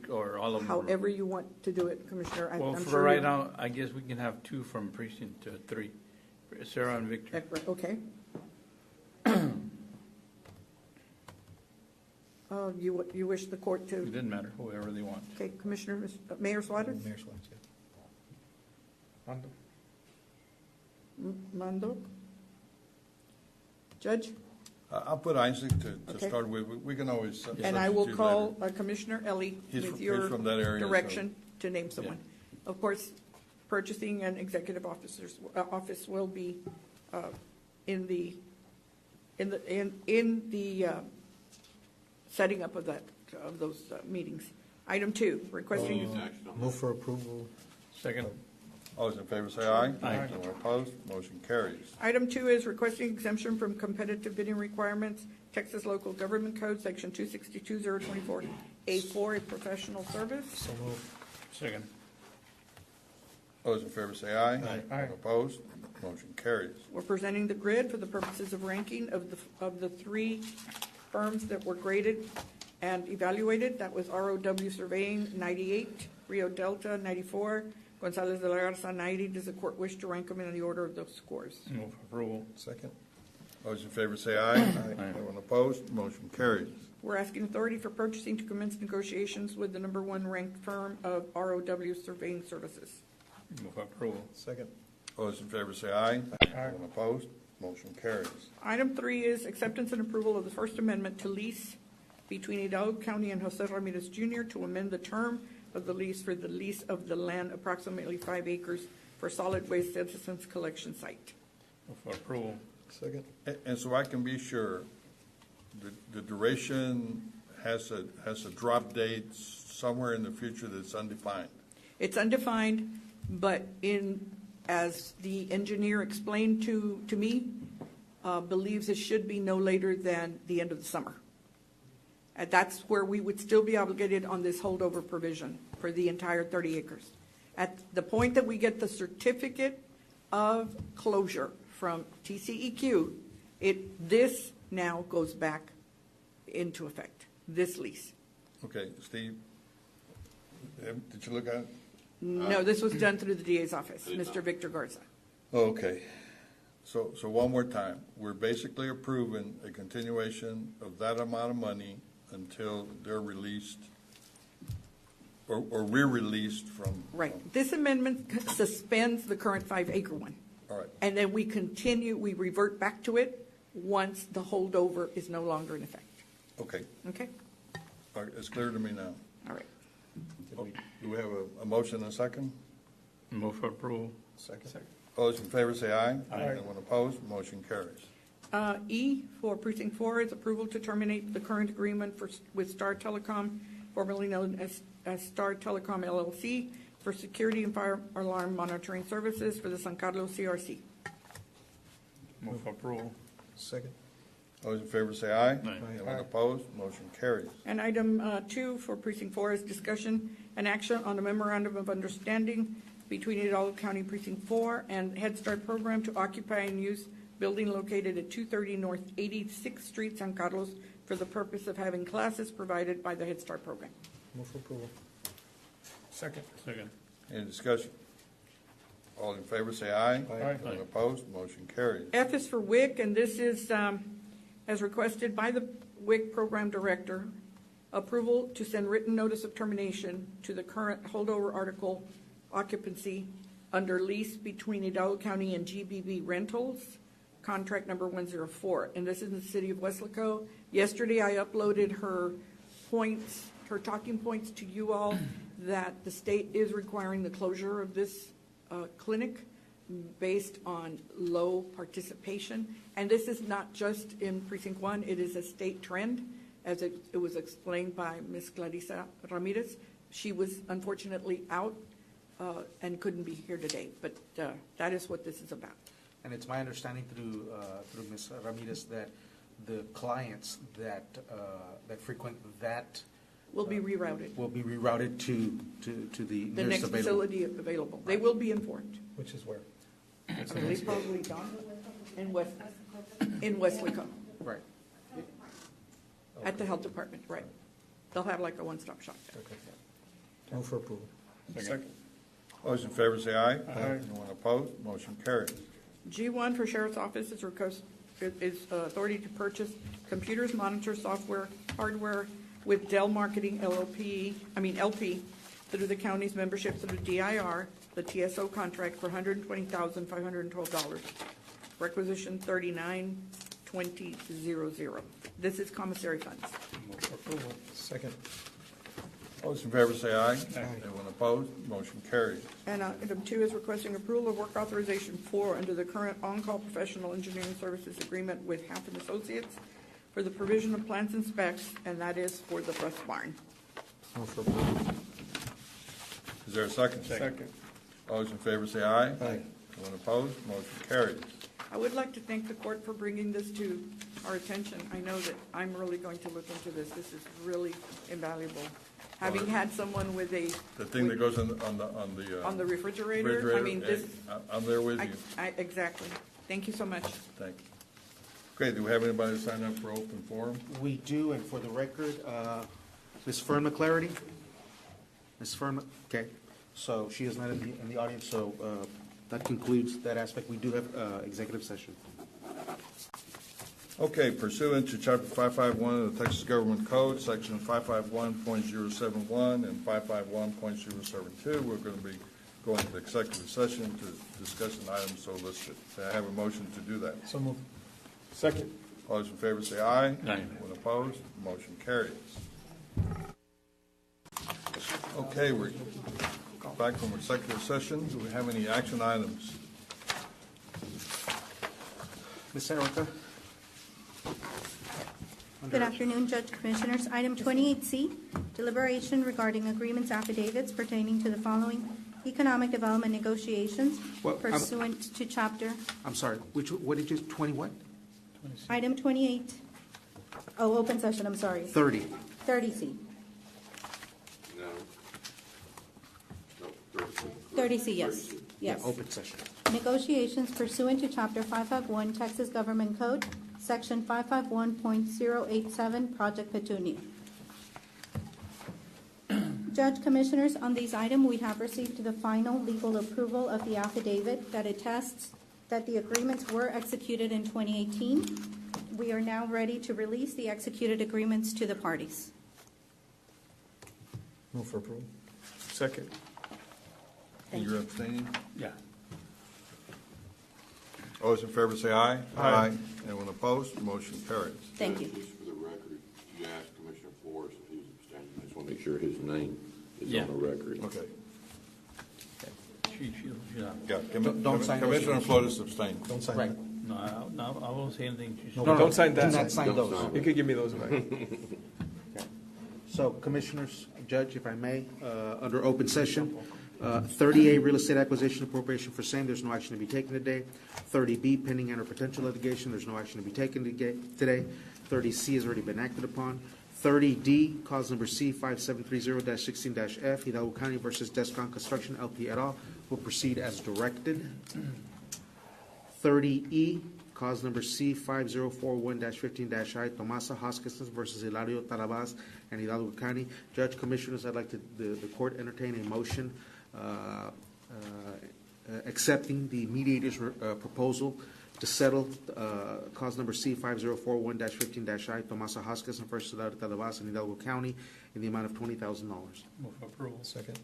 or all of them? However you want to do it, Commissioner. Well, I'm for sure right you- now, I guess we can have two from precinct 3, Sarah and Victor. Okay. You wish the court It to, doesn't matter, whoever they want. okay, Commissioner, Mayor Suarez? Mayor Suarez, yeah. Mando. Mando? Judge? I'll put Isaac to Okay. start with. We can always And I will substitute call later. Commissioner Ellie He's with from- your he's from that area, so- direction to name someone. Of course, purchasing and executive officers, office will be in the setting up of those meetings. Item 2, requesting. Move for approval. Second. All those in favor say aye. Aye. Anyone opposed? Motion carries. Item 2 is requesting exemption from competitive bidding requirements, Texas Local Government Code, Section 262-024A4, a professional service. So move. Second. All those in favor say aye. Aye. Anyone opposed? Motion carries. We're presenting the grid for the purposes of ranking of the three firms that were graded and evaluated. That was ROW Surveying, 98, Rio Delta, 94, Gonzalez de la Garza, 90. Does the court wish to rank them in the order of those scores? Move approval. Second. All those in favor say aye. Anyone opposed? Motion carries. We're asking authority for purchasing to commence negotiations with the number one ranked firm of ROW Surveying Services. Move approval. Second. All those in favor say aye. Anyone opposed? Motion carries. Item 3 is acceptance and approval of the First Amendment to lease between Hidalgo County and Jose Ramirez Jr. to amend the term of the lease for the lease of the land, approximately 5 acres, for solid waste citizens collection site. Move for approval. Second. And so I can be sure, the duration has a drop date somewhere in the future that's undefined. It's undefined, but as the engineer explained to me, believes it should be no later than the end of the summer. And that's where we would still be obligated on this holdover provision for the entire 30 acres. At the point that we get the certificate of closure from TCEQ, this now goes back into effect, this lease. Okay, Steve, did you look at it? No, this was done through the DA's office, Mr. Victor Garza. Okay. So one more time. We're basically approving a continuation of that amount of money until they're released or we're released from. Right. This amendment suspends the current 5-acre one. All right. And then we revert back to it once the holdover is no longer in effect. Okay. Okay? All right, it's clear to me now. All right. Do we have a motion and a second? Move for approval. Second. All those in favor say aye. Aye. Anyone opposed? Motion carries. E for Precinct 4 is approval to terminate the current agreement with Star Telecom, formerly known as Star Telecom LLC, for security and fire alarm monitoring services for the San Carlos CRC. Move for approval. Second. All those in favor say aye. Aye. Anyone opposed? Motion carries. And item 2 for Precinct 4 is discussion and action on a memorandum of understanding between Hidalgo County Precinct 4 and Head Start program to occupy and use building located at 230 North 86th Street, San Carlos, for the purpose of having classes provided by the Head Start program. Move for approval. Second. Second. Any discussion? All in favor say aye. Aye. Anyone opposed? Motion carries. F is for WIC, and this is, as requested by the WIC Program Director, approval to send written notice of termination to the current holdover article occupancy under lease between Hidalgo County and GBB Rentals, contract number 104. And this is in the city of Weslaco. Yesterday, I uploaded her talking points to you all that the state is requiring the closure of this clinic based on low participation. And this is not just in Precinct 1, it is a state trend, as it was explained by Ms. Clarissa Ramirez. She was unfortunately out and couldn't be here today, but that is what this is about. And it's my understanding through Ms. Ramirez that the clients that frequent that will be rerouted. Will be rerouted to the The nearest next available facility available. They will be informed. Which is where? I believe probably in Weslaco. Right. At the health department, right. They'll have like a one-stop shop. Okay. Move for approval. Second. All those in favor say aye. Aye. Anyone opposed? Motion carries. G1 for Sheriff's Office is authority to purchase computers, monitors, software, hardware with Dell Marketing LP through the county's membership through DIR, the TSO contract for $120,512. Requisition 392000. This is commissary funds. Move for approval. Second. All those in favor say aye. Aye. Anyone opposed? Motion carries. And item 2 is requesting approval of work authorization 4 under the current on-call professional engineering services agreement with Hampton Associates for the provision of plans and specs, and that is for the bus barn. Move for approval. Is there a second? Second. All those in favor say aye. Aye. Anyone opposed? Motion carries. I would like to thank the court for bringing this to our attention. I know that I'm really going to look into this. This is really invaluable. Having had someone with a... The thing that goes on the refrigerator. I mean, this... I'm there with you. Exactly. Thank you so much. Thank you. Okay, do we have anybody sign up for open forum? We do, and for the record, Ms. Fern McClarity? Ms. Fern, okay, so she is not in the audience, so that concludes that aspect. We do have executive session. Okay, pursuant to Chapter 551 of the Texas Government Code, Section 551.071 and 551.072, we're going to be going to executive session to discuss an item so listed. May I have a motion to do that? So moved. Second. All those in favor say aye. Aye. When opposed, motion carries. Okay, we're back from executive session. Do we have any action items? Ms. Erica? Good afternoon, Judge Commissioners. Item 28C, deliberation regarding agreements affidavits pertaining to the following economic development negotiations pursuant to Chapter. I'm sorry, what did you, 20 what? Item 28. Oh, open session, I'm sorry. 30. 30C. No. 30C, yes. Yeah, Yes. open session. Negotiations pursuant to Chapter 551 Texas Government Code, Section 551.087, Project Petunia. Judge Commissioners, on these items, we have received the final legal approval of the affidavit that attests that the agreements were executed in 2018. We are now ready to release the executed agreements to the parties. Move for approval. Second. And you're abstaining? Yeah. All those in favor say aye. Aye. Anyone opposed, motion carries. Thank you. Just for the record, you asked Commissioner Flores if he was abstaining. I just want to make sure his name is Yeah. on the record. Okay. Yeah, Don't sign those. Commissioner Flores abstained. Don't sign Right. it. No, I won't say anything. No, Don't sign that. Do not sign Don't those. sign. You could give me those back. Okay. So, Commissioners, Judge, if I may, under open session, 30A, real estate acquisition appropriation for same, there's no action to be taken today. 30B, pending and or potential litigation, there's no action to be taken today. 30C has already been acted upon. 30D, cause number C 5730-16-F, Hidalgo County versus Descon Construction LP et al. Will proceed as directed. 30E, cause number C 5041-15-I, Tomasa Hoskins versus Hilario Talavas and Hidalgo County. Judge, Commissioners, I'd like the court entertain a motion accepting the mediator's proposal to settle cause number C 5041-15-I, Tomasa Hoskins versus Hilario Talavas and Hidalgo County in the amount of $20,000. Move for approval. Second. Is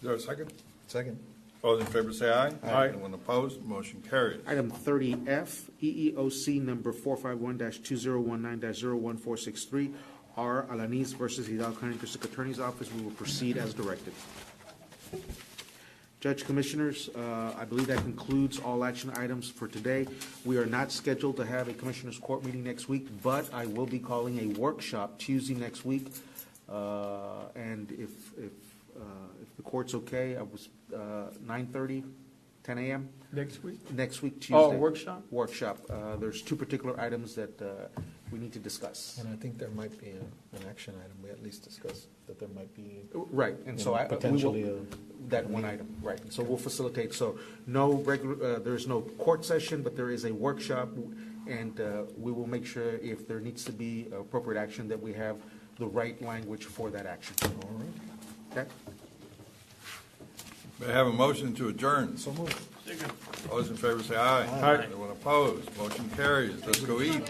there a second? Second. All those in favor say aye. Aye. Anyone opposed, motion carries. Item 30F, EEOC number 451-2019-01463, R. Alanis versus Hidalgo County District Attorney's Office. We will proceed as directed. Judge, Commissioners, I believe that concludes all action items for today. We are not scheduled to have a Commissioners Court meeting next week, but I will be calling a workshop Tuesday next week. And if the court's okay, I was 9:30, 10 a.m. Next week? Next week, Tuesday. Oh, workshop? Workshop. There's two particular items that we need to discuss. And I think there might be an action item. We at least discussed that there might be. Right, and so potentially we will, that one item, right. So we'll facilitate. So no regular, there's no court session, but there is a workshop, and we will make sure if there needs to be appropriate action that we have the right language for that action. All right. Okay? May I have a motion to adjourn? So moved. All those in favor say aye. Aye. Anyone opposed, motion carries. Let's go eat.